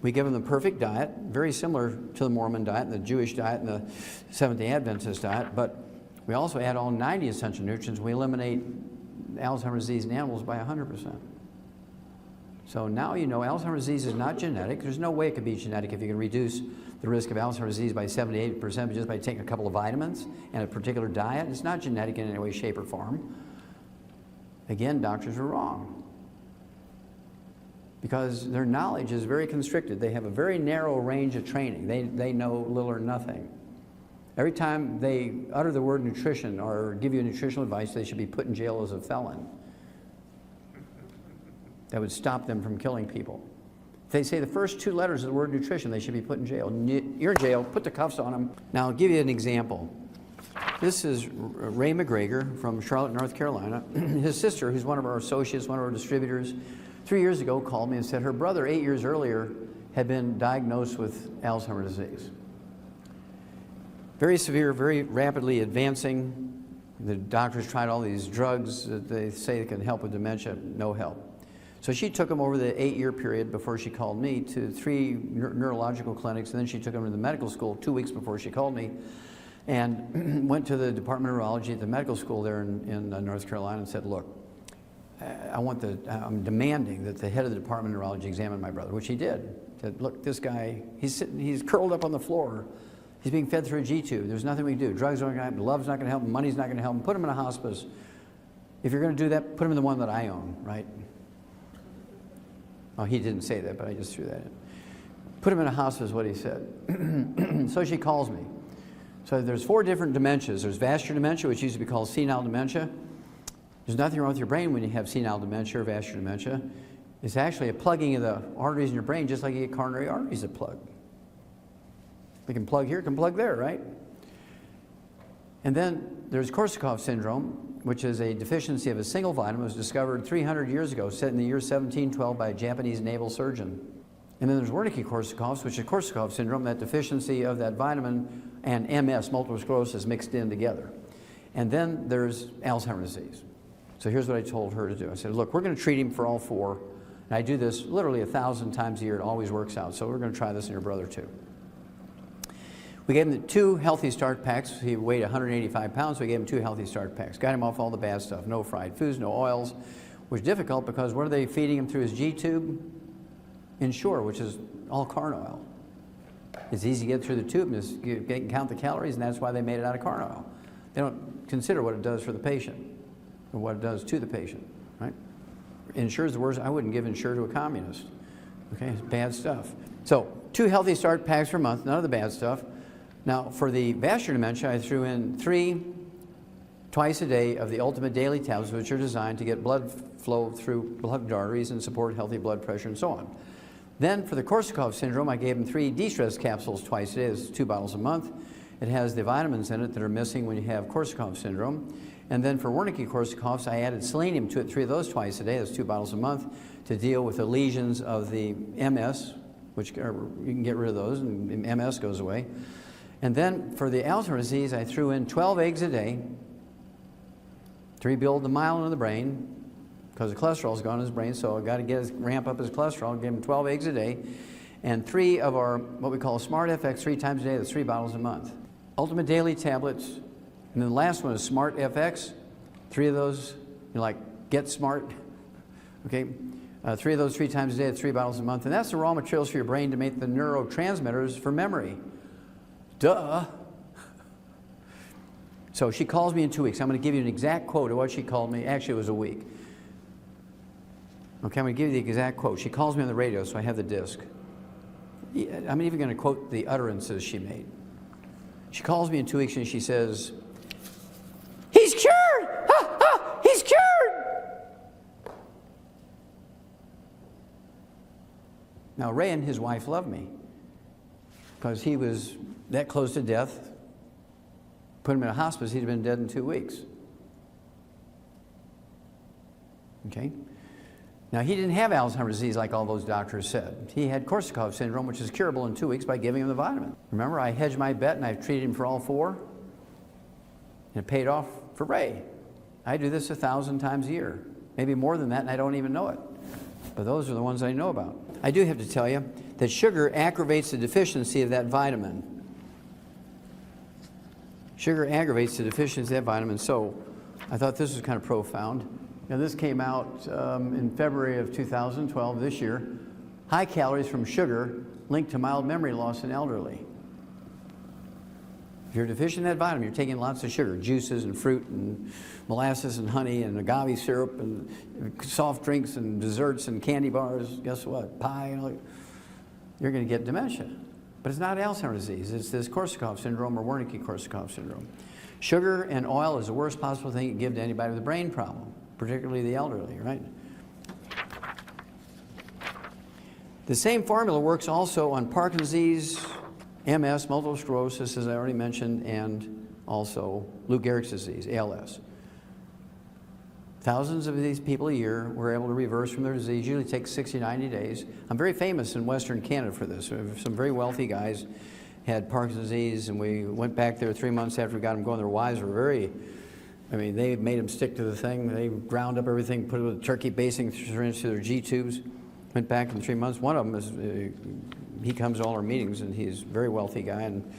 we give them the perfect diet, very similar to the Mormon diet and the Jewish diet and the Seventh-day Adventist diet, but we also add all 90 essential nutrients. We eliminate Alzheimer's disease in animals by 100%. So now you know Alzheimer's disease is not genetic. There's no way it could be genetic if you can reduce the risk of Alzheimer's disease by 78% just by taking a couple of vitamins and a particular diet. It's not genetic in any way, shape, or form. Again, doctors are wrong because their knowledge is very constricted. They have a very narrow range of training. They know little or nothing. Every time they utter the word nutrition or give you nutritional advice, they should be put in jail as a felon. That would stop them from killing people. If they say the first two letters of the word nutrition, they should be put in jail. You're in jail, put the cuffs on them. Now, I'll give you an example. This is Ray McGregor from Charlotte, North Carolina. His sister, who's one of our associates, one of our distributors, 3 years ago called me and said her brother 8 years earlier had been diagnosed with Alzheimer's disease. Very severe, very rapidly advancing. The doctors tried all these drugs that they say can help with dementia, no help. So she took him over the 8-year period before she called me to 3 neurological clinics, and then she took him to the medical school 2 weeks before she called me, and went to the Department of Neurology at the medical school there in North Carolina and said, look, I'm demanding that the head of the Department of Neurology examine my brother, which he did. Said, look, this guy, he's curled up on the floor. He's being fed through a G-tube. There's nothing we can do. Drugs aren't going to help him. Love's not going to help him. Money's not going to help him. Put him in a hospice. If you're going to do that, put him in the one that I own, right? Oh, he didn't say that, but I just threw that in. Put him in a hospice is what he said. So she calls me. So there's 4 different dementias. There's vascular dementia, which used to be called senile dementia. There's nothing wrong with your brain when you have senile dementia or vascular dementia. It's actually a plugging of the arteries in your brain, just like you get coronary arteries that plug. They can plug here, can plug there, right? And then there's Korsakoff syndrome, which is a deficiency of a single vitamin. It was discovered 300 years ago, set in the year 1712 by a Japanese naval surgeon. And then there's Wernicke-Korsakoff's, which is Korsakoff syndrome, that deficiency of that vitamin and MS, multiple sclerosis, mixed in together. And then there's Alzheimer's disease. So here's what I told her to do. I said, look, we're going to treat him for all 4. And I do this literally 1,000 times a year. It always works out. So we're going to try this in your brother too. We gave him 2 healthy start packs. He weighed 185 pounds, so we gave him 2 healthy start packs. Got him off all the bad stuff. No fried foods, no oils. Which was difficult because what are they feeding him through his G-tube? Ensure, which is all corn oil. It's easy to get through the tube and just count the calories, and that's why they made it out of corn oil. They don't consider what it does for the patient or what it does to the patient, right? Ensure is the worst. I wouldn't give Ensure to a communist. Okay, it's bad stuff. So 2 healthy start packs per month, none of the bad stuff. Now, for the vascular dementia, I threw in 3 twice a day of the ultimate daily tablets, which are designed to get blood flow through blood arteries and support healthy blood pressure and so on. Then, for the Korsakoff syndrome, I gave him 3 de-stress capsules twice a day. It's 2 bottles a month. It has the vitamins in it that are missing when you have Korsakoff syndrome. And then for Wernicke-Korsakoff's, I added selenium to it, 3 of those twice a day. That's 2 bottles a month to deal with the lesions of the MS, which you can get rid of those and MS goes away. And then for the Alzheimer's disease, I threw in 12 eggs a day to rebuild the myelin in the brain because the cholesterol's gone in his brain, so I got to ramp up his cholesterol, give him 12 eggs a day. and 3 of our, what we call Smart FX 3 times a day, that's 3 bottles a month. Ultimate Daily tablets, and then the last one is Smart FX. 3 of those, you're like, get smart, okay? 3 of those 3 times a day, that's 3 bottles a month, and that's the raw materials for your brain to make the neurotransmitters for memory. Duh. So she calls me in 2 weeks. I'm going to give you an exact quote of what she called me. Actually, it was a week. Okay, I'm going to give you the exact quote. She calls me on the radio, so I have the disc. I'm even going to quote the utterances she made. She calls me in 2 weeks and she says, "He's cured! Ha, ha, he's cured!" Now, Ray and his wife loved me because he was that close to death. Put him in a hospice, he'd have been dead in 2 weeks. Okay? Now, he didn't have Alzheimer's disease like all those doctors said. He had Korsakoff syndrome, which is curable in 2 weeks by giving him the vitamin. Remember, I hedged my bet and I've treated him for all 4. And it paid off for Ray. I do this 1,000 times a year, maybe more than that, and I don't even know it. But those are the ones I know about. I do have to tell you that sugar aggravates the deficiency of that vitamin. Sugar aggravates the deficiency of that vitamin, so I thought this was kind of profound. Now, this came out in February of 2012, this year. High calories from sugar linked to mild memory loss in elderly. If you're deficient in that vitamin, you're taking lots of sugar, juices and fruit and molasses and honey and agave syrup and soft drinks and desserts and candy bars. Guess what? Pie. You're going to get dementia. But it's not Alzheimer's disease. It's this Korsakoff syndrome or Wernicke-Korsakoff syndrome. Sugar and oil is the worst possible thing you can give to anybody with a brain problem, particularly the elderly, right? The same formula works also on Parkinson's disease, MS, multiple sclerosis, as I already mentioned, and also Lou Gehrig's disease, ALS. Thousands of these people a year were able to reverse from their disease. Usually takes 60, 90 days. I'm very famous in Western Canada for this. Some very wealthy guys had Parkinson's disease, and we went back there 3 months after we got them going. Their wives were very, I mean, they made them stick to the thing. They ground up everything, put it with a turkey basing syringe to their G-tubes. Went back in 3 months. One of them is, he comes to all our meetings, and he's a very wealthy guy, and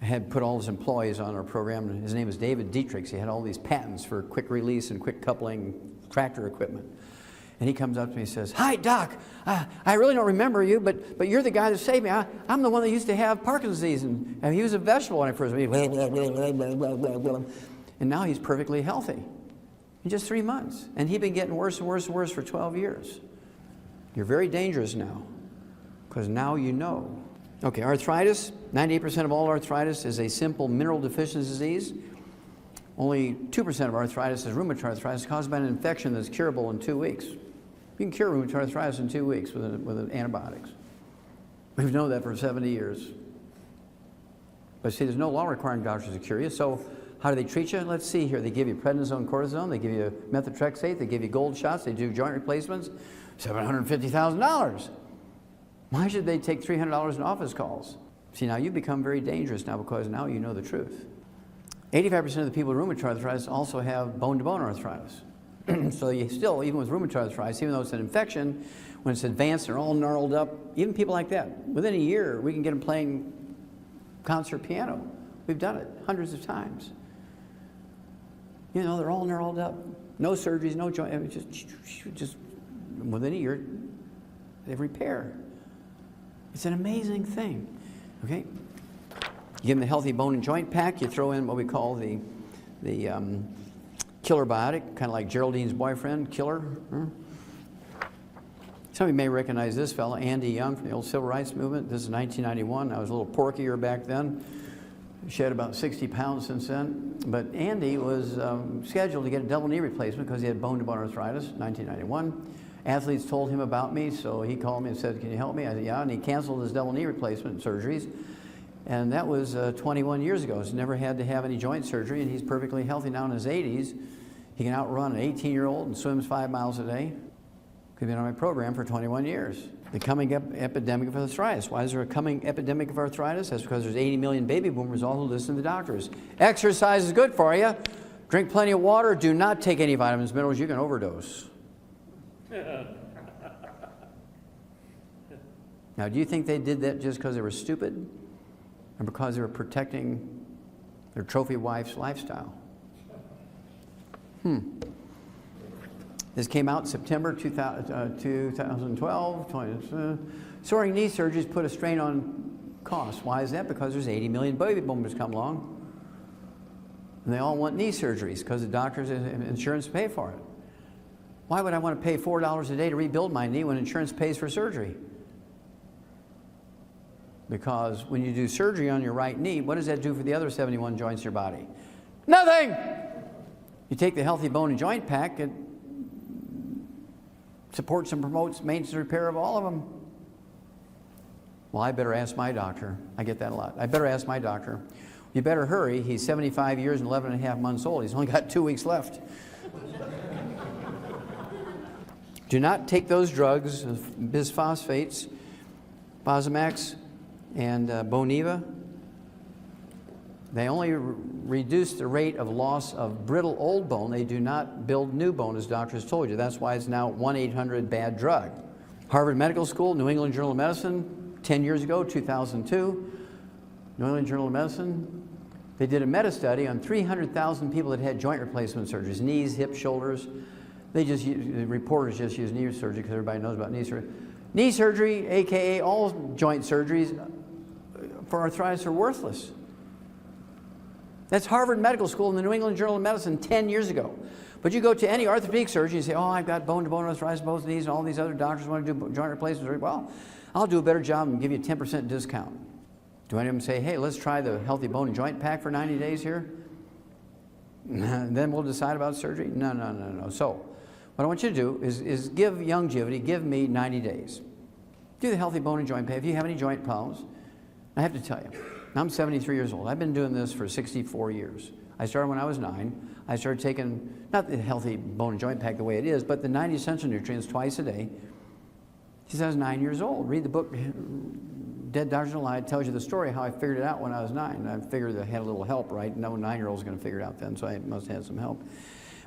had put all his employees on our program. His name is David Dietrichs. He had all these patents for quick release and quick coupling tractor equipment. And he comes up to me and says, "Hi, Doc. I really don't remember you, but you're the guy that saved me. I'm the one that used to have Parkinson's disease." And he was a vegetable when I first met him. And now he's perfectly healthy in just 3 months. And he'd been getting worse and worse and worse for 12 years. You're very dangerous now, because now you know. Okay, arthritis. 98% of all arthritis is a simple mineral deficiency disease. Only 2% of arthritis is rheumatoid arthritis caused by an infection that's curable in 2 weeks. You can cure rheumatoid arthritis in 2 weeks with antibiotics. We've known that for 70 years. But see, there's no law requiring doctors to cure you, so how do they treat you? Let's see here. They give you prednisone, cortisone, they give you methotrexate, they give you gold shots, they do joint replacements, $750,000. Why should they take $300 in office calls? See, now you become very dangerous now because now you know the truth. 85% of the people with rheumatoid arthritis also have bone-to-bone arthritis. So you still, even with rheumatoid arthritis, even though it's an infection, when it's advanced, they're all gnarled up, even people like that, within a year, we can get them playing concert piano. We've done it hundreds of times. You know, they're all gnarled up. No surgeries, no joint, just within a year, they repair. It's an amazing thing, okay? You give them the healthy bone and joint pack, you throw in what we call the killer biotic, kind of like Geraldine's boyfriend, Killer. Some of you may recognize this fellow, Andy Young, from the old civil rights movement. This is 1991. I was a little porkier back then. Shed about 60 pounds since then. But Andy was scheduled to get a double knee replacement because he had bone-to-bone arthritis, 1991. Athletes told him about me, so he called me and said, "Can you help me?" I said, "Yeah," and he canceled his double knee replacement surgeries. And that was 21 years ago. He's never had to have any joint surgery, and he's perfectly healthy now in his 80s. He can outrun an 18-year-old and swims 5 miles a day. He's been on my program for 21 years. The coming epidemic of arthritis. Why is there a coming epidemic of arthritis? That's because there's 80 million baby boomers, all who listen to doctors. Exercise is good for you. Drink plenty of water. Do not take any vitamins, minerals. You can overdose. Now, do you think they did that just because they were stupid and because they were protecting their trophy wife's lifestyle? This came out in September 2012. Soaring knee surgeries put a strain on costs. Why is that? Because there's 80 million baby boomers come along, and they all want knee surgeries because the doctors and insurance pay for it. Why would I want to pay $4 a day to rebuild my knee when insurance pays for surgery? Because when you do surgery on your right knee, what does that do for the other 71 joints in your body? Nothing! You take the Healthy Bone and Joint Pack, it supports and promotes maintenance and repair of all of them. Well, I better ask my doctor. I get that a lot. I better ask my doctor. You better hurry. He's 75 years and 11 and a half months old. He's only got 2 weeks left. Do not take those drugs, bisphosphates, Fosamax, and Boniva. They only reduce the rate of loss of brittle old bone. They do not build new bone, as doctors told you. That's why it's now 1-800-BAD-DRUG. Harvard Medical School, New England Journal of Medicine, 10 years ago, 2002, New England Journal of Medicine, they did a meta-study on 300,000 people that had joint replacement surgeries, knees, hips, shoulders. The reporters just use knee surgery because everybody knows about knee surgery. Knee surgery, AKA all joint surgeries for arthritis, are worthless. That's Harvard Medical School and the New England Journal of Medicine 10 years ago. But you go to any orthopedic surgeon and say, oh, I've got bone-to-bone arthritis in both knees, and all these other doctors want to do joint replacement surgery. Well, I'll do a better job and give you a 10% discount. Do any of them say, hey, let's try the Healthy Bone and Joint Pack for 90 days here? Then we'll decide about surgery? No, no, no, no. So what I want you to do is give Youngevity, give me 90 days. Do the Healthy Bone and Joint Pack. If you have any joint problems, I have to tell you, I'm 73 years old. I've been doing this for 64 years. I started when I was 9. I started taking, not the Healthy Bone and Joint Pack the way it is, but the 90 essential nutrients twice a day since I was 9 years old. Read the book, Dead Doctors Don't Lie. It tells you the story how I figured it out when I was 9. I figured I had a little help, right? No 9-year-old was going to figure it out then, so I must have had some help.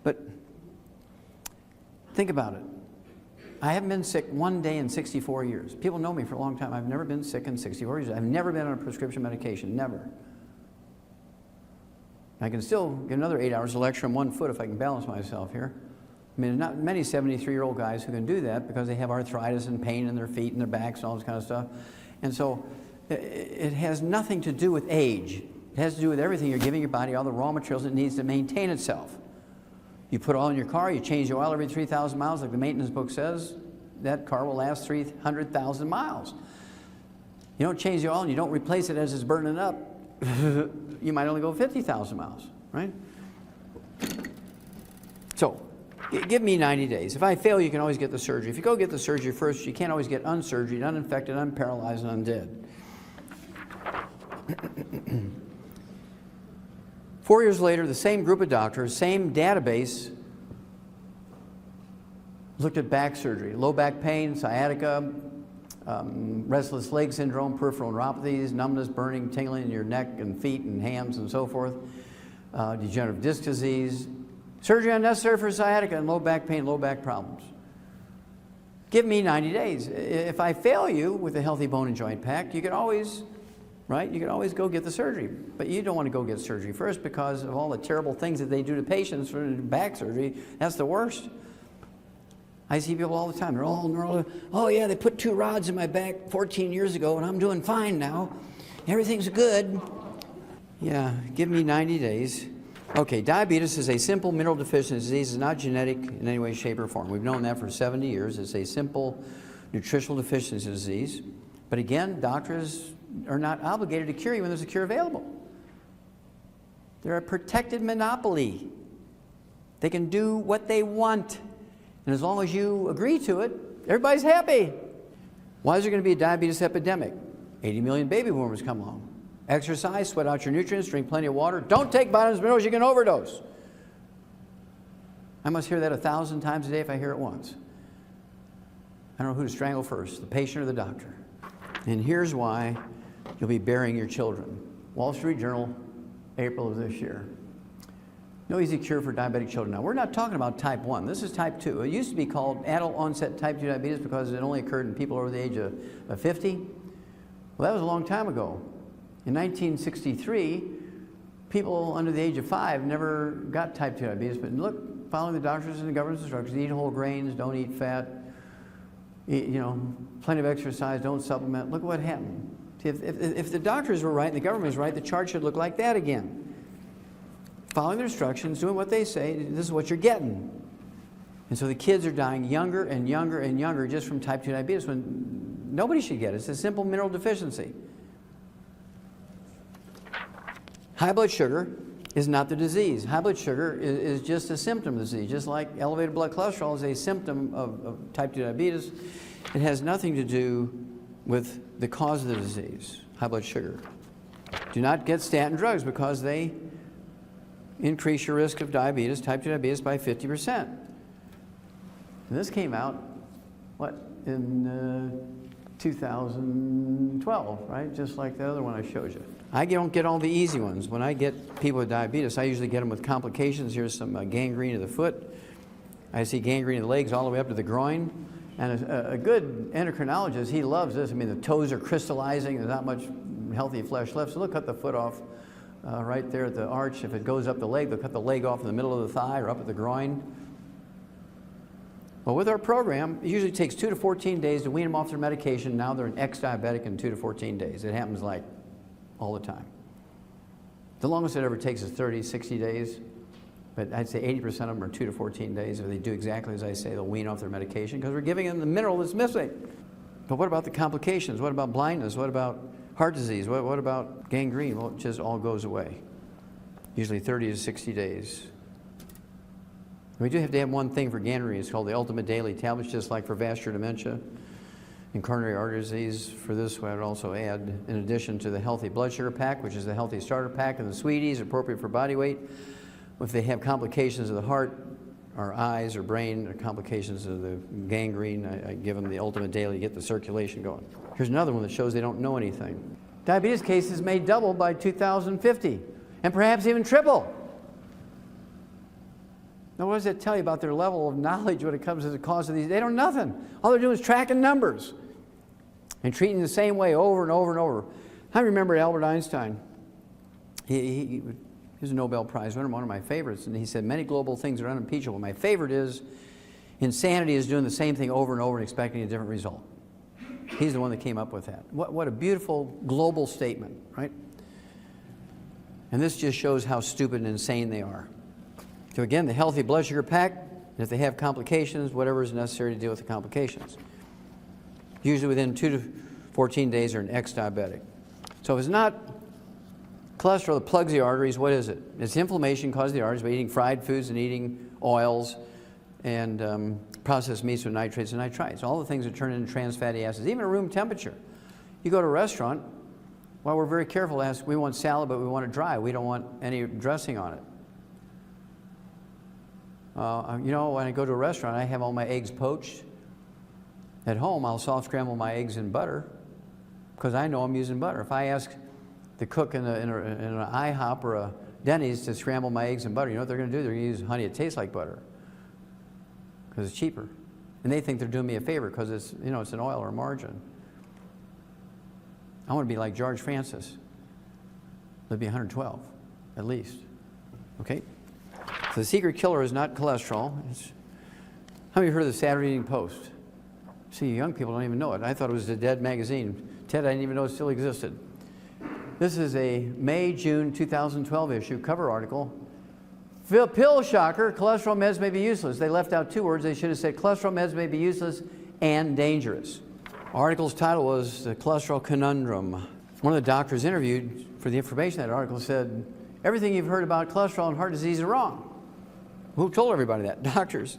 But think about it. I haven't been sick one day in 64 years. People know me for a long time. I've never been sick in 64 years. I've never been on a prescription medication, never. I can still get another 8 hours of lecture on 1 foot if I can balance myself here. I mean, there's not many 73-year-old guys who can do that because they have arthritis and pain in their feet and their backs and all this kind of stuff. And so it has nothing to do with age. It has to do with everything. You're giving your body all the raw materials it needs to maintain itself. You put oil in your car, you change the oil every 3,000 miles, like the maintenance book says, that car will last 300,000 miles. You don't change the oil and you don't replace it as it's burning up, you might only go 50,000 miles, right? So, give me 90 days. If I fail, you can always get the surgery. If you go get the surgery first, you can't always get unsurgery, uninfected, unparalyzed, and undead. 4 years later, the same group of doctors, same database, looked at back surgery, low back pain, sciatica, restless leg syndrome, peripheral neuropathies, numbness, burning, tingling in your neck and feet and hands and so forth, degenerative disc disease, surgery unnecessary for sciatica and low back pain, low back problems. Give me 90 days. If I fail you with the Healthy Bone and Joint Pack, you can always, right? You can always go get the surgery. But you don't want to go get surgery first because of all the terrible things that they do to patients for back surgery. That's the worst. I see people all the time. They're all, oh yeah, they put 2 rods in my back 14 years ago and I'm doing fine now. Everything's good. Yeah, give me 90 days. Okay, diabetes is a simple mineral deficiency disease. It's not genetic in any way, shape, or form. We've known that for 70 years. It's a simple nutritional deficiency disease. But again, doctors are not obligated to cure you when there's a cure available. They're a protected monopoly. They can do what they want. And as long as you agree to it, everybody's happy. Why is there going to be a diabetes epidemic? 80 million baby boomers come along. Exercise, sweat out your nutrients, drink plenty of water. Don't take vitamins and minerals, you can overdose. I must hear that 1,000 times a day if I hear it once. I don't know who to strangle first, the patient or the doctor. And here's why you'll be burying your children. Wall Street Journal, April of this year. No easy cure for diabetic children. Now, we're not talking about type 1. This is type 2. It used to be called adult onset type 2 diabetes because it only occurred in people over the age of 50. Well, that was a long time ago. In 1963, people under the age of 5 never got type 2 diabetes, but look, following the doctors and the government's instructions, eat whole grains, don't eat fat, eat, plenty of exercise, don't supplement. Look what happened. See, if the doctors were right and the government was right, the chart should look like that again. Following their instructions, doing what they say, this is what you're getting. And so the kids are dying younger and younger and younger just from type 2 diabetes when nobody should get it. It's a simple mineral deficiency. High blood sugar is not the disease. High blood sugar is just a symptom of the disease. Just like elevated blood cholesterol is a symptom of type 2 diabetes, it has nothing to do with the cause of the disease, high blood sugar. Do not get statin drugs because they increase your risk of diabetes, type 2 diabetes, by 50%. And this came out, what, in 2012, right? Just like the other one I showed you. I don't get all the easy ones. When I get people with diabetes, I usually get them with complications. Here's some gangrene of the foot. I see gangrene of the legs all the way up to the groin. And a good endocrinologist, he loves this. I mean, the toes are crystallizing. There's not much healthy flesh left. So they'll cut the foot off right there at the arch. If it goes up the leg, they'll cut the leg off in the middle of the thigh or up at the groin. Well, with our program, it usually takes 2 to 14 days to wean them off their medication. Now they're an ex-diabetic in 2 to 14 days. It happens like all the time. The longest it ever takes is 30, 60 days. But I'd say 80% of them are 2 to 14 days. If they do exactly as I say, they'll wean off their medication because we're giving them the mineral that's missing. But what about the complications? What about blindness? What about heart disease? What about gangrene? Well, it just all goes away. Usually 30 to 60 days. We do have to have one thing for gangrene. It's called the Ultimate Daily Tablets, just like for vascular dementia and coronary artery disease. For this, I would also add, in addition to the Healthy Blood Sugar Pack, which is the Healthy Starter Pack, and the Sweeties, appropriate for body weight. If they have complications of the heart, or eyes, or brain, or complications of the gangrene, I give them the Ultimate Daily to get the circulation going. Here's another one that shows they don't know anything. Diabetes cases may double by 2050, and perhaps even triple. Now, what does that tell you about their level of knowledge when it comes to the cause of these? They don't know nothing. All they're doing is tracking numbers and treating the same way over and over and over. I remember Albert Einstein. He was a Nobel Prize winner, one of my favorites, and he said, many global things are unimpeachable. My favorite is, insanity is doing the same thing over and over and expecting a different result. He's the one that came up with that. What a beautiful global statement, right? And this just shows how stupid and insane they are. So again, the Healthy Blood Sugar Pack, and if they have complications, whatever is necessary to deal with the complications. Usually within 2 to 14 days, they're an ex-diabetic. So if it's not cholesterol that plugs the arteries, what is it? It's inflammation caused the arteries by eating fried foods and eating oils and processed meats with nitrates and nitrites. All the things that turn into trans fatty acids, even at room temperature. You go to a restaurant, well, we're very careful to ask, we want salad, but we want it dry. We don't want any dressing on it. When I go to a restaurant, I have all my eggs poached. At home, I'll soft scramble my eggs in butter because I know I'm using butter. If I ask the cook in an IHOP or a Denny's to scramble my eggs in butter, you know what they're going to do? They're going to use honey that tastes like butter because it's cheaper. And they think they're doing me a favor because it's, it's an oil or a margarine. I want to be like George Francis. It'd be 112, at least. Okay? So the secret killer is not cholesterol. How many of you heard of the Saturday Evening Post? See, young people don't even know it. I thought it was a dead magazine. Ted, I didn't even know it still existed. This is a May-June 2012 issue cover article. Pill shocker, cholesterol meds may be useless. They left out 2 words. They should have said cholesterol meds may be useless and dangerous. Article's title was The Cholesterol Conundrum. One of the doctors interviewed for the information in that article said, everything you've heard about cholesterol and heart disease is wrong. Who told everybody that? Doctors.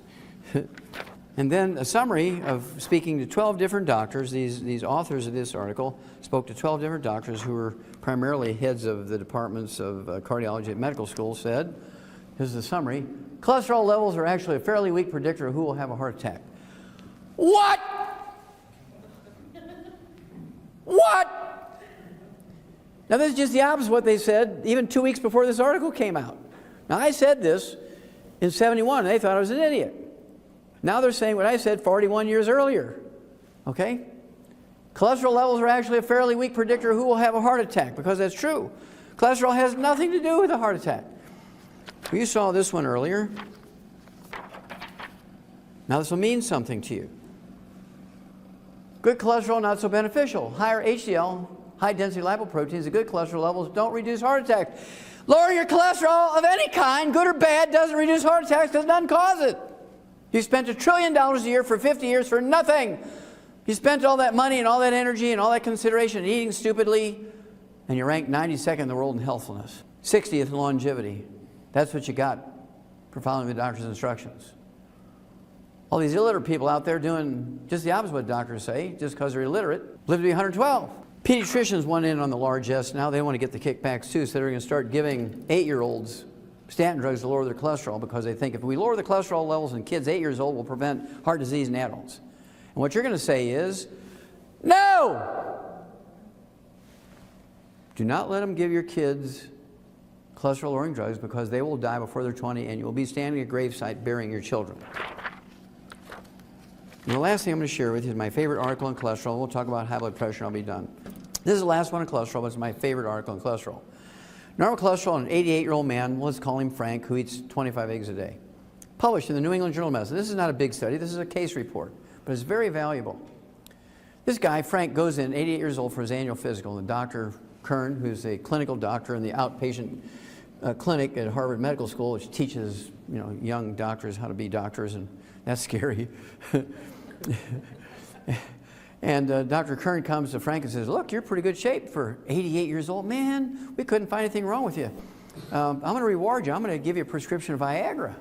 And then a summary of speaking to 12 different doctors. These authors of this article spoke to 12 different doctors who were primarily heads of the departments of cardiology at medical school, said, here's the summary, cholesterol levels are actually a fairly weak predictor of who will have a heart attack. What? What? Now this is just the opposite of what they said even 2 weeks before this article came out. Now, I said this in 71, and they thought I was an idiot. Now they're saying what I said 41 years earlier. Okay? Cholesterol levels are actually a fairly weak predictor of who will have a heart attack, because that's true. Cholesterol has nothing to do with a heart attack. Well, you saw this one earlier. Now this will mean something to you. Good cholesterol, not so beneficial. Higher HDL, high-density lipoproteins, the good cholesterol levels don't reduce heart attacks. Lowering your cholesterol of any kind, good or bad, doesn't reduce heart attacks because it doesn't cause it. You spent $1 trillion a year for 50 years for nothing. You spent all that money and all that energy and all that consideration and eating stupidly, and you're ranked 92nd in the world in healthfulness. 60th in longevity. That's what you got for following the doctor's instructions. All these illiterate people out there doing just the opposite of what doctors say, just because they're illiterate, live to be 112. Pediatricians want in on the largesse now. They want to get the kickbacks too, so they're going to start giving 8-year-olds statin drugs to lower their cholesterol, because they think if we lower the cholesterol levels in kids 8 years old, we'll prevent heart disease in adults. And what you're going to say is, no! Do not let them give your kids cholesterol-lowering drugs, because they will die before they're 20, and you will be standing at a gravesite burying your children. And the last thing I'm going to share with you is my favorite article on cholesterol. We'll talk about high blood pressure and I'll be done. This is the last one on cholesterol, but it's my favorite article on cholesterol. Normal cholesterol in an 88-year-old man, let's call him Frank, who eats 25 eggs a day. Published in the New England Journal of Medicine. This is not a big study, this is a case report, but it's very valuable. This guy, Frank, goes in, 88 years old, for his annual physical, and Dr. Kern, who's a clinical doctor in the outpatient clinic at Harvard Medical School, which teaches young doctors how to be doctors, and that's scary. And Dr. Kern comes to Frank and says, look, you're in pretty good shape for 88 years old. Man, we couldn't find anything wrong with you. I'm going to reward you. I'm going to give you a prescription of Viagra.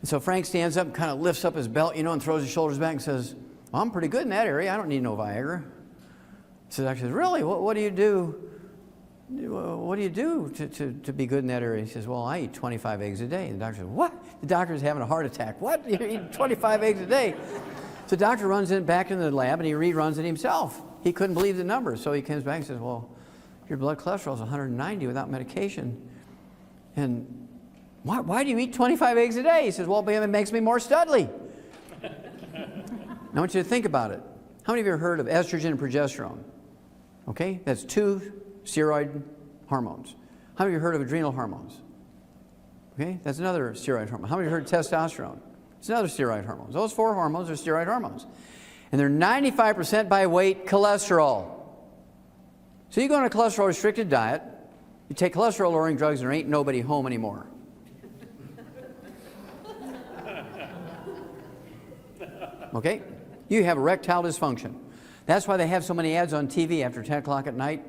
And so Frank stands up and kind of lifts up his belt, and throws his shoulders back and says, well, I'm pretty good in that area. I don't need no Viagra. So the doctor says, really? What do you do? What do you do to be good in that area? He says, well, I eat 25 eggs a day. And the doctor says, what? The doctor's having a heart attack. What? You eat 25 eggs a day? So the doctor runs back into the lab, and he reruns it himself. He couldn't believe the numbers. So he comes back and says, well, your blood cholesterol is 190 without medication. And why do you eat 25 eggs a day? He says, well, it makes me more studly. Now I want you to think about it. How many of you have heard of estrogen and progesterone? Okay, that's 2 steroid hormones. How many of you heard of adrenal hormones? Okay, that's another steroid hormone. How many of you heard of testosterone? It's another steroid hormone. Those 4 hormones are steroid hormones. And they're 95% by weight cholesterol. So you go on a cholesterol restricted diet, you take cholesterol lowering drugs, and there ain't nobody home anymore. Okay? You have erectile dysfunction. That's why they have so many ads on TV after 10 o'clock at night.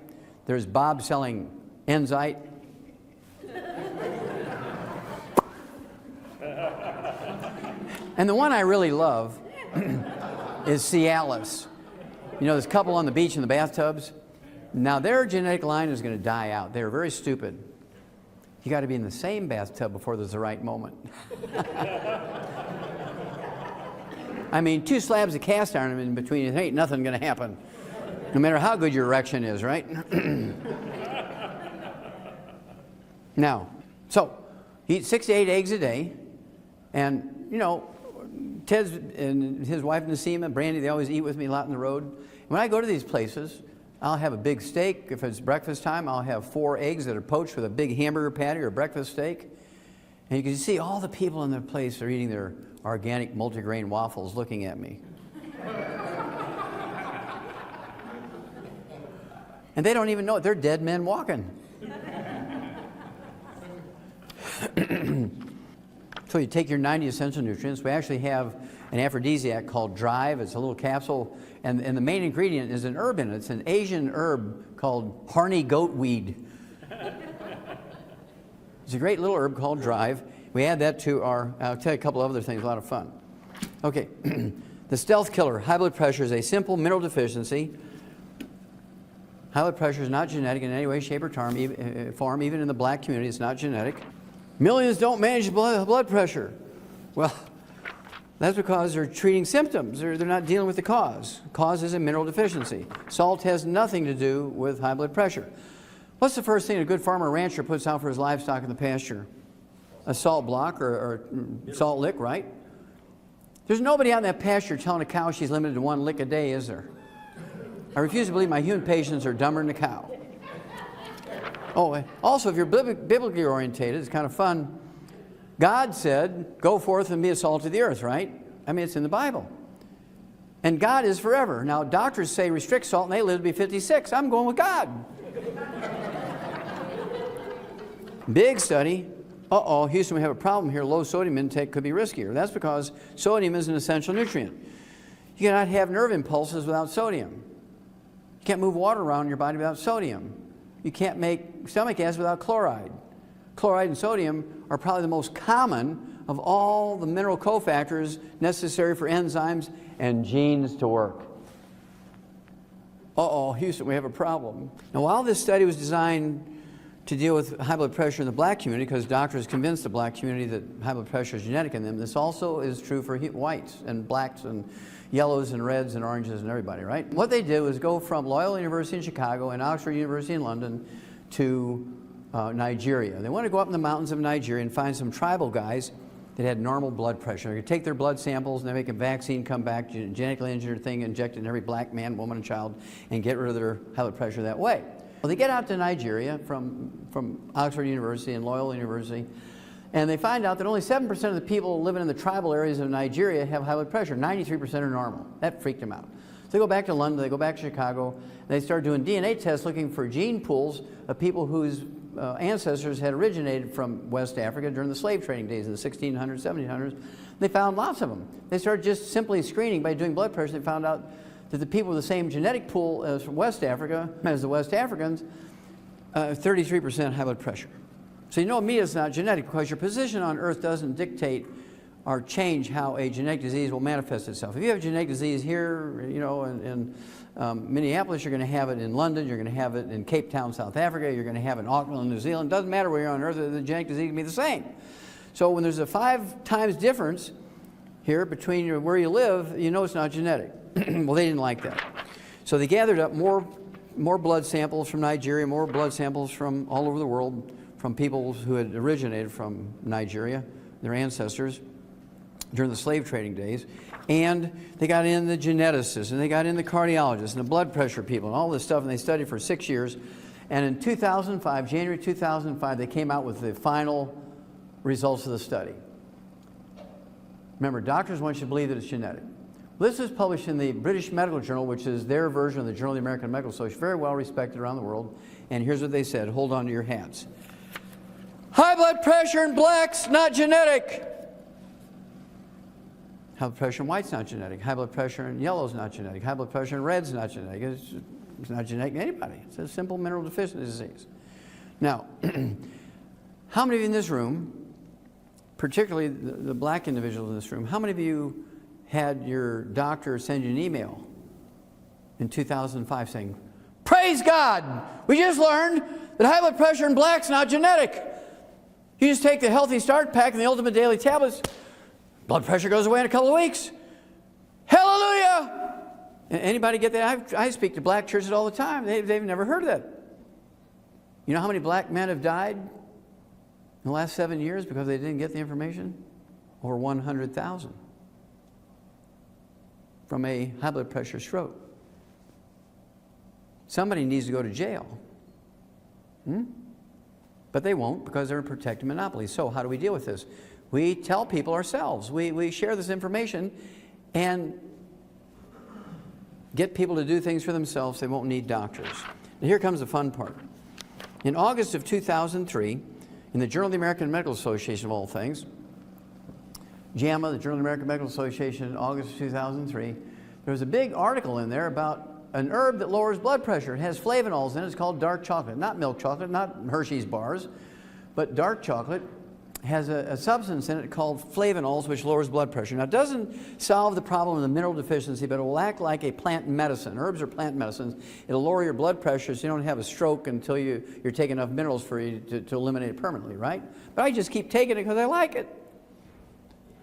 There's Bob selling Enzyte. And the one I really love is Cialis. This couple on the beach in the bathtubs. Now their genetic line is going to die out. They're very stupid. You got to be in the same bathtub before there's the right moment. I mean, 2 slabs of cast iron in between, there ain't nothing going to happen. No matter how good your erection is, right? Now, so, he eats 6 to 8 eggs a day, and, Ted's and his wife Nasima, Brandy, they always eat with me a lot on the road. When I go to these places, I'll have a big steak. If it's breakfast time, I'll have 4 eggs that are poached with a big hamburger patty or breakfast steak. And you can see all the people in the place are eating their organic multigrain waffles looking at me. And they don't even know it. They're dead men walking. So you take your 90 essential nutrients. We actually have an aphrodisiac called Drive. It's a little capsule, and the main ingredient is an herb in it. It's an Asian herb called Harney goatweed. It's a great little herb called Drive. We add that to our, I'll tell you a couple of other things, a lot of fun. Okay, the stealth killer, high blood pressure, is a simple mineral deficiency. High blood pressure is not genetic in any way, shape, or form. Even in the black community, it's not genetic. Millions don't manage blood pressure. Well, that's because they're treating symptoms. They're not dealing with the cause. The cause is a mineral deficiency. Salt has nothing to do with high blood pressure. What's the first thing a good farmer or rancher puts out for his livestock in the pasture? a salt block or salt lick, right? There's nobody out in that pasture telling a cow she's limited to 1 lick a day, is there? I refuse to believe my human patients are dumber than a cow. Oh, also, if you're biblically orientated, it's kind of fun. God said, go forth and be a salt of the earth, right? I mean, it's in the Bible. And God is forever. Now, doctors say restrict salt and they live to be 56. I'm going with God. Big study. Uh-oh, Houston, we have a problem here. Low sodium intake could be riskier. That's because sodium is an essential nutrient. You cannot have nerve impulses without sodium. You can't move water around in your body without sodium. You can't make stomach acid without chloride. Chloride and sodium are probably the most common of all the mineral cofactors necessary for enzymes and genes to work. Uh-oh, Houston, we have a problem. Now, while this study was designed to deal with high blood pressure in the black community, because doctors convinced the black community that high blood pressure is genetic in them, this also is true for whites and blacks and yellows and reds and oranges and everybody, right? What they did was go from Loyola University in Chicago and Oxford University in London to Nigeria. They wanted to go up in the mountains of Nigeria and find some tribal guys that had normal blood pressure. They could take their blood samples and they make a vaccine come back, genetically engineered thing, injected in every black man, woman, and child, and get rid of their high blood pressure that way. Well, they get out to Nigeria from Oxford University and Loyola University, and they find out that only 7% of the people living in the tribal areas of Nigeria have high blood pressure. 93% are normal. That freaked them out. So they go back to London, they go back to Chicago, and they start doing DNA tests looking for gene pools of people whose ancestors had originated from West Africa during the slave trading days in the 1600s, 1700s. They found lots of them. They started just simply screening by doing blood pressure. They found out that the people with the same genetic pool as from West Africa, as the West Africans, 33% high blood pressure. So you know immediately it's not genetic because your position on earth doesn't dictate or change how a genetic disease will manifest itself. If you have a genetic disease here, you know, in Minneapolis, you're going to have it in London, you're going to have it in Cape Town, South Africa, you're going to have it in Auckland, New Zealand. It doesn't matter where you're on earth, the genetic disease can be the same. So when there's a 5 times difference here between where you live, you know it's not genetic. Well, they didn't like that. So they gathered up more blood samples from Nigeria, more blood samples from all over the world, from people who had originated from Nigeria, their ancestors, during the slave trading days. And they got in the geneticists, and they got in the cardiologists, and the blood pressure people, and all this stuff, and they studied for 6 years. And in 2005, January 2005, they came out with the final results of the study. Remember, doctors want you to believe that it's genetic. This is published in the British Medical Journal, which is their version of the Journal of the American Medical Association, very well respected around the world. And here's what they said. Hold on to your hats. High blood pressure in blacks, not genetic. High blood pressure in whites, not genetic. High blood pressure in yellows, not genetic. High blood pressure in reds, not genetic. It's not genetic in anybody. It's a simple mineral deficiency disease. Now, how many of you in this room, particularly the black individuals in this room, how many of you had your doctor send you an email in 2005 saying, praise God, we just learned that high blood pressure in blacks is not genetic. You just take the Healthy Start Pack and the Ultimate Daily Tablets, blood pressure goes away in a couple of weeks. Hallelujah! Anybody get that? I speak to black churches all the time. They've never heard of that. You know how many black men have died in the last 7 years because they didn't get the information? Over 100,000 from a high blood pressure stroke. Somebody needs to go to jail. But they won't because they're a protected monopoly. So how do we deal with this? We tell people ourselves. We share this information and get people to do things for themselves. They won't need doctors. And here comes the fun part. In August of 2003, in the Journal of the American Medical Association, of all things, JAMA, the Journal of the American Medical Association, in August of 2003, there was a big article in there about an herb that lowers blood pressure. It has flavonols in it. It's called dark chocolate. Not milk chocolate, not Hershey's bars, but dark chocolate has a substance in it called flavonols, which lowers blood pressure. Now, it doesn't solve the problem of the mineral deficiency, but it will act like a plant medicine. Herbs are plant medicines. It'll lower your blood pressure so you don't have a stroke until you're taking enough minerals for you to eliminate it permanently, right? But I just keep taking it because I like it.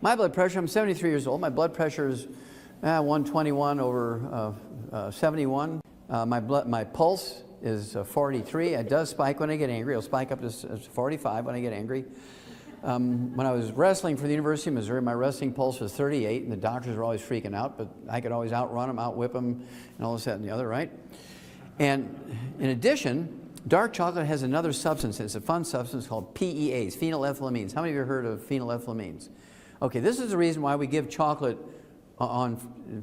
My blood pressure, I'm 73 years old. My blood pressure is 121 over 71. My pulse is 43. It does spike when I get angry. It'll spike up to 45 when I get angry. When I was wrestling for the University of Missouri, my wrestling pulse was 38, and the doctors were always freaking out, but I could always outrun them, outwhip them, and all this, that, and the other, right? And in addition, dark chocolate has another substance. It's a fun substance called PEAs, phenylethylamines. How many of you have heard of phenylethylamines? Okay, this is the reason why we give chocolate on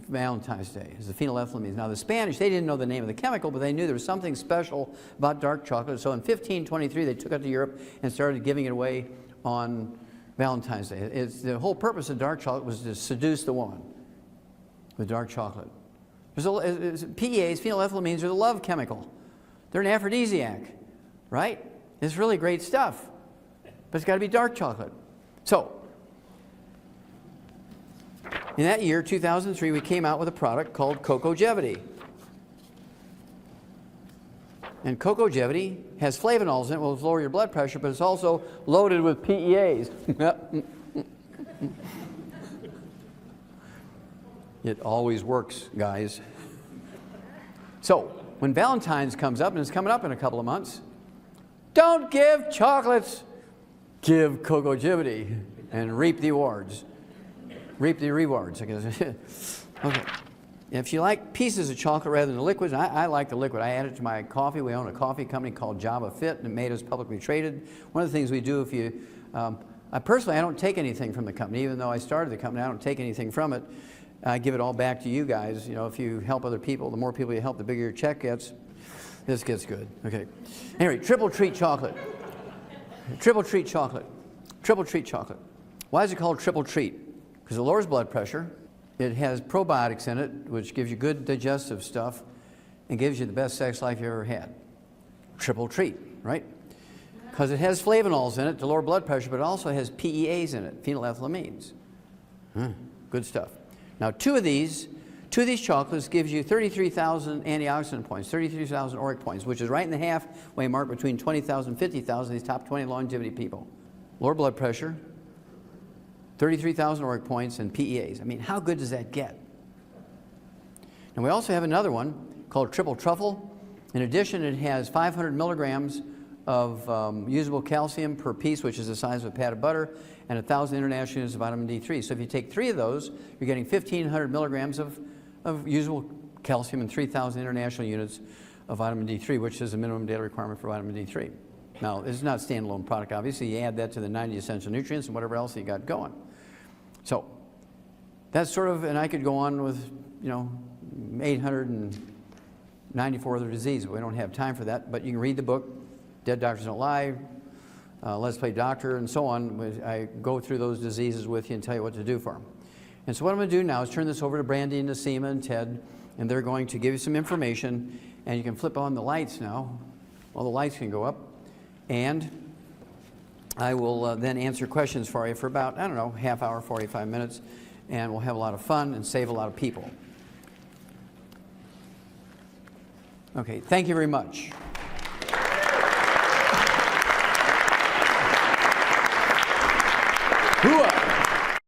Valentine's Day, is the phenylethylamines. Now the Spanish, they didn't know the name of the chemical, but they knew there was something special about dark chocolate. So in 1523, they took it to Europe and started giving it away on Valentine's Day. The whole purpose of dark chocolate was to seduce the woman with dark chocolate. PEAs, phenylethylamines, are the love chemical. They're an aphrodisiac, right? It's really great stuff, but it's got to be dark chocolate. So, in that year, 2003, we came out with a product called CocoGevity. And CocoGevity has flavonols in it, will lower your blood pressure, but it's also loaded with PEAs. It always works, guys. So, when Valentine's comes up, and it's coming up in a couple of months, don't give chocolates, give CocoGevity and reap the rewards. Reap the rewards, I guess. Okay. If you like pieces of chocolate rather than the liquids, I like the liquid. I add it to my coffee. We own a coffee company called Java Fit, and it made us publicly traded. One of the things we do, if you, personally, I don't take anything from the company. Even though I started the company, I don't take anything from it. I give it all back to you guys. You know, if you help other people, the more people you help, the bigger your check gets. This gets good. Okay. Anyway, triple treat chocolate. Triple treat chocolate. Triple treat chocolate. Why is it called triple treat? Because it lowers blood pressure. It has probiotics in it, which gives you good digestive stuff and gives you the best sex life you ever had. Triple treat, right? Because it has flavonols in it to lower blood pressure, but it also has PEAs in it, phenylethylamines. Good stuff. Now, two of these chocolates gives you 33,000 antioxidant points, 33,000 ORAC points, which is right in the halfway mark between 20,000 and 50,000 of these top 20 longevity people. Lower blood pressure, 33,000 ORAC points, and PEAs. I mean, how good does that get? And we also have another one called Triple Truffle. In addition, it has 500 milligrams of usable calcium per piece, which is the size of a pat of butter, and 1,000 international units of vitamin D3. So if you take 3 of those, you're getting 1,500 milligrams of usable calcium and 3,000 international units of vitamin D3, which is the minimum daily requirement for vitamin D3. Now, this is not a standalone product, obviously. You add that to the 90 essential nutrients and whatever else you got going. So that's sort of, and I could go on with, 894 other diseases. We don't have time for that, but you can read the book, Dead Doctors Don't Lie, Let's Play Doctor, and so on. I go through those diseases with you and tell you what to do for them. And so what I'm going to do now is turn this over to Brandy and Nasima and Ted, and they're going to give you some information, and you can flip on the lights now. All the lights can go up, and I will then answer questions for you for about, I don't know, half hour, 45 minutes, and we'll have a lot of fun and save a lot of people. Okay, thank you very much. Hooah!